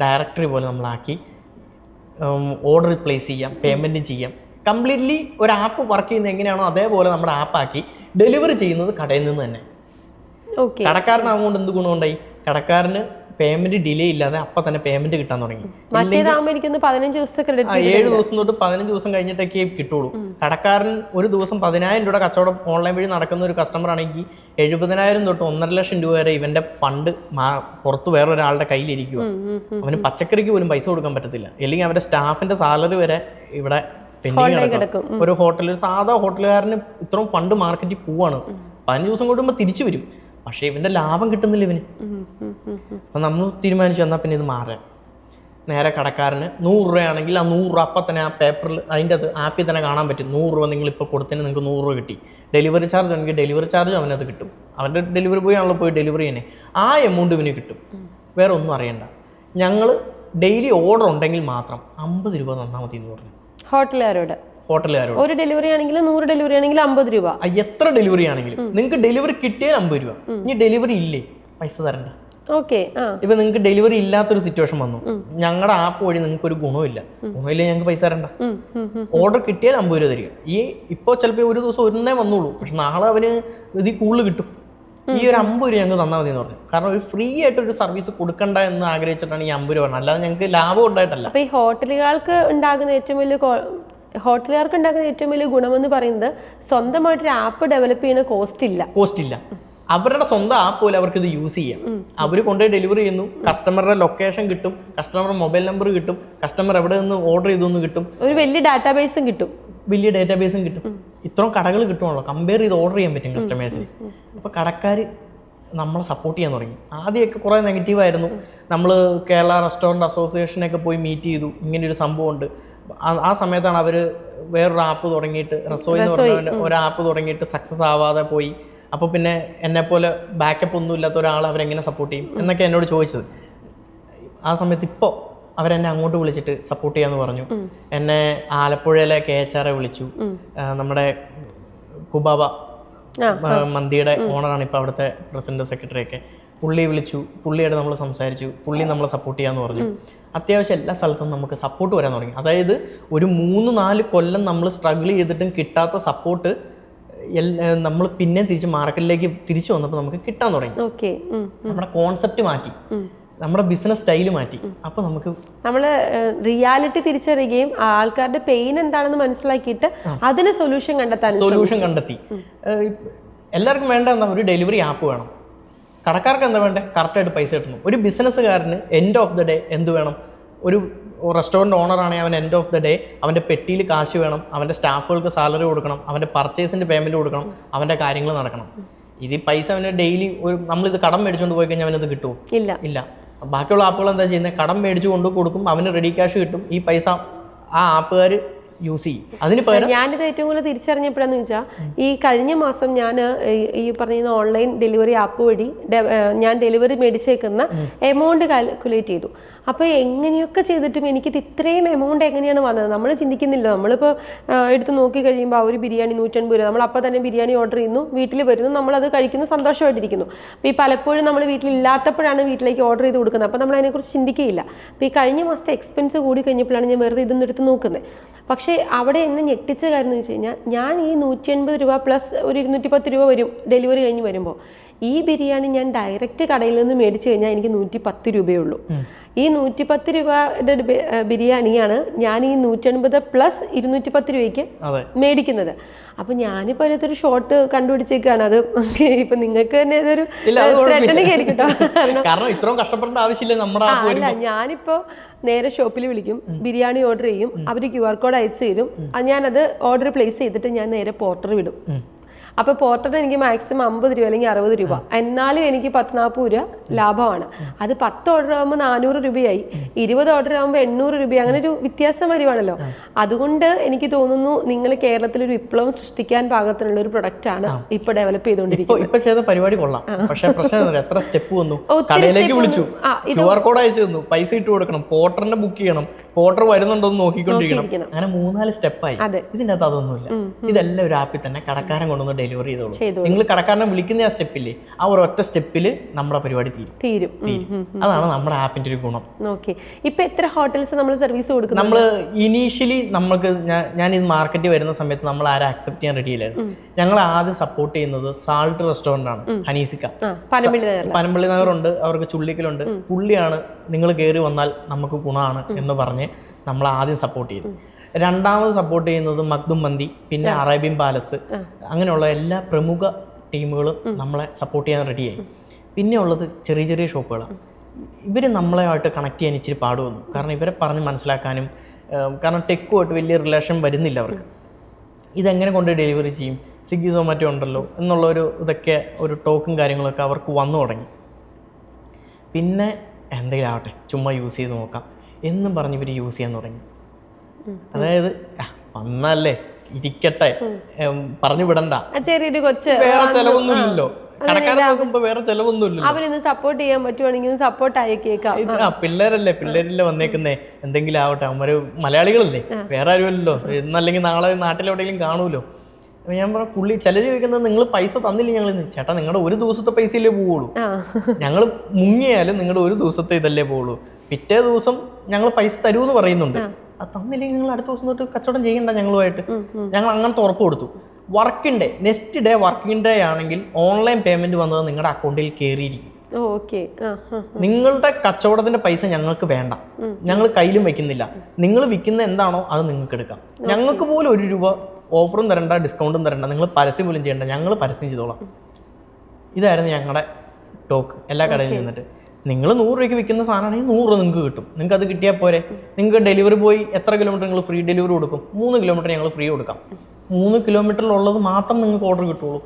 ഡയറക്ടറി പോലെ നമ്മളാക്കി ഓർഡർ പ്ലേസ് ചെയ്യാം, പേയ്മെൻറ്റ് ചെയ്യാം. കംപ്ലീറ്റ്ലി ഒരു ആപ്പ് വർക്ക് ചെയ്യുന്നത് എങ്ങനെയാണോ അതേപോലെ നമ്മുടെ ആപ്പാക്കി ഡെലിവറി ചെയ്യുന്നത് കടയിൽ നിന്ന് തന്നെ. കടക്കാരനാകുകൊണ്ട് എന്ത് ഗുണമുണ്ടായി? കടക്കാരന് പേയ്മെന്റ് ഡിലേ ഇല്ലാതെ അപ്പം തന്നെ പേയ്മെന്റ് കിട്ടാൻ തുടങ്ങി. 7 ദിവസം തൊട്ട് 15 ദിവസം കഴിഞ്ഞിട്ടൊക്കെ കിട്ടുള്ളൂ. കടക്കാരൻ ഒരു ദിവസം 10,000 രൂപയുടെ കച്ചവടം ഓൺലൈൻ വഴി നടക്കുന്ന ഒരു കസ്റ്റമർ ആണെങ്കിൽ 70,000 തൊട്ട് 1.5 ലക്ഷം രൂപ വരെ ഇവന്റെ ഫണ്ട് പുറത്ത് വേറൊരാളുടെ കയ്യിലിരിക്കുക. അവന് പച്ചക്കറിക്ക് പോലും പൈസ കൊടുക്കാൻ പറ്റത്തില്ല. അല്ലെങ്കിൽ അവന്റെ സ്റ്റാഫിന്റെ സാലറി വരെ ഇവിടെ പെൻഡിങ് കിടക്കും. ഒരു ഹോട്ടൽ, ഒരു സാധാ ഹോട്ടലുകാരന് ഇത്രയും ഫണ്ട് മാർക്കറ്റിൽ പോവാണ്, 15 ദിവസം കൂടുമ്പോൾ തിരിച്ചു വരും. പക്ഷേ ഇവന്റെ ലാഭം കിട്ടുന്നില്ല ഇവന്. അപ്പം നമ്മൾ തീരുമാനിച്ചു എന്നാൽ പിന്നെ ഇത് മാറാം. നേരെ കടക്കാരന് 100 രൂപയാണെങ്കിൽ ആ 100 രൂപ അപ്പം തന്നെ ആ പേപ്പറിൽ അതിൻ്റെ അത് ആപ്പിൽ തന്നെ കാണാൻ പറ്റും. 100 രൂപ നിങ്ങളിപ്പോൾ കൊടുത്തതിന് നിങ്ങൾക്ക് 100 രൂപ കിട്ടി. ഡെലിവറി ചാർജ് ആണെങ്കിൽ ഡെലിവറി ചാർജ് അവനത് കിട്ടും. അവൻ്റെ ഡെലിവറി ബോയ് ആണല്ലോ പോയി ഡെലിവറി തന്നെ, ആ എമൗണ്ട് ഇവന് കിട്ടും. വേറെ ഒന്നും അറിയണ്ട. ഞങ്ങൾ ഡെയിലി ഓർഡർ ഉണ്ടെങ്കിൽ മാത്രം 50 രൂപ തന്നാൽ മതി എന്ന് പറഞ്ഞു ഹോട്ടലുകാരോട്. ഒരു ഡെലിവറി ആണെങ്കിലും 100 ഡെലിവറി ആണെങ്കിലും 50 രൂപ. എത്ര ഡെലിവറി ആണെങ്കിലും നിങ്ങൾക്ക് ഡെലിവറി കിട്ടിയാൽ 50 രൂപ. ഇനി ഡെലിവറി ഇല്ലേ പൈസ തരണ്ട. ഇപ്പൊ നിങ്ങൾക്ക് ഡെലിവറി ഇല്ലാത്തൊരു സിറ്റുവേഷൻ വന്നു, ഞങ്ങളുടെ ആപ്പ് വഴി നിങ്ങൾക്ക് ഒരു ഗുണമില്ല, ഞങ്ങൾക്ക് പൈസ തരണ്ട. ഓർഡർ കിട്ടിയാൽ 50 രൂപ തരിക. ഈ ഇപ്പോൾ ചിലപ്പോൾ ഒരു ദിവസം ഒന്നേ വന്നോളൂ, പക്ഷെ നാളെ അവന് ഇതിൽ കൂടുതൽ കിട്ടും. ഈ ഒരു 50 രൂപ ഞങ്ങൾക്ക് തന്നാൽ മതി എന്ന് പറഞ്ഞു. കാരണം ഒരു ഫ്രീ ആയിട്ട് ഒരു സർവീസ് കൊടുക്കണ്ട എന്ന് ആഗ്രഹിച്ചിട്ടാണ് ഈ 50 രൂപ പറഞ്ഞത്, അല്ലാതെ ഞങ്ങൾക്ക് ലാഭം ഉണ്ടായിട്ടല്ല. അപ്പൊ ഈ ഹോട്ടലുകാർക്ക് ഉണ്ടാകുന്ന ഏറ്റവും വലിയ ഗുണമെന്ന് പറയുന്നത് സ്വന്തമായിട്ടൊരു ആപ്പ് ഡെവലപ്പ് ചെയ്യുന്ന കോസ്റ്റ് ഇല്ല. അവരുടെ സ്വന്തം ആപ്പ് പോലെ അവർക്ക് ഇത് യൂസ് ചെയ്യാം. അവർ കൊണ്ടുപോയി ഡെലിവറി ചെയ്യുന്നു, കസ്റ്റമറുടെ ലൊക്കേഷൻ കിട്ടും, കസ്റ്റമറുടെ മൊബൈൽ നമ്പർ കിട്ടും, കസ്റ്റമർ എവിടെ നിന്ന് ഓർഡർ ചെയ്തു കിട്ടും, ഒരു വലിയ ഡാറ്റാബേസും കിട്ടും. ഇത്രയും കടകൾ കിട്ടുമല്ലോ, കമ്പയർ ചെയ്ത് ഓർഡർ ചെയ്യാൻ പറ്റും കസ്റ്റമേഴ്സിന്. അപ്പോൾ കടക്കാർ നമ്മളെ സപ്പോർട്ട് ചെയ്യാൻ തുടങ്ങി. ആദ്യമൊക്കെ കുറേ നെഗറ്റീവായിരുന്നു. നമ്മൾ കേരള റെസ്റ്റോറൻറ്റ് അസോസിയേഷനൊക്കെ പോയി മീറ്റ് ചെയ്തു, ഇങ്ങനെയൊരു സംഭവമുണ്ട്. ആ സമയത്താണ് അവർ വേറൊരു ആപ്പ് തുടങ്ങിയിട്ട്, റസോയി എന്ന് പറഞ്ഞ ഒരു ആപ്പ് തുടങ്ങിയിട്ട് സക്സസ് ആവാതെ പോയി. അപ്പോൾ പിന്നെ എന്നെപ്പോലെ ബാക്കപ്പ് ഒന്നും ഇല്ലാത്ത ഒരാൾ അവരെങ്ങനെ സപ്പോർട്ട് ചെയ്യും എന്നൊക്കെ എന്നോട് ചോദിച്ചത്. ആ സമയത്ത് ഇപ്പോൾ അവരെന്നെ അങ്ങോട്ട് വിളിച്ചിട്ട് സപ്പോർട്ട് ചെയ്യാന്ന് പറഞ്ഞു. എന്നെ ആലപ്പുഴയിലെ KHR വിളിച്ചു. നമ്മുടെ കുബാബ മന്തിയുടെ ഓണറാണ് ഇപ്പോൾ അവിടുത്തെ പ്രസിഡന്റ് സെക്രട്ടറി ഒക്കെ. പുള്ളി വിളിച്ചു, പുള്ളിയായിട്ട് നമ്മൾ സംസാരിച്ചു, പുള്ളി നമ്മളെ സപ്പോർട്ട് ചെയ്യാന്ന് പറഞ്ഞു. അത്യാവശ്യം എല്ലാ സ്ഥലത്തും നമുക്ക് സപ്പോർട്ട് വരാൻ തുടങ്ങി. അതായത് ഒരു 3-4 കൊല്ലം നമ്മൾ സ്ട്രഗിൾ ചെയ്തിട്ടും കിട്ടാത്ത സപ്പോർട്ട് നമ്മൾ പിന്നെ തിരിച്ച് മാർക്കറ്റിലേക്ക് തിരിച്ചു വന്നപ്പോൾ നമുക്ക് കിട്ടാൻ തുടങ്ങി. നമ്മുടെ കോൺസെപ്റ്റ് മാറ്റി, നമ്മുടെ ബിസിനസ് സ്റ്റൈല് മാറ്റി. അപ്പോൾ നമുക്ക് റിയാലിറ്റി തിരിച്ചറിയുകയും ആൾക്കാരുടെ പെയിൻ എന്താണെന്ന് മനസ്സിലാക്കിയിട്ട് അതിന് സൊല്യൂഷൻ കണ്ടെത്തി. എല്ലാവർക്കും വേണ്ട എന്താ, ഒരു ഡെലിവറി ആപ്പ് വേണം. കടക്കാർക്ക് എന്താ വേണ്ടേ, കറക്റ്റായിട്ട് പൈസ കിട്ടണം. ഒരു ബിസിനസ്സുകാരന് എൻഡ് ഓഫ് ദ ഡേ എന്ത് വേണം? ഒരു റെസ്റ്റോറൻറ്റ് ഓണറാണെങ്കിൽ അവൻ എൻഡ് ഓഫ് ദ ഡേ അവൻ്റെ പെട്ടിയിൽ കാശ് വേണം, അവൻ്റെ സ്റ്റാഫുകൾക്ക് സാലറി കൊടുക്കണം, അവൻ്റെ പർച്ചേസിൻ്റെ പേയ്മെൻറ്റ് കൊടുക്കണം, അവൻ്റെ കാര്യങ്ങൾ നടക്കണം. ഇത് പൈസ അവന് ഡെയിലി നമ്മളിത് കടം മേടിച്ചുകൊണ്ട് പോയി കഴിഞ്ഞാൽ അവനത് കിട്ടുമോ? ഇല്ല. ബാക്കിയുള്ള ആപ്പുകൾ എന്താ ചെയ്യുന്നത്, കടം മേടിച്ചു കൊണ്ട് കൊടുക്കും, അവന് റെഡി ക്യാഷ് കിട്ടും, ഈ പൈസ ആ ആപ്പുകാർ യൂസ് ചെയ്യും. അതിന് പകരം ഞാനിത് ഏറ്റവും കൂടുതൽ തിരിച്ചറിഞ്ഞപ്പോഴാന്ന് വെച്ചാൽ, ഈ കഴിഞ്ഞ മാസം ഞാൻ ഈ പറയുന്ന ഓൺലൈൻ ഡെലിവറി ആപ്പ് വഴി ഞാൻ ഡെലിവറി മേടിച്ചേക്കുന്ന എമൗണ്ട് കാൽക്കുലേറ്റ് ചെയ്തു. അപ്പോൾ എങ്ങനെയൊക്കെ ചെയ്തിട്ടും എനിക്കിത് ഇത്രയും എമൗണ്ട് എങ്ങനെയാണ് വന്നത് നമ്മൾ ചിന്തിക്കുന്നില്ല. നമ്മളിപ്പോൾ എടുത്ത് നോക്കി കഴിയുമ്പോൾ ഒരു ബിരിയാണി 150 രൂപ, നമ്മൾ അപ്പോൾ തന്നെ ബിരിയാണി ഓർഡർ ചെയ്യുന്നു, വീട്ടിൽ വരുന്നു, നമ്മളത് കഴിക്കുന്നു, സന്തോഷമായിട്ടിരിക്കുന്നു. അപ്പോൾ ഈ പലപ്പോഴും നമ്മൾ വീട്ടിലില്ലാത്തപ്പോഴാണ് വീട്ടിലേക്ക് ഓർഡർ ചെയ്ത് കൊടുക്കുന്നത്. അപ്പോൾ നമ്മൾ അതിനെക്കുറിച്ച് ചിന്തിക്കുകയില്ല. അപ്പോൾ ഈ കഴിഞ്ഞ മാസത്തെ എക്സ്പെൻസ് കൂടി കഴിഞ്ഞപ്പോഴാണ് ഞാൻ വെറുതെ ഇതൊന്നും എടുത്ത് നോക്കുന്നത്. പക്ഷേ അവിടെ എന്നെ ഞെട്ടിച്ച കാര്യം എന്ന് വെച്ച് കഴിഞ്ഞാൽ, ഞാൻ ഈ 180 രൂപ പ്ലസ് ഒരു 210 രൂപ വരും ഡെലിവറി കഴിഞ്ഞ് വരുമ്പോൾ. ഈ ബിരിയാണി ഞാൻ ഡയറക്റ്റ് കടയിൽ നിന്ന് മേടിച്ചു കഴിഞ്ഞാൽ എനിക്ക് 110 രൂപയേ ഉള്ളൂ. ഈ 110 രൂപയുടെ ബിരിയാണിയാണ് ഞാൻ ഈ 180 പ്ലസ് 210 രൂപയ്ക്ക് മേടിക്കുന്നത്. അപ്പൊ ഞാനിപ്പോ അതിനകത്തൊരു ഷോർട്ട് കണ്ടുപിടിച്ചേക്കാണ്. അത് ഇപ്പൊ നിങ്ങൾക്ക് തന്നെ ഇതൊരു ത്രെറ്റനിങ് ആയിരിക്കും കേട്ടോ. അല്ല, ഞാനിപ്പോ നേരെ ഷോപ്പിൽ വിളിക്കും, ബിരിയാണി ഓർഡർ ചെയ്യും, അവർ QR കോഡ് അയച്ചു തരും, ഞാനത് ഓർഡർ പ്ലേസ് ചെയ്തിട്ട് ഞാൻ നേരെ പോർട്ടർ വിടും. അപ്പോൾ പോർട്ടറിന് എനിക്ക് മാക്സിമം 50 രൂപ അല്ലെങ്കിൽ 60 രൂപ, എന്നാലും എനിക്ക് 10-40 രൂപ ലാഭമാണ്. അത് 10 ഓർഡർ ആകുമ്പോൾ 400 രൂപയായി, 20 ഓർഡർ ആകുമ്പോൾ 800 രൂപ, അങ്ങനെ ഒരു വ്യത്യാസം വരുവാണല്ലോ. അതുകൊണ്ട് എനിക്ക് തോന്നുന്നു നിങ്ങൾ കേരളത്തിൽ ഒരു വിപ്ലവം സൃഷ്ടിക്കാൻ പാകത്തിനുള്ള ഒരു പ്രൊഡക്റ്റ് ആണ് ഇപ്പൊ ഡെവലപ്പ് ചെയ്തുകൊണ്ടിരിക്കുന്നത്. ഇപ്പൊ ചെയ്ത പരിപാടി കൊള്ളാം, പക്ഷേ പ്രശ്നം എത്ര സ്റ്റെപ്പ് വന്നു. കടയിലേക്ക് വിളിച്ചു, QR കോഡ് അയച്ചു തന്നു, പൈസ ഇട്ട് കൊടുക്കണം, പോർട്ടറിനെ ബുക്ക് ചെയ്യണം, പോർട്ടർ വരുന്നുണ്ടോ എന്ന് നോക്കിക്കൊണ്ടിരിക്കണം. അങ്ങനെ 3-4 സ്റ്റെപ്പായി. ഇതിൻ്റെ അകത്ത് അതൊന്നുമില്ല. ഇതെല്ലാം ഒരു ആപ്പിൽ തന്നെ കടക്കാരൻ കൊണ്ടുവന്ന് ഡെലിവറി ചെയ്തോളൂ. നിങ്ങൾ കടക്കാരനെ വിളിക്കുന്ന ആ സ്റ്റെപ്പില്ലേ, ആ ഒരൊറ്റ സ്റ്റെപ്പിൽ നമ്മുടെ പരിപാടി തീരും. അതാണ് നമ്മുടെ ആപ്പിന്റെ ഒരു ഗുണം. ഇപ്പൊ എത്ര ഹോട്ടൽസ് നമ്മൾ സർവീസ് കൊടുക്കുന്നു? നമ്മൾ ഇനീഷ്യലി നമുക്ക് ഞാൻ ഇത് മാർക്കറ്റിൽ വരുന്ന സമയത്ത് നമ്മൾ ആരും അക്സെപ്റ്റ് ചെയ്യാൻ റെഡി അല്ലായിരുന്നു. ഞങ്ങൾ ആദ്യം സപ്പോർട്ട് ചെയ്യുന്നത് സാൾട്ട് റെസ്റ്റോറന്റ് ആണ്, ഹനീസിക്ക. പനമ്പള്ളി നഗറുണ്ട്, അവർക്ക് ചുള്ളിക്കലുണ്ട്. പുള്ളിയാണ് നിങ്ങൾ കയറി വന്നാൽ നമുക്ക് ഗുണമാണ് എന്ന് പറഞ്ഞ് നമ്മൾ ആദ്യം സപ്പോർട്ട് ചെയ്തു. രണ്ടാമത് സപ്പോർട്ട് ചെയ്യുന്നത് മഖ്ദൂം മന്തി, പിന്നെ അറേബ്യൻ പാലസ്, അങ്ങനെയുള്ള എല്ലാ പ്രമുഖ ടീമുകളും നമ്മളെ സപ്പോർട്ട് ചെയ്യാൻ റെഡിയായി. പിന്നെ ഉള്ളത് ചെറിയ ചെറിയ ഷോപ്പുകളാണ്. ഇവർ നമ്മളെയായിട്ട് കണക്ട് ചെയ്യാൻ ഇച്ചിരി പാട് വന്നു. കാരണം ഇവരെ പറഞ്ഞ് മനസ്സിലാക്കാനും, കാരണം ടെക്കുമായിട്ട് വലിയ റിലേഷൻ വരുന്നില്ല അവർക്ക്. ഇതെങ്ങനെ കൊണ്ട് ഡെലിവറി ചെയ്യും, സ്വിഗ്ഗി സൊമാറ്റോ ഉണ്ടല്ലോ എന്നുള്ളൊരു ഇതൊക്കെ ഒരു ടോക്കും കാര്യങ്ങളൊക്കെ അവർക്ക് വന്നു തുടങ്ങി. പിന്നെ എന്തെങ്കിലും ആവട്ടെ, ചുമ്മാ യൂസ് ചെയ്ത് നോക്കാം എന്നും പറഞ്ഞ് ഇവർ യൂസ് ചെയ്യാൻ തുടങ്ങി. അതായത് വന്നല്ലേ ഇരിക്കട്ടെ, പറഞ്ഞു വിടണ്ട, ചെറിയൊരു കൊച്ച്, വേറെ ചെലവൊന്നുമില്ലല്ലോ. കടക്കാരെ നോക്കുമ്പോ വേറെ ചെലവൊന്നുമില്ല. അവരൊന്ന് സപ്പോർട്ട് ചെയ്യാൻ പറ്റുവാണെങ്കിൽ സപ്പോർട്ട് ആയിക്കേക്കാം. പിള്ളേരല്ലേ വന്നേക്കുന്നേ, എന്തെങ്കിലും ആവട്ടെ. അവന്മാര് മലയാളികളല്ലേ, വേറെ ആരുമല്ലോ, എന്നല്ലെങ്കിൽ നാളെ നാട്ടിലെവിടെയെങ്കിലും കാണൂലോ. ഞാൻ പറഞ്ഞ പുള്ളി ചിലർ ചോദിക്കുന്നത്, നിങ്ങൾ പൈസ തന്നില്ല. ഞങ്ങൾ ചേട്ടാ നിങ്ങളുടെ ഒരു ദിവസത്തെ പൈസയിലേ പോവുള്ളൂ, ഞങ്ങൾ മുങ്ങിയാലും നിങ്ങളുടെ ഒരു ദിവസത്തെ ഇതല്ലേ പോവുള്ളൂ. പിറ്റേ ദിവസം ഞങ്ങൾ പൈസ തരുമെന്ന് പറയുന്നുണ്ട്. അത് തന്നില്ലെങ്കിൽ നിങ്ങൾ അടുത്ത ദിവസം തൊട്ട് കച്ചവടം ചെയ്യണ്ട ഞങ്ങളുമായിട്ട്. ഞങ്ങൾ അങ്ങനത്തെ ഉറപ്പ് കൊടുത്തു. Working day, next day working day ആണെങ്കിൽ ഓൺലൈൻ പേയ്മെന്റ് വന്നത് നിങ്ങളുടെ അക്കൗണ്ടിൽ കയറിയിരിക്കും. നിങ്ങളുടെ കച്ചവടത്തിന്റെ പൈസ ഞങ്ങൾക്ക് വേണ്ട, ഞങ്ങൾ കയ്യിലും വെക്കുന്നില്ല. നിങ്ങൾ വിൽക്കുന്ന എന്താണോ അത് നിങ്ങൾക്ക് എടുക്കാം. ഞങ്ങൾക്ക് പോലും 1 രൂപ ഓഫറും തരണ്ട, ഡിസ്കൗണ്ടും തരണ്ട, നിങ്ങൾ പരസ്യം പോലും ചെയ്യണ്ട, ഞങ്ങൾ പരസ്യം ചെയ്തോളാം. ഇതായിരുന്നു ഞങ്ങളുടെ ടോക്ക് എല്ലാ കടയിൽ നിന്നിട്ട്. നിങ്ങൾ 100 രൂപയ്ക്ക് വിൽക്കുന്ന സാധനമാണെങ്കിൽ 100 രൂപ നിങ്ങൾക്ക് കിട്ടും. നിങ്ങൾക്ക് അത് കിട്ടിയാൽ പോരെ. നിങ്ങൾക്ക് ഡെലിവറി പോയി എത്ര കിലോമീറ്റർ നിങ്ങൾ ഫ്രീ ഡെലിവറി കൊടുക്കും? 3 കിലോമീറ്റർ ഞങ്ങൾ ഫ്രീ കൊടുക്കാം. 3 കിലോമീറ്ററിലുള്ളത് മാത്രം നിങ്ങൾക്ക് ഓർഡർ കിട്ടുള്ളൂ.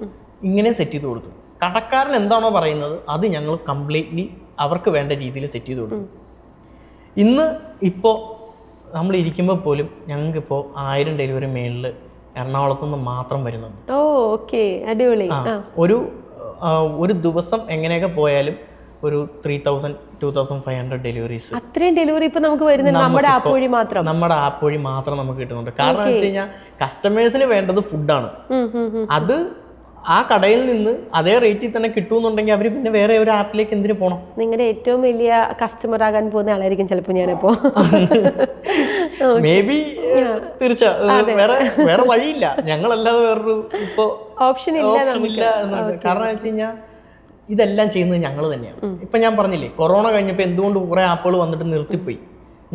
ഇങ്ങനെ സെറ്റ് ചെയ്ത് കൊടുത്തു. കടക്കാരൻ എന്താണോ പറയുന്നത് അത് ഞങ്ങൾ കംപ്ലീറ്റ്ലി അവർക്ക് വേണ്ട രീതിയിൽ സെറ്റ് ചെയ്ത് കൊടുത്തു. ഇന്ന് ഇപ്പോൾ നമ്മൾ ഇരിക്കുമ്പോൾ പോലും ഞങ്ങൾക്കിപ്പോൾ 1000 ഡെലിവറി മേളിൽ എറണാകുളത്തുനിന്ന് മാത്രം വരുന്നുണ്ട്. ഓ ഓക്കെ, അടിപൊളി. ഒരു ദിവസം എങ്ങനെയൊക്കെ പോയാലും ഒരു 3000-2500 ഡെലിവറീസ്. അത്രയും ഡെലിവറി ഇപ്പൊ നമുക്ക് വരുന്നുണ്ട് നമ്മുടെ ആപ്പ് വഴി മാത്രം. നമ്മുടെ ആപ്പ് വഴി മാത്രം നമുക്ക് കിട്ടുന്നുണ്ട്. കാരണം എന്ന് വെച്ച് കഴിഞ്ഞാൽ കസ്റ്റമേഴ്സിന് വേണ്ടത് ഫുഡാണ്. അത് ആ കടയിൽ നിന്ന് അതേ റേറ്റിൽ തന്നെ കിട്ടുമെന്നുണ്ടെങ്കിൽ അവർ പിന്നെ വേറെ ഒരു ആപ്പിലേക്ക് എന്തിനു പോകണം? നിങ്ങളുടെ ഏറ്റവും വലിയ കസ്റ്റമർ ആകാൻ പോകുന്ന ആളായിരിക്കും ചിലപ്പോൾ ഞാനിപ്പോ. മേ ബി തീർച്ചയായും വേറെ വഴിയില്ല, ഞങ്ങളല്ലാതെ വേറൊരു ഇപ്പോ ഓപ്ഷൻ ഇല്ല എന്നുണ്ട്. കാരണം എന്ന് വെച്ച് കഴിഞ്ഞാൽ ഇതെല്ലാം ചെയ്യുന്നത് ഞങ്ങൾ തന്നെയാണ്. ഇപ്പൊ ഞാൻ പറഞ്ഞില്ലേ, കൊറോണ കഴിഞ്ഞപ്പോൾ എന്തുകൊണ്ട് കുറെ ആപ്പുകൾ വന്നിട്ട് നിർത്തിപ്പോയി,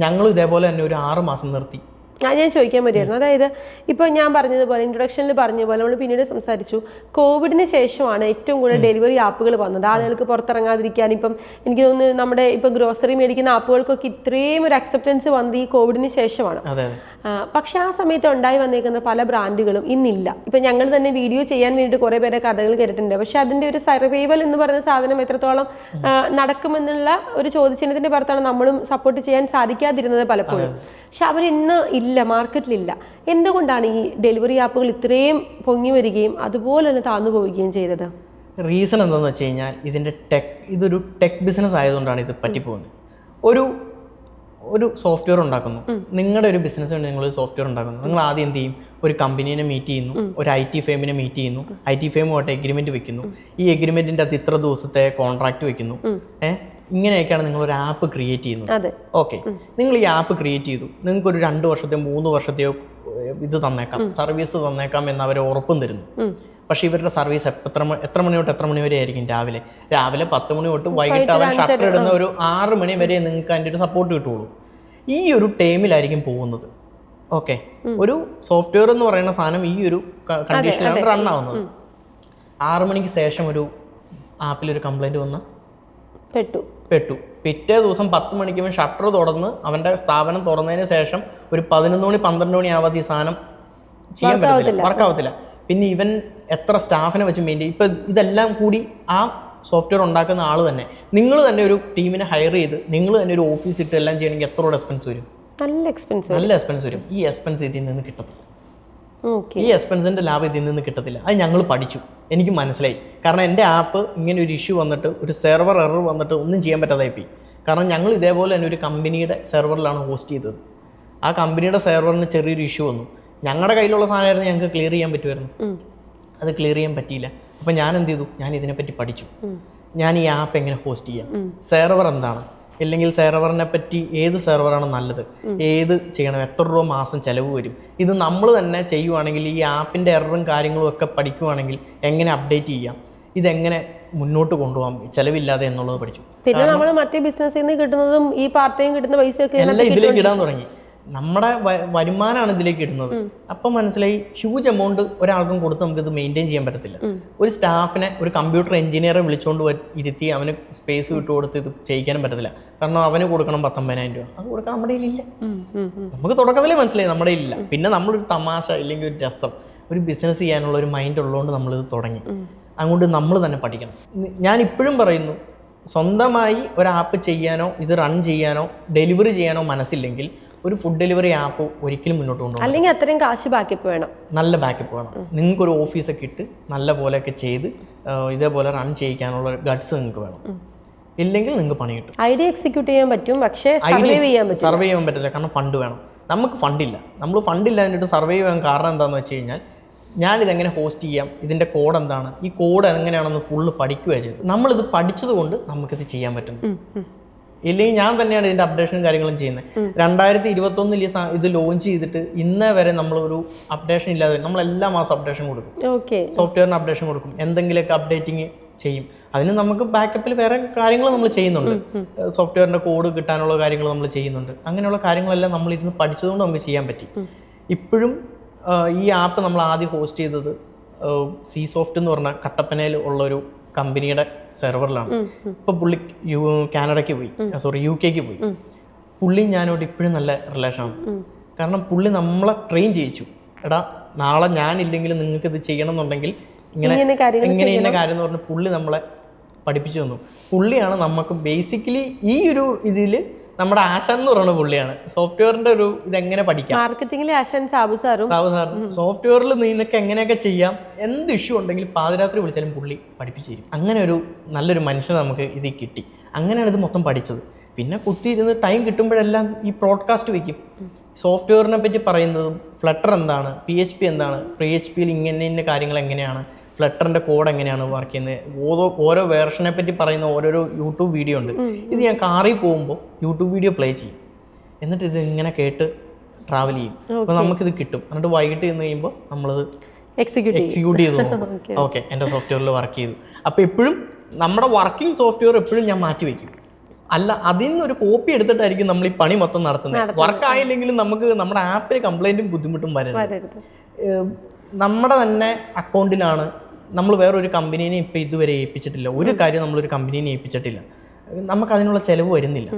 ഞങ്ങൾ ഇതേപോലെ തന്നെ ഒരു 6 മാസം നിർത്തി. ഞാൻ ചോദിക്കാൻ പറ്റുമായിരുന്നു. അതായത് ഇപ്പോൾ ഞാൻ പറഞ്ഞതുപോലെ ഇൻട്രൊഡക്ഷനിൽ പറഞ്ഞ പോലെ നമ്മൾ പിന്നീട് സംസാരിച്ചു, കോവിഡിന് ശേഷമാണ് ഏറ്റവും കൂടുതൽ ഡെലിവറി ആപ്പുകൾ വന്നത്. ആളുകൾക്ക് പുറത്തിറങ്ങാതിരിക്കാൻ ഇപ്പം എനിക്ക് തോന്നുന്നു നമ്മുടെ ഇപ്പോൾ ഗ്രോസറി മേടിക്കുന്ന ആപ്പുകൾക്കൊക്കെ ഇത്രയും ഒരു അക്സെപ്റ്റൻസ് വന്നത് ഈ കോവിഡിന് ശേഷമാണ്. പക്ഷെ ആ സമയത്ത് ഉണ്ടായി വന്നേക്കുന്ന പല ബ്രാൻഡുകളും ഇന്നില്ല. ഇപ്പം ഞങ്ങൾ തന്നെ വീഡിയോ ചെയ്യാൻ വേണ്ടിയിട്ട് കുറേ പേരെ കഥകൾ കേട്ടിട്ടുണ്ട്. പക്ഷെ അതിൻ്റെ ഒരു സർവൈവൽ എന്ന് പറയുന്ന സാധനം എത്രത്തോളം നടക്കുമെന്നുള്ള ഒരു ചോദ്യചിഹ്നത്തിൻ്റെ പുറത്താണ് നമ്മളും സപ്പോർട്ട് ചെയ്യാൻ സാധിക്കാതിരുന്നത് പലപ്പോഴും. പക്ഷെ അവരിന്ന് ഇല്ല, മാർക്കറ്റിലില്ല. എന്തുകൊണ്ടാണ് ഈ ഡെലിവറി ആപ്പുകൾ ഇത്രയും പൊങ്ങി വരികയും അതുപോലെ തന്നെ താന്നു പോവുകയും ചെയ്തത്? റീസൺ എന്താണെന്ന് വെച്ച് കഴിഞ്ഞാൽ ഇതൊരു ടെക് ബിസിനസ് ആയതുകൊണ്ടാണ് ഇത് പറ്റിപ്പോകുന്നത്. ഒരു സോഫ്റ്റ്വെയർ ഉണ്ടാക്കുന്നു, നിങ്ങളുടെ ഒരു ബിസിനസ് വേണ്ടി നിങ്ങൾ ഒരു സോഫ്റ്റ്വെയർ ഉണ്ടാക്കുന്നു. നിങ്ങൾ ആദ്യം എന്ത് ചെയ്യും? ഒരു കമ്പനീനെ മീറ്റ് ചെയ്യുന്നു, ഒരു IT ഫേമിനെ മീറ്റ് ചെയ്യുന്നു, IT ഫേമുമായിട്ട് എഗ്രിമെന്റ് വെക്കുന്നു. ഈ എഗ്രിമെന്റിന്റെ അകത്ത് ഇത്ര ദിവസത്തെ കോൺട്രാക്ട് വെക്കുന്നു. ഇങ്ങനെയൊക്കെയാണ് നിങ്ങൾ ഒരു ആപ്പ് ക്രിയേറ്റ് ചെയ്യുന്നത്. ഓക്കെ, നിങ്ങൾ ഈ ആപ്പ് ക്രിയേറ്റ് ചെയ്തു, നിങ്ങൾക്ക് ഒരു 2 വർഷത്തെയോ 3 വർഷത്തെയോ ഇത് തന്നേക്കാം, സർവീസ് തന്നേക്കാം എന്ന് അവർ ഉറപ്പും തരുന്നു. പക്ഷെ ഇവരുടെ സർവീസ് എത്ര മണി തൊട്ട് എത്ര മണി വരെ ആയിരിക്കും? രാവിലെ 10 മണി തൊട്ട് വൈകിട്ട് അവൻ ഷട്ടർ ഇടുന്ന ഒരു 6 മണി വരെ നിങ്ങൾക്ക് അതിൻ്റെ ഒരു സപ്പോർട്ട് കിട്ടുള്ളൂ. ഈ ഒരു ടൈമിലായിരിക്കും പോകുന്നത്. ഓക്കെ, ഒരു സോഫ്റ്റ്വെയർ എന്ന് പറയുന്ന സാധനം ഈ ഒരു കണ്ടീഷനിലാണ് റൺ ആവുന്നത്. 6 മണിക്ക് ശേഷം ഒരു ആപ്പിലൊരു കംപ്ലൈൻറ്റ് വന്ന് പെട്ടു. പിറ്റേ ദിവസം 10 മണിക്ക് അവൻ ഷട്ടർ തുറന്ന് അവൻ്റെ സ്ഥാപനം തുറന്നതിന് ശേഷം ഒരു 11 മണി 12 മണി ആവാതെ ഈ സാധനം ചെയ്യാൻ പറ്റില്ല, വർക്കാവത്തില്ല. പിന്നെ ഇവൻ എത്ര സ്റ്റാഫിനെ വെച്ച് മെയിൻറ്റെയിൻ, ഇപ്പം ഇതെല്ലാം കൂടി ആ സോഫ്റ്റ്വെയർ ഉണ്ടാക്കുന്ന ആൾ തന്നെ, നിങ്ങൾ തന്നെ ഒരു ടീമിനെ ഹയർ ചെയ്ത് നിങ്ങൾ തന്നെ ഒരു ഓഫീസ് ഇട്ട് എല്ലാം ചെയ്യണമെങ്കിൽ എത്ര എക്സ്പെൻസ് വരും? നല്ല എക്സ്പെൻസ് വരും. ഈ എക്സ്പെൻസ് ഇതിൽ നിന്ന് കിട്ടത്തില്ല. ഈ എക്സ്പെൻസിന്റെ ലാഭം ഇതിൽ നിന്ന് കിട്ടത്തില്ല. അത് ഞങ്ങൾ പഠിച്ചു, എനിക്ക് മനസ്സിലായി. കാരണം എൻ്റെ ആപ്പ് ഇങ്ങനെ ഒരു ഇഷ്യൂ വന്നിട്ട്, ഒരു സെർവർ എറർ വന്നിട്ട് ഒന്നും ചെയ്യാൻ പറ്റാതായി പോയി. കാരണം ഞങ്ങൾ ഇതേപോലെ തന്നെ ഒരു കമ്പനിയുടെ സെർവറിലാണ് ഹോസ്റ്റ് ചെയ്തത്. ആ കമ്പനിയുടെ സെർവറിന് ചെറിയൊരു ഇഷ്യൂ വന്നു. ഞങ്ങളുടെ കയ്യിലുള്ള സാധനമായിരുന്നു, ഞങ്ങൾക്ക് ക്ലിയർ ചെയ്യാൻ പറ്റുമായിരുന്നു. അത് ക്ലിയർ ചെയ്യാൻ പറ്റിയില്ല. അപ്പം ഞാൻ എന്ത് ചെയ്തു? ഞാൻ ഇതിനെപ്പറ്റി പഠിച്ചു. ഞാൻ ഈ ആപ്പ് എങ്ങനെ ഹോസ്റ്റ് ചെയ്യാം, സെർവർ എന്താണ്, ഇല്ലെങ്കിൽ സെർവറിനെ പറ്റി ഏത് സെർവറാണ് നല്ലത്, ഏത് ചെയ്യണം, എത്ര രൂപ മാസം ചിലവ് വരും, ഇത് നമ്മൾ തന്നെ ചെയ്യുവാണെങ്കിൽ ഈ ആപ്പിൻ്റെ എററും കാര്യങ്ങളും ഒക്കെ പഠിക്കുവാണെങ്കിൽ എങ്ങനെ അപ്ഡേറ്റ് ചെയ്യാം, ഇതെങ്ങനെ മുന്നോട്ട് കൊണ്ടുപോകാം ചിലവില്ലാതെ എന്നുള്ളത് പഠിച്ചു. പിന്നെ നമ്മൾ മറ്റേ ബിസിനസ്സിൽ നിന്ന് കിട്ടുന്നതും ഈ പാർട്ട് ടൈം കിട്ടുന്ന പൈസയൊക്കെ എല്ലാം ഇതിലേക്ക് ഇടാൻ തുടങ്ങി. നമ്മുടെ വരുമാനമാണ് ഇതിലേക്ക് ഇടുന്നത്. അപ്പം മനസ്സിലായി, ഹ്യൂജ് എമൗണ്ട് ഒരാൾക്കും കൊടുത്ത് നമുക്ക് ഇത് മെയിൻറ്റെയിൻ ചെയ്യാൻ പറ്റത്തില്ല. ഒരു സ്റ്റാഫിനെ, ഒരു കമ്പ്യൂട്ടർ എഞ്ചിനീയറെ വിളിച്ചുകൊണ്ട് ഇരുത്തി അവന് സ്പേസ് വിട്ടു കൊടുത്ത് ഇത് ചെയ്യിക്കാനും പറ്റത്തില്ല. കാരണം അവന് കൊടുക്കണം 19,000 രൂപ, അത് കൊടുക്കാൻ നമ്മുടെ കയ്യിലില്ല. നമുക്ക് തുടക്കത്തിലേ മനസ്സിലായി നമ്മുടെ കയ്യിലില്ല. പിന്നെ നമ്മളൊരു തമാശ ഇല്ലെങ്കിൽ ഒരു രസം, ഒരു ബിസിനസ് ചെയ്യാനുള്ള ഒരു മൈൻഡ് ഉള്ളതുകൊണ്ട് നമ്മളിത് തുടങ്ങി. അതുകൊണ്ട് നമ്മൾ തന്നെ പഠിക്കണം. ഞാൻ ഇപ്പോഴും പറയുന്നു, സ്വന്തമായി ഒരു ആപ്പ് ചെയ്യാനോ ഇത് റൺ ചെയ്യാനോ ഡെലിവറി ചെയ്യാനോ മനസ്സില്ലെങ്കിൽ ഒരു ഫുഡ് ഡെലിവറി ആപ്പ് ഒരിക്കലും മുന്നോട്ട് കൊണ്ടുപോകും. അല്ലെങ്കിൽ അത്രയും കാശ് ബാക്കപ്പ് വേണം, നല്ല ബാക്കപ്പ് വേണം. നിങ്ങൾക്കൊരു ഓഫീസൊക്കെ ഇട്ട് നല്ല പോലെയൊക്കെ ചെയ്ത് ഇതേപോലെ റൺ ചെയ്യിക്കാനുള്ള ഗട്ട്സ് നിങ്ങൾക്ക് വേണം. ഇല്ലെങ്കിൽ നിങ്ങൾക്ക് പണി കിട്ടും. ഐഡിയ എക്സിക്യൂട്ട് ചെയ്യാൻ പറ്റും, പക്ഷേ സർവൈവ് ചെയ്യാൻ പറ്റില്ല. കാരണം ഫണ്ട് വേണം. നമുക്ക് ഫണ്ടില്ല. നമ്മൾ ഫണ്ടില്ല എന്നിട്ട് സർവൈവ് ചെയ്യാൻ കാരണം എന്താണെന്ന് വെച്ച് കഴിഞ്ഞാൽ, ഞാനിതെങ്ങനെ ഹോസ്റ്റ് ചെയ്യാം, ഇതിൻ്റെ കോഡ് എന്താണ്, ഈ കോഡ് എങ്ങനെയാണെന്ന് ഫുള്ള് പഠിക്കുകയാണ് ചെയ്തത്. നമ്മളിത് പഠിച്ചത് കൊണ്ട് നമുക്കിത് ചെയ്യാൻ പറ്റും. ഇല്ലെങ്കിൽ ഞാൻ തന്നെയാണ് ഇതിൻ്റെ അപ്ഡേഷനും കാര്യങ്ങളും ചെയ്യുന്നത്. 2021 ഇത് ലോഞ്ച് ചെയ്തിട്ട് ഇന്നേ വരെ നമ്മളൊരു അപ്ഡേഷൻ ഇല്ലാതെ നമ്മൾ എല്ലാ മാസം അപ്ഡേഷൻ കൊടുക്കും. സോഫ്റ്റ്വെയറിന് അപ്ഡേഷൻ കൊടുക്കും, എന്തെങ്കിലുമൊക്കെ അപ്ഡേറ്റിങ് ചെയ്യും. അതിന് നമുക്ക് ബാക്കപ്പിൽ വേറെ കാര്യങ്ങൾ നമ്മൾ ചെയ്യുന്നുണ്ട്. സോഫ്റ്റ്വെയറിൻ്റെ കോഡ് കിട്ടാനുള്ള കാര്യങ്ങൾ നമ്മൾ ചെയ്യുന്നുണ്ട്. അങ്ങനെയുള്ള കാര്യങ്ങളെല്ലാം നമ്മൾ ഇരുന്ന് പഠിച്ചതുകൊണ്ട് നമുക്ക് ചെയ്യാൻ പറ്റി. ഇപ്പോഴും ഈ ആപ്പ് നമ്മൾ ആദ്യം ഹോസ്റ്റ് ചെയ്തത് സി സോഫ്റ്റ് എന്ന് പറഞ്ഞ കട്ടപ്പനയിൽ ഉള്ളൊരു കമ്പനിയുടെ സെർവറിലാണ്. ഇപ്പൊ പുള്ളി കാനഡയ്ക്ക് പോയി, UK പോയി. പുള്ളി ഞാനോട് ഇപ്പോഴും നല്ല റിലേഷനാണ്. കാരണം പുള്ളി നമ്മളെ ട്രെയിൻ ചെയ്യിച്ചു. എടാ, നാളെ ഞാനില്ലെങ്കിലും നിങ്ങൾക്ക് ഇത് ചെയ്യണം എന്നുണ്ടെങ്കിൽ ഇങ്ങനെ കാര്യം എന്ന് പറഞ്ഞ് പുള്ളി നമ്മളെ പഠിപ്പിച്ചു തന്നു. പുള്ളിയാണ് നമുക്ക് ബേസിക്കലി ഈ ഒരു ഇതിൽ നമ്മുടെ ആശാൻ എന്ന് പറയുന്ന പുള്ളിയാണ്. സോഫ്റ്റ്വെയറിന്റെ ഒരു ഇതെങ്ങനെ പഠിക്കാം, മാർക്കറ്റിംഗിലെ ആശാൻ സാബു സാറും സോഫ്റ്റ്വെയറിൽ നിന്നൊക്കെ എങ്ങനെയൊക്കെ ചെയ്യാം, എന്ത് ഇഷ്യൂ ഉണ്ടെങ്കിലും പാതിരാത്രി വിളിച്ചാലും പുള്ളി പഠിപ്പിച്ചു തരും. അങ്ങനെ ഒരു നല്ലൊരു മനുഷ്യനെ നമുക്ക് ഇത് കിട്ടി. അങ്ങനെയാണ് ഇത് മൊത്തം പഠിച്ചത്. പിന്നെ കുത്തിയിരുന്ന് ടൈം കിട്ടുമ്പോഴെല്ലാം ഈ പ്രോഡ്കാസ്റ്റ് വെക്കും. സോഫ്റ്റ്വെയറിനെ പറ്റി പറയുന്നതും ഫ്ലട്ടർ എന്താണ്, PHP എന്താണ്, PHPയിൽ ഇന്ന കാര്യങ്ങൾ എങ്ങനെയാണ്, ഫ്ലട്ടറിന്റെ കോഡ് എങ്ങനെയാണ് വർക്ക് ചെയ്യുന്നത്, ഓരോ വേർഷനെ പറ്റി പറയുന്ന ഓരോരോ യൂട്യൂബ് വീഡിയോ ഉണ്ട്. ഇത് ഞാൻ കാറിൽ പോകുമ്പോൾ യൂട്യൂബ് വീഡിയോ പ്ലേ ചെയ്യും. എന്നിട്ട് ഇത് ഇങ്ങനെ കേട്ട് ട്രാവൽ ചെയ്യും. അപ്പോൾ നമുക്കിത് കിട്ടും. എന്നിട്ട് വൈകിട്ട് ചെന്ന് കഴിയുമ്പോൾ നമ്മളത് എക്സിക്യൂട്ട് ചെയ്ത് നോക്കും. ഓക്കെ, എൻ്റെ സോഫ്റ്റ്വെയറിൽ വർക്ക് ചെയ്തു. അപ്പോൾ എപ്പോഴും നമ്മുടെ വർക്കിംഗ് സോഫ്റ്റ്വെയർ എപ്പോഴും ഞാൻ മാറ്റി വയ്ക്കും. അല്ല, അതിൽ നിന്നൊരു കോപ്പി എടുത്തിട്ടായിരിക്കും നമ്മൾ ഈ പണി മൊത്തം നടത്തുന്നത്. വർക്ക് ആയില്ലെങ്കിലും നമുക്ക് നമ്മുടെ ആപ്പിന് കംപ്ലൈൻറ്റും ബുദ്ധിമുട്ടും വരരുത്. നമ്മുടെ തന്നെ അക്കൗണ്ടിലാണ്. നമ്മൾ വേറൊരു കമ്പനീനെ ഇപ്പം ഇതുവരെ ഏൽപ്പിച്ചിട്ടില്ല. ഒരു കാര്യം നമ്മളൊരു കമ്പനീനെ ഏൽപ്പിച്ചിട്ടില്ല. നമുക്കതിനുള്ള ചിലവ് വരുന്നില്ല.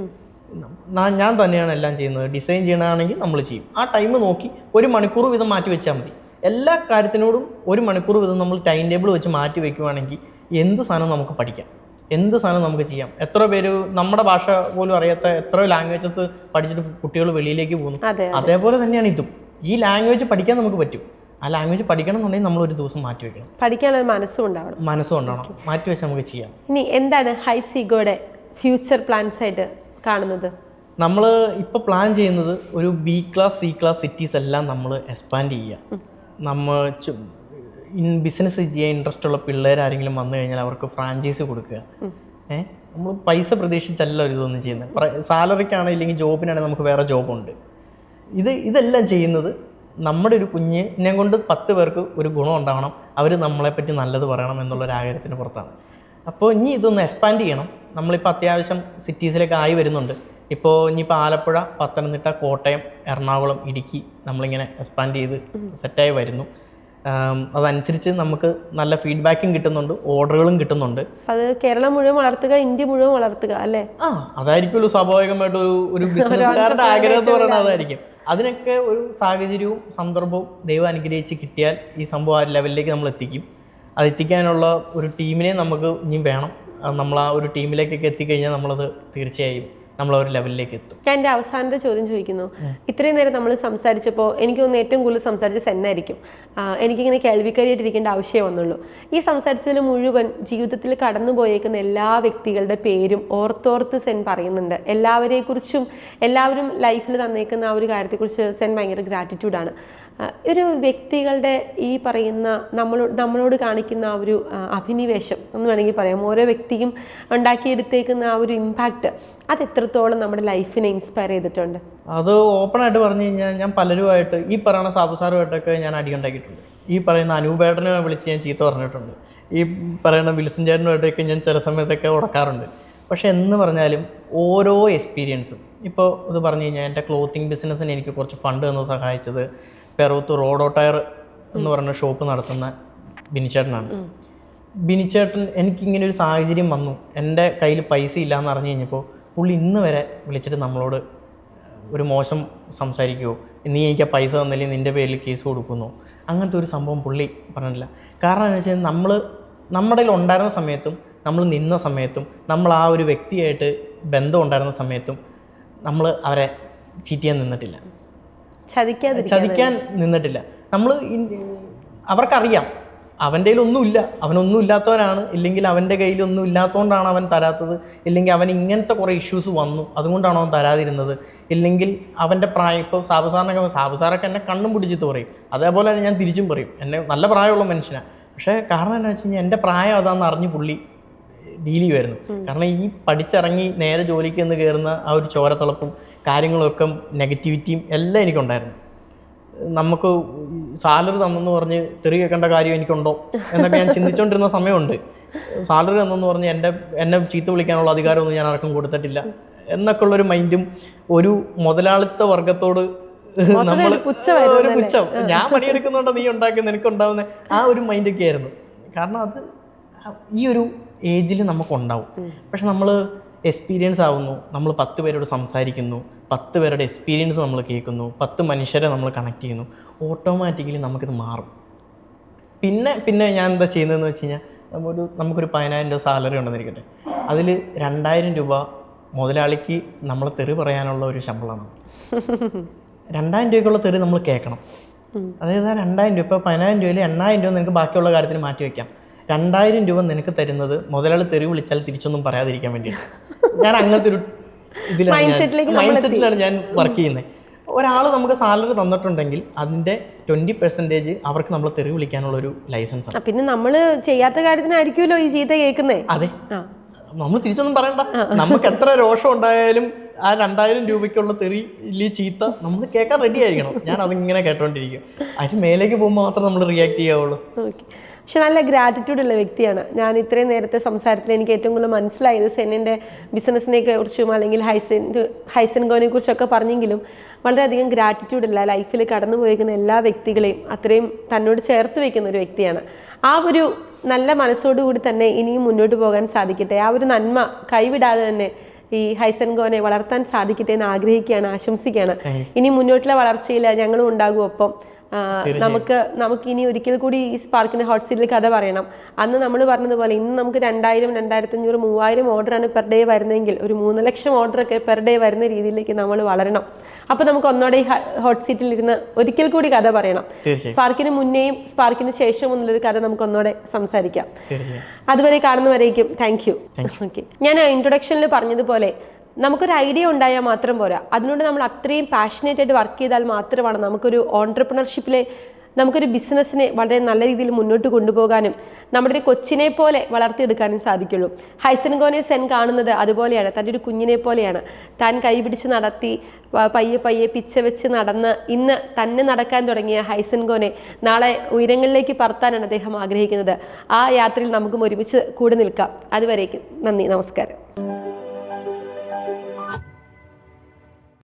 ഞാൻ തന്നെയാണ് എല്ലാം ചെയ്യുന്നത്. ഡിസൈൻ ചെയ്യണമെങ്കിൽ നമ്മൾ ചെയ്യും. ആ ടൈം നോക്കി 1 മണിക്കൂർ വീതം മാറ്റി വെച്ചാൽ മതി. എല്ലാ കാര്യത്തിനോടും 1 മണിക്കൂർ വീതം നമ്മൾ ടൈം ടേബിൾ വെച്ച് മാറ്റി വെക്കുവാണെങ്കിൽ എന്ത് സാധനം നമുക്ക് പഠിക്കാം, എന്ത് സാധനം നമുക്ക് ചെയ്യാം. എത്ര പേര് നമ്മുടെ ഭാഷ പോലും അറിയാത്ത എത്ര ലാംഗ്വേജസ് പഠിച്ചിട്ട് കുട്ടികൾ വെളിയിലേക്ക് പോകുന്നു. അതേപോലെ തന്നെയാണ് ഇതും. ഈ ലാംഗ്വേജ് പഠിക്കാൻ നമുക്ക് പറ്റും. ആ ലാംഗ്വേജ് പഠിക്കണം എന്നുണ്ടെങ്കിൽ നമ്മൾ ഒരു ദിവസം മാറ്റി വെക്കണം. പഠിക്കാനുള്ള മനസ്സും ഉണ്ടാവണം. മാറ്റി വെച്ച് നമുക്ക് ചെയ്യാം. ഇനി എന്താണ് ഹൈസിഗോയുടെ ഫ്യൂച്ചർ പ്ലാൻസ് ആയിട്ട് കാണുന്നത്? നമ്മൾ ഇപ്പോൾ പ്ലാൻ ചെയ്യുന്നത് ഒരു B class C class cities എല്ലാം നമ്മൾ എക്സ്പാൻഡ് ചെയ്യുക. നമ്മൾ ബിസിനസ് ചെയ്യാൻ ഇൻട്രസ്റ്റ് ഉള്ള പിള്ളേരാരെങ്കിലും വന്നു കഴിഞ്ഞാൽ അവർക്ക് ഫ്രാഞ്ചൈസി കൊടുക്കുക. നമ്മൾ പൈസ പ്രതീക്ഷിച്ചല്ല ഒരു ഇതൊന്നും ചെയ്യുന്നത്. സാലറിക്കാണോ ഇല്ലെങ്കിൽ ജോബിനാണെങ്കിൽ നമുക്ക് വേറെ ജോബുണ്ട്. ഇതെല്ലാം ചെയ്യുന്നത് നമ്മുടെ ഒരു കുഞ്ഞിനെ കൊണ്ട് 10 പേർക്ക് ഒരു ഗുണം ഉണ്ടാവണം, അവർ നമ്മളെപ്പറ്റി നല്ലത് പറയണം എന്നുള്ളൊരാഗ്രഹത്തിന് പുറത്താണ്. അപ്പോൾ ഇനി ഇതൊന്ന് എക്സ്പാൻഡ് ചെയ്യണം. നമ്മളിപ്പോൾ അത്യാവശ്യം സിറ്റീസിലേക്ക് ആയി വരുന്നുണ്ട്. ഇപ്പോൾ ഇനിയിപ്പോൾ ആലപ്പുഴ, പത്തനംതിട്ട, കോട്ടയം, എറണാകുളം, ഇടുക്കി നമ്മളിങ്ങനെ എക്സ്പാൻഡ് ചെയ്ത് സെറ്റായി വരുന്നു. അതനുസരിച്ച് നമുക്ക് നല്ല ഫീഡ്ബാക്കും കിട്ടുന്നുണ്ട്, ഓർഡറുകളും കിട്ടുന്നുണ്ട്. അത് കേരളം മുഴുവൻ വളർത്തുക, ഇന്ത്യ മുഴുവൻ വളർത്തുക അല്ലേ? അതായിരിക്കുമല്ലോ സ്വാഭാവികമായിട്ട് ഒരു ബിസിനസ്സുകാരുടെ ആഗ്രഹം എന്ന് പറയുന്നത് അതായിരിക്കും. അതിനൊക്കെ ഒരു സാഹചര്യവും സന്ദർഭവും ദൈവം അനുഗ്രഹിച്ച് കിട്ടിയാൽ ഈ സംഭവം ആ ലെവലിലേക്ക് നമ്മൾ എത്തിക്കും. അത് എത്തിക്കാനുള്ള ഒരു ടീമിനെ നമുക്ക് ഇനിയും വേണം. നമ്മൾ ആ ഒരു ടീമിലേക്കൊക്കെ എത്തിക്കഴിഞ്ഞാൽ നമ്മളത് തീർച്ചയായും നമ്മൾ ഒരു ലെവലിലേക്ക് എത്തും. ഞാൻ എൻ്റെ അവസാനത്തെ ചോദ്യം ചോദിക്കുന്നു. ഇത്രയും നേരം നമ്മൾ സംസാരിച്ചപ്പോൾ എനിക്ക് തോന്നുന്നു ഏറ്റവും കൂടുതൽ സംസാരിച്ച സെന്നായിരിക്കും. എനിക്കിങ്ങനെ കേൾവിക്കാരിയായിട്ടിരിക്കേണ്ട ആവശ്യമേ വന്നുള്ളൂ. ഈ സംസാരിച്ചതിൽ മുഴുവൻ ജീവിതത്തിൽ കടന്നു പോയേക്കുന്ന എല്ലാ വ്യക്തികളുടെ പേരും ഓർത്തോർത്ത് സെൻ പറയുന്നുണ്ട്. എല്ലാവരെക്കുറിച്ചും എല്ലാവരും ലൈഫിൽ തന്നേക്കുന്ന ആ ഒരു കാര്യത്തെക്കുറിച്ച് സെൻ ഭയങ്കര ഗ്രാറ്റിറ്റ്യൂഡാണ്. ഒരു വ്യക്തികളുടെ ഈ പറയുന്ന നമ്മളോട് കാണിക്കുന്ന ആ ഒരു അഭിനിവേശം എന്ന് വേണമെങ്കിൽ പറയാം, ഓരോ വ്യക്തിയും ഉണ്ടാക്കിയെടുത്തേക്കുന്ന ആ ഒരു ഇമ്പാക്റ്റ്, അത് എത്രത്തോളം നമ്മുടെ ലൈഫിനെ ഇൻസ്പയർ ചെയ്തിട്ടുണ്ട്? അത് ഓപ്പണായിട്ട് പറഞ്ഞു കഴിഞ്ഞാൽ ഞാൻ പലരുമായിട്ട് ഈ പറയുന്ന സാബുസാറുമായിട്ടൊക്കെ ഞാൻ അടിയുണ്ടാക്കിയിട്ടുണ്ട്. ഈ പറയുന്ന അനൂപേട്ടനെ വിളിച്ച് ഞാൻ ചീത്ത പറഞ്ഞിട്ടുണ്ട്. ഈ പറയുന്ന വിൽസൺ ചേട്ടനുമായിട്ടൊക്കെ ഞാൻ ചില സമയത്തൊക്കെ ഉടക്കാറുണ്ട്. പക്ഷെ എന്ന് പറഞ്ഞാലും ഓരോ എക്സ്പീരിയൻസും, ഇപ്പോൾ ഇത് പറഞ്ഞു കഴിഞ്ഞാൽ എൻ്റെ ക്ലോത്തിങ് ബിസിനസ്സിന് എനിക്ക് കുറച്ച് ഫണ്ട് തന്ന് സഹായിച്ചത് പെറൂത്ത് റോഡോ ടയർ എന്ന് പറയുന്ന ഷോപ്പ് നടത്തുന്ന ബിനിച്ചേട്ടനാണ്. ബിനിച്ചേട്ടൻ എനിക്കിങ്ങനെ ഒരു സാഹചര്യം വന്നു, എൻ്റെ കയ്യിൽ പൈസ ഇല്ലയെന്ന് അറിഞ്ഞു കഴിഞ്ഞപ്പോൾ പുള്ളി ഇന്ന് വരെ വിളിച്ചിട്ട് നമ്മളോട് ഒരു മോശം സംസാരിക്കുമോ, നീ എനിക്ക് ആ പൈസ തന്നില്ലെങ്കിൽ നിൻ്റെ പേരിൽ കേസ് കൊടുക്കുന്നോ, അങ്ങനത്തെ ഒരു സംഭവം പുള്ളി പറഞ്ഞില്ല. കാരണം എന്ന് വെച്ചാൽ നമ്മുടെ കയ്യിൽ ഉണ്ടായിരുന്ന സമയത്തും നമ്മൾ നിന്ന സമയത്തും നമ്മൾ ആ ഒരു വ്യക്തിയായിട്ട് ബന്ധം ഉണ്ടായിരുന്ന സമയത്തും നമ്മൾ അവരെ ചീറ്റ് ചെയ്യാൻ നിന്നിട്ടില്ല, ചതിക്കാൻ നിന്നിട്ടില്ല. നമ്മൾ അവർക്കറിയാം അവൻ്റെ കയ്യിലൊന്നുമില്ല, അവനൊന്നും ഇല്ലാത്തവനാണ്, ഇല്ലെങ്കിൽ അവൻ്റെ കയ്യിലൊന്നും ഇല്ലാത്തതുകൊണ്ടാണ് അവൻ തരാത്തത്, ഇല്ലെങ്കിൽ അവൻ ഇങ്ങനത്തെ കുറേ ഇഷ്യൂസ് വന്നു അതുകൊണ്ടാണ് അവൻ തരാതിരുന്നത്, ഇല്ലെങ്കിൽ അവൻ്റെ പ്രായം. ഇപ്പോൾ സാബുസാറൊക്കെ എന്നെ കണ്ണും പിടിച്ചിട്ട് പറയും, അതേപോലെ തന്നെ ഞാൻ തിരിച്ചും പറയും, എന്നെ നല്ല പ്രായമുള്ള മനുഷ്യനാണ്. പക്ഷേ കാരണം എന്താ വെച്ച് കഴിഞ്ഞാൽ എൻ്റെ പ്രായം അതാണെന്ന് അറിഞ്ഞ് പുള്ളി ഡീൽ ചെയ്യുമായിരുന്നു. കാരണം ഈ പഠിച്ചിറങ്ങി നേരെ ജോലിക്ക് എന്ന് കയറുന്ന ആ ഒരു ചോരത്തിളപ്പും കാര്യങ്ങളൊക്കെ നെഗറ്റിവിറ്റിയും എല്ലാം എനിക്കുണ്ടായിരുന്നു. നമുക്ക് സാലറി തന്നെന്ന് പറഞ്ഞ് തെറി കേൾക്കേണ്ട കാര്യം എനിക്കുണ്ടോ എന്നൊക്കെ ഞാൻ ചിന്തിച്ചുകൊണ്ടിരുന്ന സമയമുണ്ട്. സാലറി തന്നെന്ന് പറഞ്ഞ് എന്നെ ചീത്ത വിളിക്കാനുള്ള അധികാരമൊന്നും ഞാൻ ആർക്കും കൊടുത്തിട്ടില്ല എന്നൊക്കെ ഉള്ളൊരു മൈൻഡും ഒരു മുതലാളിത്ത വർഗത്തോട് നമ്മൾ ഒരു പുച്ഛം, ഞാൻ പണിയെടുക്കുന്നുണ്ടോ നീ ഉണ്ടാക്കുന്ന എനിക്കുണ്ടാവുന്ന ആ ഒരു മൈൻഡൊക്കെ ആയിരുന്നു. കാരണം അത് ഈ ഒരു ഏജിൽ നമുക്കുണ്ടാവും. പക്ഷെ നമ്മൾ എക്സ്പീരിയൻസ് ആവുന്നു, നമ്മൾ 10 പേരോട് സംസാരിക്കുന്നു, 10 പേരുടെ എക്സ്പീരിയൻസ് നമ്മൾ കേൾക്കുന്നു, 10 മനുഷ്യരെ നമ്മൾ കണക്ട് ചെയ്യുന്നു, ഓട്ടോമാറ്റിക്കലി നമുക്കിത് മാറും. പിന്നെ ഞാൻ എന്താ ചെയ്യുന്നതെന്ന് വെച്ച് കഴിഞ്ഞാൽ നമുക്കൊരു 10,000 രൂപ സാലറി ഉണ്ടെന്നിരിക്കട്ടെ, അതിൽ 2,000 രൂപ മുതലാളിക്ക് നമ്മളെ തെറി പറയാനുള്ള ഒരു ശമ്പളമാണ്. 2,000 രൂപയ്ക്കുള്ള തെറി നമ്മൾ കേൾക്കണം. അതായത് ആ 2,000 രൂപ, ഇപ്പോൾ 10,000 രൂപയിൽ 8,000 രൂപ നിനക്ക് ബാക്കിയുള്ള കാര്യത്തിന് മാറ്റി വയ്ക്കാം. 2,000 രൂപ നിനക്ക് തരുന്നത് മുതലാളി തെറി വിളിച്ചാൽ തിരിച്ചൊന്നും പറയാതിരിക്കാൻ വേണ്ടിയിട്ട്. ഞാൻ അങ്ങനത്തെ ഒരു മൈൻഡ് സെറ്റിലാണ് ഞാൻ വർക്ക് ചെയ്യുന്നത്. ഒരാൾ നമുക്ക് സാലറി തന്നിട്ടുണ്ടെങ്കിൽ അതിൻ്റെ 20% അവർക്ക് നമ്മൾ തെറി വിളിക്കാനുള്ളൊരു ലൈസൻസ് ആണ്. പിന്നെ നമ്മൾ ചെയ്യാത്ത കാര്യത്തിനായിരിക്കുമല്ലോ ഈ ചീത്ത കേൾക്കുന്നേ. അതെ, നമ്മൾ തിരിച്ചൊന്നും പറയണ്ട. നമുക്ക് എത്ര രോഷം ഉണ്ടായാലും ആ 2,000 രൂപയ്ക്കുള്ള തെറി ചീത്ത നമ്മൾ കേൾക്കാൻ റെഡി ആയിരിക്കണം. ഞാൻ അതിങ്ങനെ കേട്ടോണ്ടിരിക്കും. അതിന് മേലേക്ക് പോകുമ്പോൾ മാത്രം നമ്മൾ റിയാക്ട് ചെയ്യാവുള്ളൂ. ഓക്കെ. പക്ഷെ നല്ല ഗ്രാറ്റിറ്റ്യൂഡ് ഉള്ള വ്യക്തിയാണ്. ഞാൻ ഇത്രയും നേരത്തെ സംസാരത്തിൽ എനിക്ക് ഏറ്റവും കൂടുതൽ മനസ്സിലായത് സെന്നിൻ്റെ ബിസിനസ്സിനെ കുറിച്ചും അല്ലെങ്കിൽ ഹൈസൻഗോനെ കുറിച്ചൊക്കെ പറഞ്ഞെങ്കിലും വളരെയധികം ഗ്രാറ്റിറ്റ്യൂഡുള്ള ലൈഫിൽ കടന്നു പോയിരിക്കുന്ന എല്ലാ വ്യക്തികളെയും അത്രയും തന്നോട് ചേർത്ത് വയ്ക്കുന്ന ഒരു വ്യക്തിയാണ്. ആ ഒരു നല്ല മനസ്സോടുകൂടി തന്നെ ഇനിയും മുന്നോട്ട് പോകാൻ സാധിക്കട്ടെ. ആ ഒരു നന്മ കൈവിടാതെ തന്നെ ഈ ഹൈസൻഗോനെ വളർത്താൻ സാധിക്കട്ടെ എന്ന് ആഗ്രഹിക്കുകയാണ്, ആശംസിക്കുകയാണ്. ഇനി മുന്നോട്ടുള്ള വളർച്ചയിൽ ഞങ്ങളും ഉണ്ടാകും ഒപ്പം. നമുക്ക് ഇനി ഒരിക്കൽ കൂടി ഈ സ്പാർക്കിന്റെ ഹോട്ട് സീറ്റിൽ കഥ പറയണം. അന്ന് നമ്മൾ പറഞ്ഞതുപോലെ ഇന്ന് നമുക്ക് 2,000, 2,500, 3,000 ഓർഡറാണ് പെർ ഡേ വരുന്നതെങ്കിൽ ഒരു 3 ലക്ഷം ഓർഡറൊക്കെ പെർ ഡേ വരുന്ന രീതിയിലേക്ക് നമ്മൾ വളരണം. അപ്പോൾ നമുക്ക് ഒന്നോടെ ഈ ഹോട്ട് സീറ്റിൽ ഇരുന്ന് ഒരിക്കൽ കൂടി കഥ പറയണം. സ്പാർക്കിന് മുന്നേയും സ്പാർക്കിന് ശേഷം എന്നുള്ളൊരു കഥ നമുക്ക് ഒന്നോടെ സംസാരിക്കാം. അതുവരെ കാണുന്നവരേക്കും താങ്ക് യു. ഓക്കെ, ഞാൻ ഇൻട്രൊഡക്ഷനിൽ പറഞ്ഞതുപോലെ നമുക്കൊരു ഐഡിയ ഉണ്ടായാൽ മാത്രം പോരാ, അതിനോട് നമ്മൾ അത്രയും പാഷനേറ്റ് ആയിട്ട് വർക്ക് ചെയ്താൽ മാത്രമാണ് നമുക്കൊരു ഓൺട്രപ്രണർഷിപ്പിലെ നമുക്കൊരു ബിസിനസ്സിനെ വളരെ നല്ല രീതിയിൽ മുന്നോട്ട് കൊണ്ടുപോകാനും നമ്മുടെ ഒരു കൊച്ചിനെ പോലെ വളർത്തിയെടുക്കാനും സാധിക്കുള്ളൂ. ഹൈസൻഗോനെ സെൻ കാണുന്നത് അതുപോലെയാണ്, തൻ്റെ ഒരു കുഞ്ഞിനെ പോലെയാണ്. താൻ കൈപിടിച്ച് നടത്തി പയ്യെ പിച്ച വെച്ച് നടന്ന് ഇന്ന് തന്നെ നടക്കാൻ തുടങ്ങിയ ഹൈസൻഗോനെ നാളെ ഉയരങ്ങളിലേക്ക് പറത്താനാണ് അദ്ദേഹം ആഗ്രഹിക്കുന്നത്. ആ യാത്രയിൽ നമുക്കും ഒരുമിച്ച് കൂടെ നിൽക്കാം. അതുവരേക്കും നന്ദി, നമസ്കാരം.